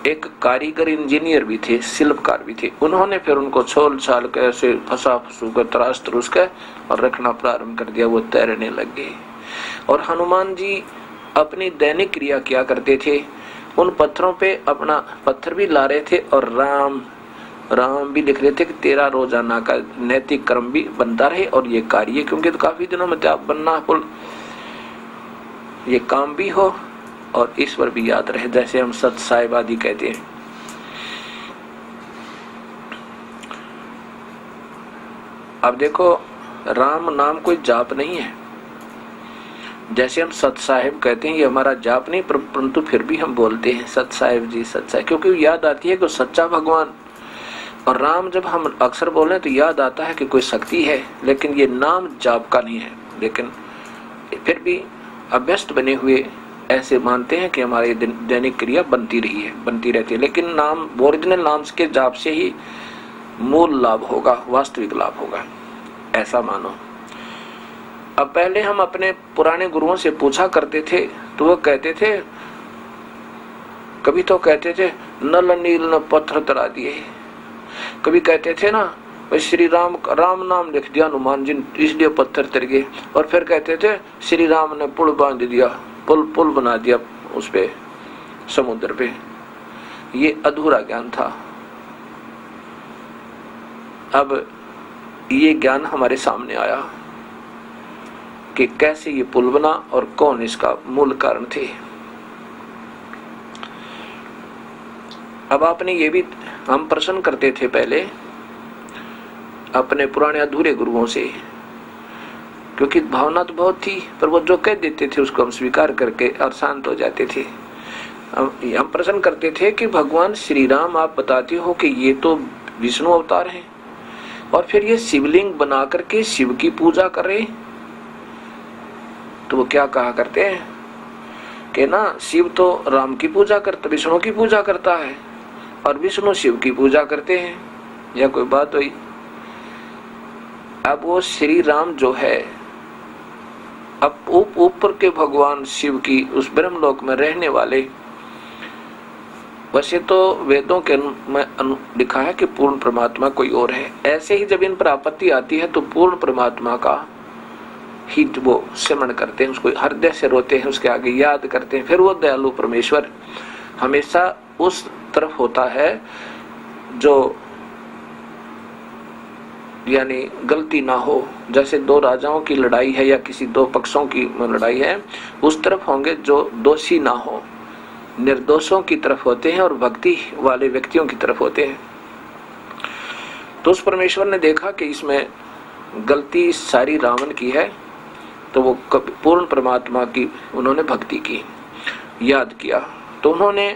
एक कारीगर इंजीनियर भी थे, शिल्पकार भी थे, उन्होंने फिर उनको छोल छाल के ऐसे फंसा फंसू कर तराश तरूस के और रखना प्रारंभ कर दिया। वो तैरने लग गए। और हनुमान जी अपनी दैनिक क्रिया किया करते थे, उन पत्थरों पे अपना पत्थर भी ला रहे थे और राम राम भी लिख रहे थे कि तेरा रोजाना का नैतिक कर्म भी बनता रहे और ये कार्य, क्योंकि तो काफी दिनों में बनना पुल, ये काम भी हो और ईश्वर भी याद रहे, जैसे हम सत साहिब आदि कहते हैं। अब देखो, राम नाम कोई जाप नहीं है। जैसे हम सत साहिब कहते हैं, ये हमारा जाप नहीं, परंतु फिर भी हम बोलते हैं सत साहिब जी, सत साहिब, क्योंकि याद आती है कि सच्चा भगवान। और राम जब हम अक्सर बोले तो याद आता है कि कोई शक्ति है, लेकिन ये नाम जाप का नहीं है। लेकिन फिर भी अभ्यस्त बने हुए ऐसे मानते हैं कि हमारी दैनिक क्रिया बनती रही है, बनती रहती है, लेकिन नाम ओरिजिनल नाम के जाप से ही मूल लाभ होगा, वास्तविक लाभ होगा, ऐसा मानो। अब पहले हम अपने पुराने गुरुओं से पूछा करते थे तो वो कहते थे, कभी तो कहते थे नल नील न पत्थर तरा दिए, कभी कहते थे ना श्री राम नाम लिख दिया हनुमान जी इसलिए पत्थर तर गए, और फिर कहते थे श्री राम ने पुल बांध दिया, पुल बना दिया उस पे समुद्र पे। ये अधूरा ज्ञान था। अब ये ज्ञान हमारे सामने आया कि कैसे ये पुल बना और कौन इसका मूल कारण थे। अब आपने ये भी, हम प्रश्न करते थे पहले अपने पुराने अधूरे गुरुओं से, क्योंकि भावना तो बहुत थी, पर वो जो कह देते थे उसको हम स्वीकार करके और शांत हो जाते थे। हम प्रश्न करते थे कि भगवान श्री राम आप बताते हो कि ये तो विष्णु अवतार हैं, और फिर ये शिवलिंग बना करके शिव की पूजा कर रहे, तो वो क्या कहा करते हैं कि ना शिव तो राम की पूजा करता, विष्णु की पूजा करता है, और विष्णु शिव की पूजा करते हैं, या कोई बात हुई। अब वो श्री राम जो है, अब ऊपर के भगवान शिव की उस ब्रह्मलोक में रहने वाले, वैसे तो वेदों के में लिखा है कि पूर्ण परमात्मा कोई और है। ऐसे ही जब इन पर आपत्ति आती है तो पूर्ण परमात्मा का ही वो सिमरण करते हैं, उसको हृदय से रोते हैं, उसके आगे याद करते हैं। फिर वो दयालु परमेश्वर हमेशा उस तरफ होता है जो यानी गलती ना हो। जैसे दो राजाओं की लड़ाई है या किसी दो पक्षों की लड़ाई है, उस तरफ होंगे जो दोषी ना हो, निर्दोषों की तरफ होते हैं और भक्ति वाले व्यक्तियों की तरफ होते हैं। तो उस परमेश्वर ने देखा कि इसमें गलती सारी रावण की है, तो वो पूर्ण परमात्मा की उन्होंने भक्ति की, याद किया, तो उन्होंने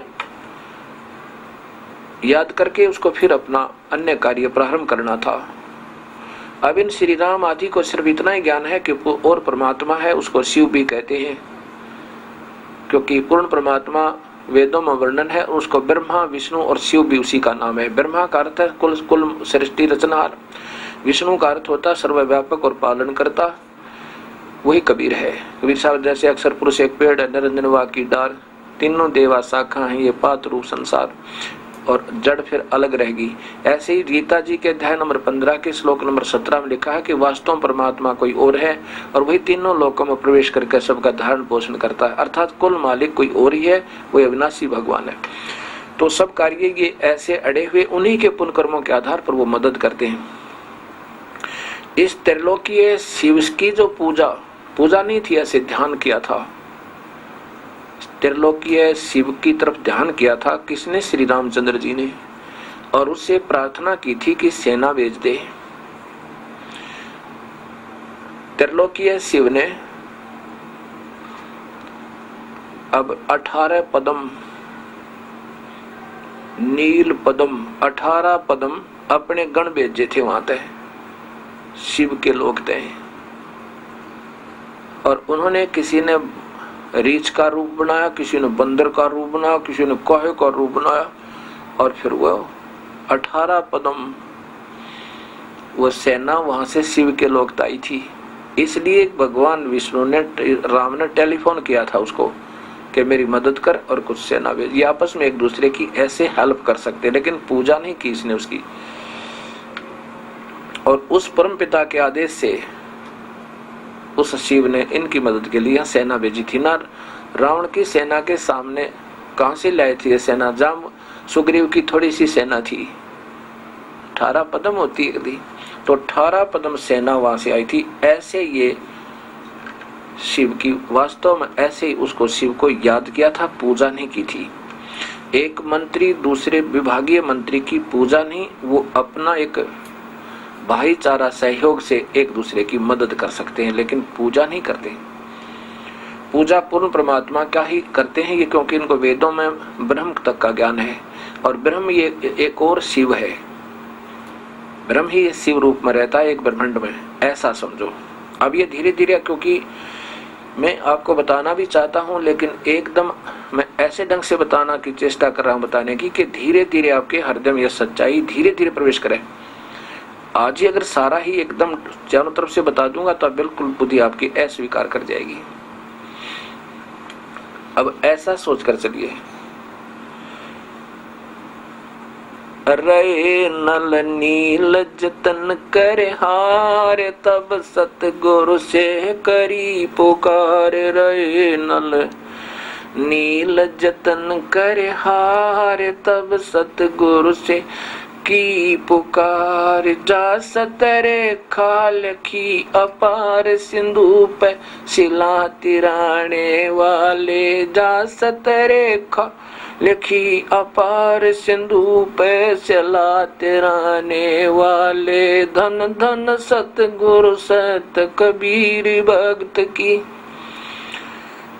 याद करके उसको फिर अपना अन्य कार्य प्रारंभ करना था। अब इन श्री राम आदि को सिर्फ इतना ही ज्ञान है कि और परमात्मा है, उसको शिव भी कहते हैं, क्योंकि पूर्ण परमात्मा वेदों में वर्णन है, उसको ब्रह्मा विष्णु और शिव भी उसी का नाम है। ब्रह्मा का अर्थ है कुल सृष्टि रचनहार, विष्णु का अर्थ होता सर्वव्यापक और पालन करता, वही कबीर है। कबीर साहब जैसे अक्सर पुरुष एक पेड़ है, निरंजन वा की डार, तीनों देवा शाखा है, ये पात रूप संसार, और जड़ फिर अलग रहेगी। ऐसे ही गीता जी के अध्याय नंबर 15 के श्लोक नंबर 17 में लिखा है कि वास्तव परमात्मा कोई और है और वही तीनों लोकों में प्रवेश करके सबका धारण पोषण करता है, अर्थात कुल मालिक कोई और ही है, वही अविनाशी भगवान है। तो सब कार्य ये ऐसे अड़े हुए उन्हीं के पुण्य कर्मों के आधार पर वो मदद करते हैं। इस त्रिलोकीय शिव की जो पूजा नहीं थी, ऐसे ध्यान किया था, त्रिलोकीय शिव की तरफ ध्यान किया था किसने? श्री रामचंद्र जी ने, और उससे प्रार्थना की थी कि सेना भेज दे। त्रिलोकीय शिव ने अब 18 पदम, नील पदम, 18 पदम अपने गण भेजे थे वहां तक, शिव के लोग थे, और उन्होंने किसी ने रीछ का रूप बनाया, किसी ने बंदर का रूप बनाया, किसी ने कोहे का रूप बनाया, और फिर वो 18 पदम वो सेना वहां से शिव के लोग आई थी। इसलिए भगवान विष्णु ने, राम ने टेलीफोन किया था उसको कि मेरी मदद कर और कुछ सेना भेज। ये आपस में एक दूसरे की ऐसे हेल्प कर सकते, लेकिन पूजा नहीं की इसने उसकी। और उस परम पिता के आदेश से उस शिव ने इनकी मदद के लिए सेना भेजी थी ना। रावण की सेना के सामने कहां से लाई थी ये सेना? जब सुग्रीव की थोड़ी सी सेना थी, 18 पदम होती है, तो 18 पदम सेना वहां से आई थी। ऐसे ये शिव की वास्तव में ऐसे ही उसको शिव को याद किया था, पूजा नहीं की थी। एक मंत्री दूसरे विभागीय मंत्री की पूजा नहीं, वो अपना एक भाईचारा सहयोग से एक दूसरे की मदद कर सकते हैं, लेकिन पूजा नहीं करते। पूजा पूर्ण परमात्मा का ही करते हैं ये, क्योंकि इनको वेदों में ब्रह्म तक का ज्ञान है, और ब्रह्म ये एक और शिव है, ब्रह्म ही शिव रूप में रहता है एक ब्रह्मांड में, ऐसा समझो। अब ये धीरे धीरे, क्योंकि मैं आपको बताना भी चाहता हूं, लेकिन एकदम मैं ऐसे ढंग से बताना की चेष्टा कर रहा हूं बताने की कि धीरे धीरे आपके हृदय में यह सच्चाई धीरे धीरे प्रवेश करे। आज ही अगर सारा ही एकदम चारों तरफ से बता दूंगा तो बिल्कुल बुद्धि आपकी अस्वीकार कर जाएगी। अब ऐसा सोचकर चलिए, रे नल नील जतन करे हार, तब सतगुरु से करी पुकार। रे नल नील जतन करे हार, तब सतगुरु से की पुकार। जा सतरे खाल की अपार, सिंधु पे शिला तिराने वाले। जा सतरे खाल लिखी अपार, सिंधु पे शिला तिराने वाले। धन धन सतगुरु सत कबीर भक्त की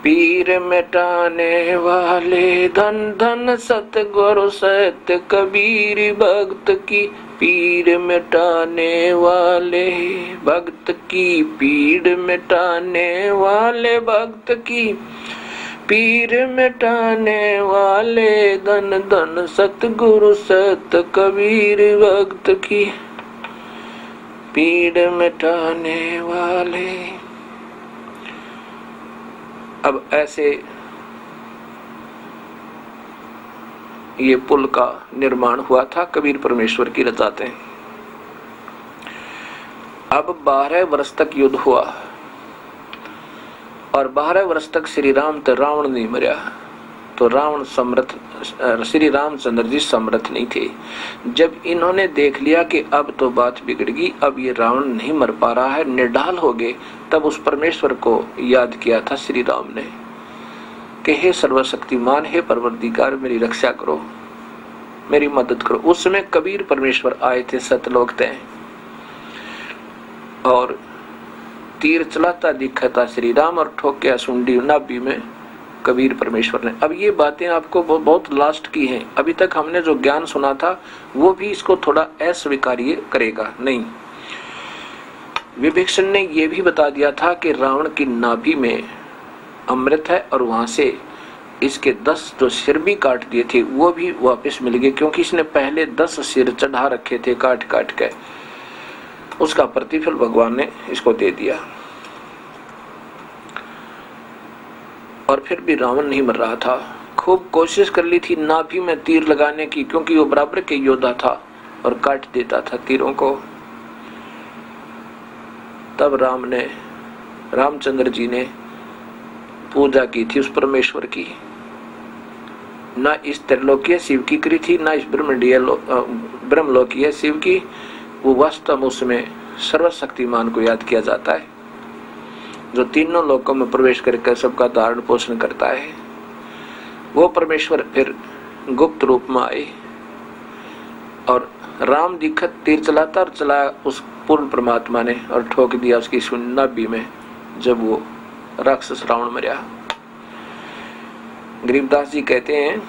पीर मिटाने वाले। धन धन सतगुरु सत कबीर भक्त की पीर मिटाने वाले। भक्त की पीर मिटाने वाले, भक्त की पीर मिटाने वाले। धन धन सतगुरु सत कबीर भक्त की पीर मिटाने वाले। अब ऐसे ये पुल का निर्माण हुआ था, कबीर परमेश्वर की रजाते। अब 12 वर्ष तक युद्ध हुआ, और 12 वर्ष तक श्री राम तो रावण नहीं मरा, तो रावण समर्थ, श्री रामचंद्र जी समर्थ नहीं थे। जब इन्होंने देख लिया कि अब तो बात बिगड़ गई, अब ये रावण नहीं मर पा रहा है, निढाल हो गए, तब उस परमेश्वर को याद किया था श्री राम ने कि हे सर्वशक्तिमान, हे परवरदिगार, मेरी रक्षा करो, मेरी मदद करो। उस समय कबीर परमेश्वर आए थे सतलोक तय, और तीर चलाता दिखा था श्री राम, और ठोकिया सुंडी नाभि में कबीर परमेश्वर ने। अब ये बातें आपको बहुत लास्ट की हैं, अभी तक हमने जो ज्ञान सुना था वो भी इसको थोड़ा अस्वीकार्य करेगा नहीं। विभीषण ने ये भी बता दिया था कि रावण की नाभि में अमृत है, और वहां से इसके 10 जो सिर भी काट दिए थे वो भी वापस मिल गए, क्योंकि इसने पहले 10 सिर चढ़ा रखे थे काट काट के, उसका प्रतिफल भगवान ने इसको दे दिया। और फिर भी रावण नहीं मर रहा था। खूब कोशिश कर ली थी नाभि में तीर लगाने की, क्योंकि वो बराबर के योद्धा था और काट देता था तीरों को। तब रामचंद्र जी ने पूजा की थी उस परमेश्वर की। ना इस त्रिलोकीय शिव की करी थी, ना इस ब्रह्मलोकीय शिव की। वो वास्तव में उसमें सर्वशक्तिमान को याद किया जाता है, जो तीनों लोकों में प्रवेश करके सबका धारण पोषण करता है। वो परमेश्वर फिर गुप्त रूप में आए और राम दिखत तीर चलाता और चलाया उस पूर्ण परमात्मा ने और ठोक दिया उसकी नाभि में, जब वो राक्षस रावण मरा। गरीबदास जी कहते हैं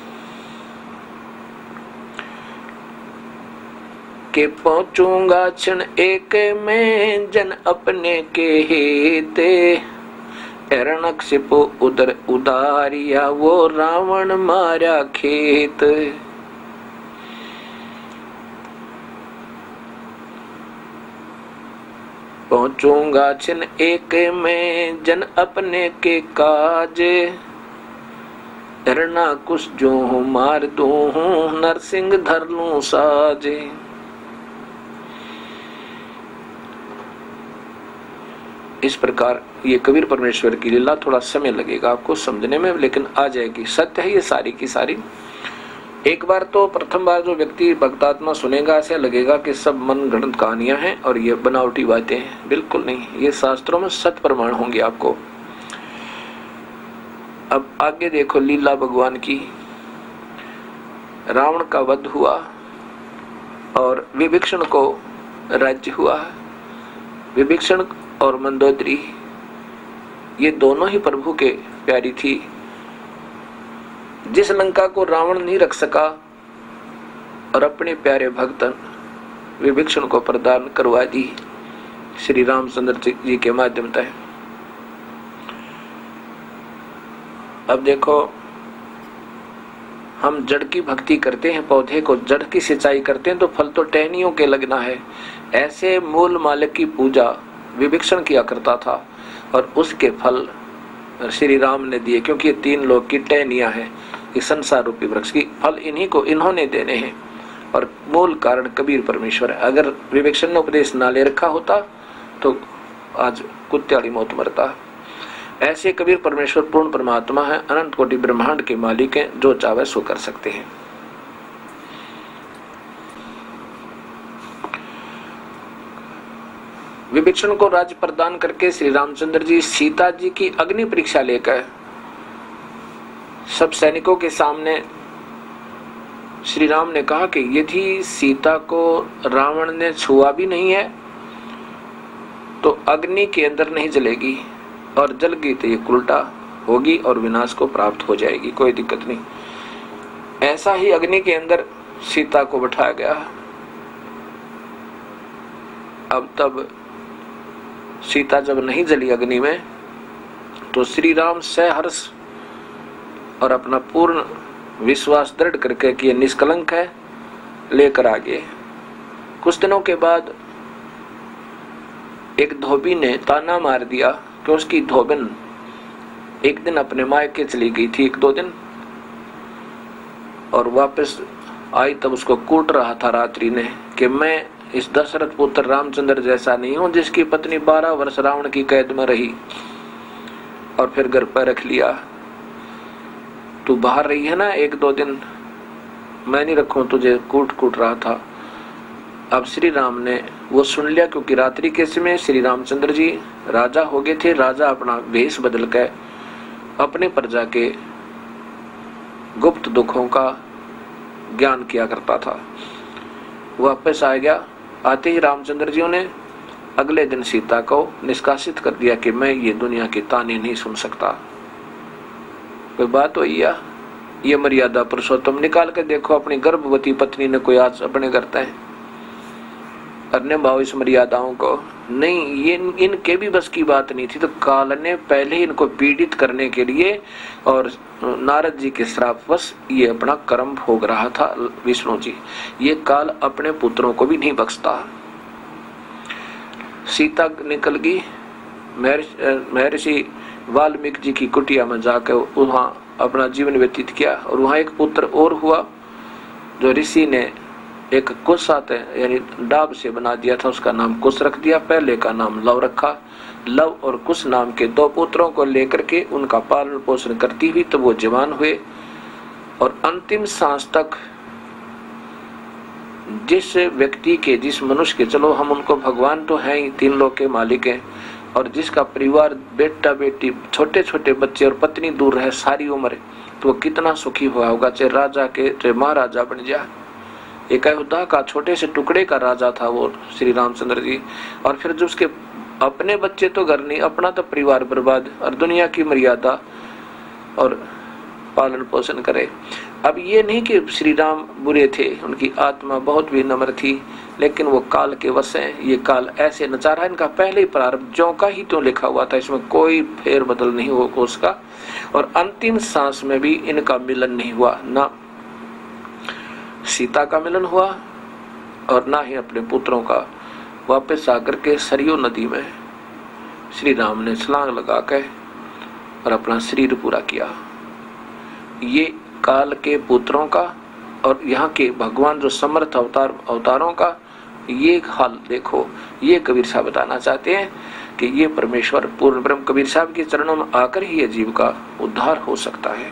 कि पहुंचूंगा क्षण एक में जन अपने के हेते, हिरण्यकशिपु उदर उदारिया वो रावण मारा खेत। पहुंचूंगा छिन एक में जन अपने के काज, हिरण्यकुश जो हूँ मार दूं हूँ नरसिंह धर लूं साजे। इस प्रकार ये कबीर परमेश्वर की लीला, थोड़ा समय लगेगा आपको समझने में, लेकिन आ जाएगी। सत्य है ये सारी की सारी। एक बार तो प्रथम बार जो व्यक्ति भक्तात्मा सुनेगा ऐसे लगेगा कि सब मन गढ़ंत कहानियां हैं और ये बनावटी बातें हैं। बिल्कुल नहीं, ये शास्त्रों में सत्य प्रमाण होंगे आपको। अब आगे देखो लीला भगवान की। रावण का वध हुआ और विभीषण को राज्य हुआ। विभीषण और मंदोदरी ये दोनों ही प्रभु के प्यारी थी। जिस लंका को रावण नहीं रख सका और अपने प्यारे भक्तन विभीषण को प्रदान करवा दी श्री रामचंद्र जी के माध्यम से। अब देखो, हम जड़ की भक्ति करते हैं, पौधे को जड़ की सिंचाई करते हैं तो फल तो टहनियों के लगना है। ऐसे मूल मालिक की पूजा विभीषण किया करता था और उसके फल श्री राम ने दिए, क्योंकि ये तीन लोग की टहनियां हैं। इस संसार रूपी वृक्ष की फल इन्होंने देने हैं और मूल कारण कबीर परमेश्वर है। अगर विभीषण ने उपदेश ना ले रखा होता तो आज कुत्त्याड़ी मौत मरता। ऐसे कबीर परमेश्वर पूर्ण परमात्मा है, अनंत कोटि ब्रह्मांड के मालिक हैं, जो चाहे सो कर सकते हैं। विभीषण को राज्य प्रदान करके श्री रामचंद्र जी सीता जी की अग्नि परीक्षा लेकर सब सैनिकों के सामने श्री राम ने कहा कि यदि सीता को रावण ने छुआ भी नहीं है तो अग्नि के अंदर नहीं जलेगी, और जल गई तो ये उल्टा होगी और विनाश को प्राप्त हो जाएगी, कोई दिक्कत नहीं। ऐसा ही अग्नि के अंदर सीता को बैठाया गया। अब तब सीता जब नहीं जली अग्नि में तो श्री राम सहर्ष और अपना पूर्ण विश्वास दृढ़ करके कि ये निष्कलंक है लेकर आ गए। कुछ दिनों के बाद एक धोबी ने ताना मार दिया कि उसकी धोबन एक दिन अपने मायके चली गई थी 1-2 दिन और वापस आई, तब उसको कूट रहा था रात्रि ने कि मैं इस दशरथ पुत्र रामचंद्र जैसा नहीं हूं जिसकी पत्नी 12 वर्ष रावण की कैद में रही और फिर घर पर रख लिया। तू बाहर रही है ना 1-2 दिन, मैं नहीं रखूं तुझे, कूट रहा था। अब श्री राम ने वो सुन लिया, क्योंकि रात्रि के समय श्री रामचंद्र जी राजा हो गए थे। राजा अपना वेश बदल कर अपने प्रजा के गुप्त दुखों का ज्ञान किया करता था। वापस आ गया। आते ही रामचंद्र जी ने अगले दिन सीता को निष्कासित कर दिया कि मैं ये दुनिया की ताने नहीं सुन सकता। कोई बात हुई या ये मर्यादा पुरुषोत्तम निकाल कर देखो, अपनी गर्भवती पत्नी ने कोई आज अपने करता है अन्य भाव इस मर्यादाओं को नहीं, ये इनके भी बस की बात नहीं थी। तो काल ने पहले इनको पीड़ित करने के लिए और नारद जी के श्रापवश ये अपना कर्म भोग रहा था। विष्णु जी, ये काल अपने पुत्रों को भी नहीं बख्शता। सीता निकल गई। महर्षि वाल्मीकि जी की कुटिया में जाकर वहाँ अपना जीवन व्यतीत किया। और वहाँ एक पुत्र और हुआ जो ऋषि ने एक कुश आते यानी डाब से बना दिया था, उसका नाम कुश रख दिया। पहले का नाम लव रखा। लव और कुश नाम के 2 पुत्रों को लेकर के उनका पालन पोषण करती हुई तो वो जवान हुए और अंतिम सांस तक जिस व्यक्ति के, जिस मनुष्य के, चलो हम उनको भगवान तो हैं ही, 3 लोक के मालिक हैं, और जिसका परिवार बेटा बेटी छोटे छोटे बच्चे और पत्नी दूर रहे सारी उम्र, तो वो कितना सुखी हुआ होगा। चाहे राजा के चाहे महाराजा बन जाए। एक अयोध्या का छोटे से टुकड़े का राजा था वो श्री रामचंद्र जी। और फिर जो उसके अपने बच्चे तो घर नहीं, अपना तो परिवार बर्बाद, और दुनिया की मर्यादा और पालन पोषण करे। अब ये नहीं कि श्री राम बुरे थे, उनकी आत्मा बहुत भी नम्र थी, लेकिन वो काल के वश हैं। ये काल ऐसे नचा रहा है, इनका पहले ही प्रारंभ ज्यों का ही तो लिखा हुआ था, इसमें कोई फेर बदल नहीं हो उसका। और अंतिम सांस में भी इनका मिलन नहीं हुआ, ना सीता का मिलन हुआ और ना ही अपने पुत्रों का। वापस आकर के सरयू नदी में श्री राम ने छलांग लगा के और अपना शरीर पूरा किया। ये काल के पुत्रों का और यहाँ के भगवान जो समर्थ अवतारों का ये हाल देखो। ये कबीर साहब बताना चाहते हैं कि ये परमेश्वर पूर्ण ब्रह्म कबीर साहब के चरणों में आकर ही ये जीव का उद्धार हो सकता है।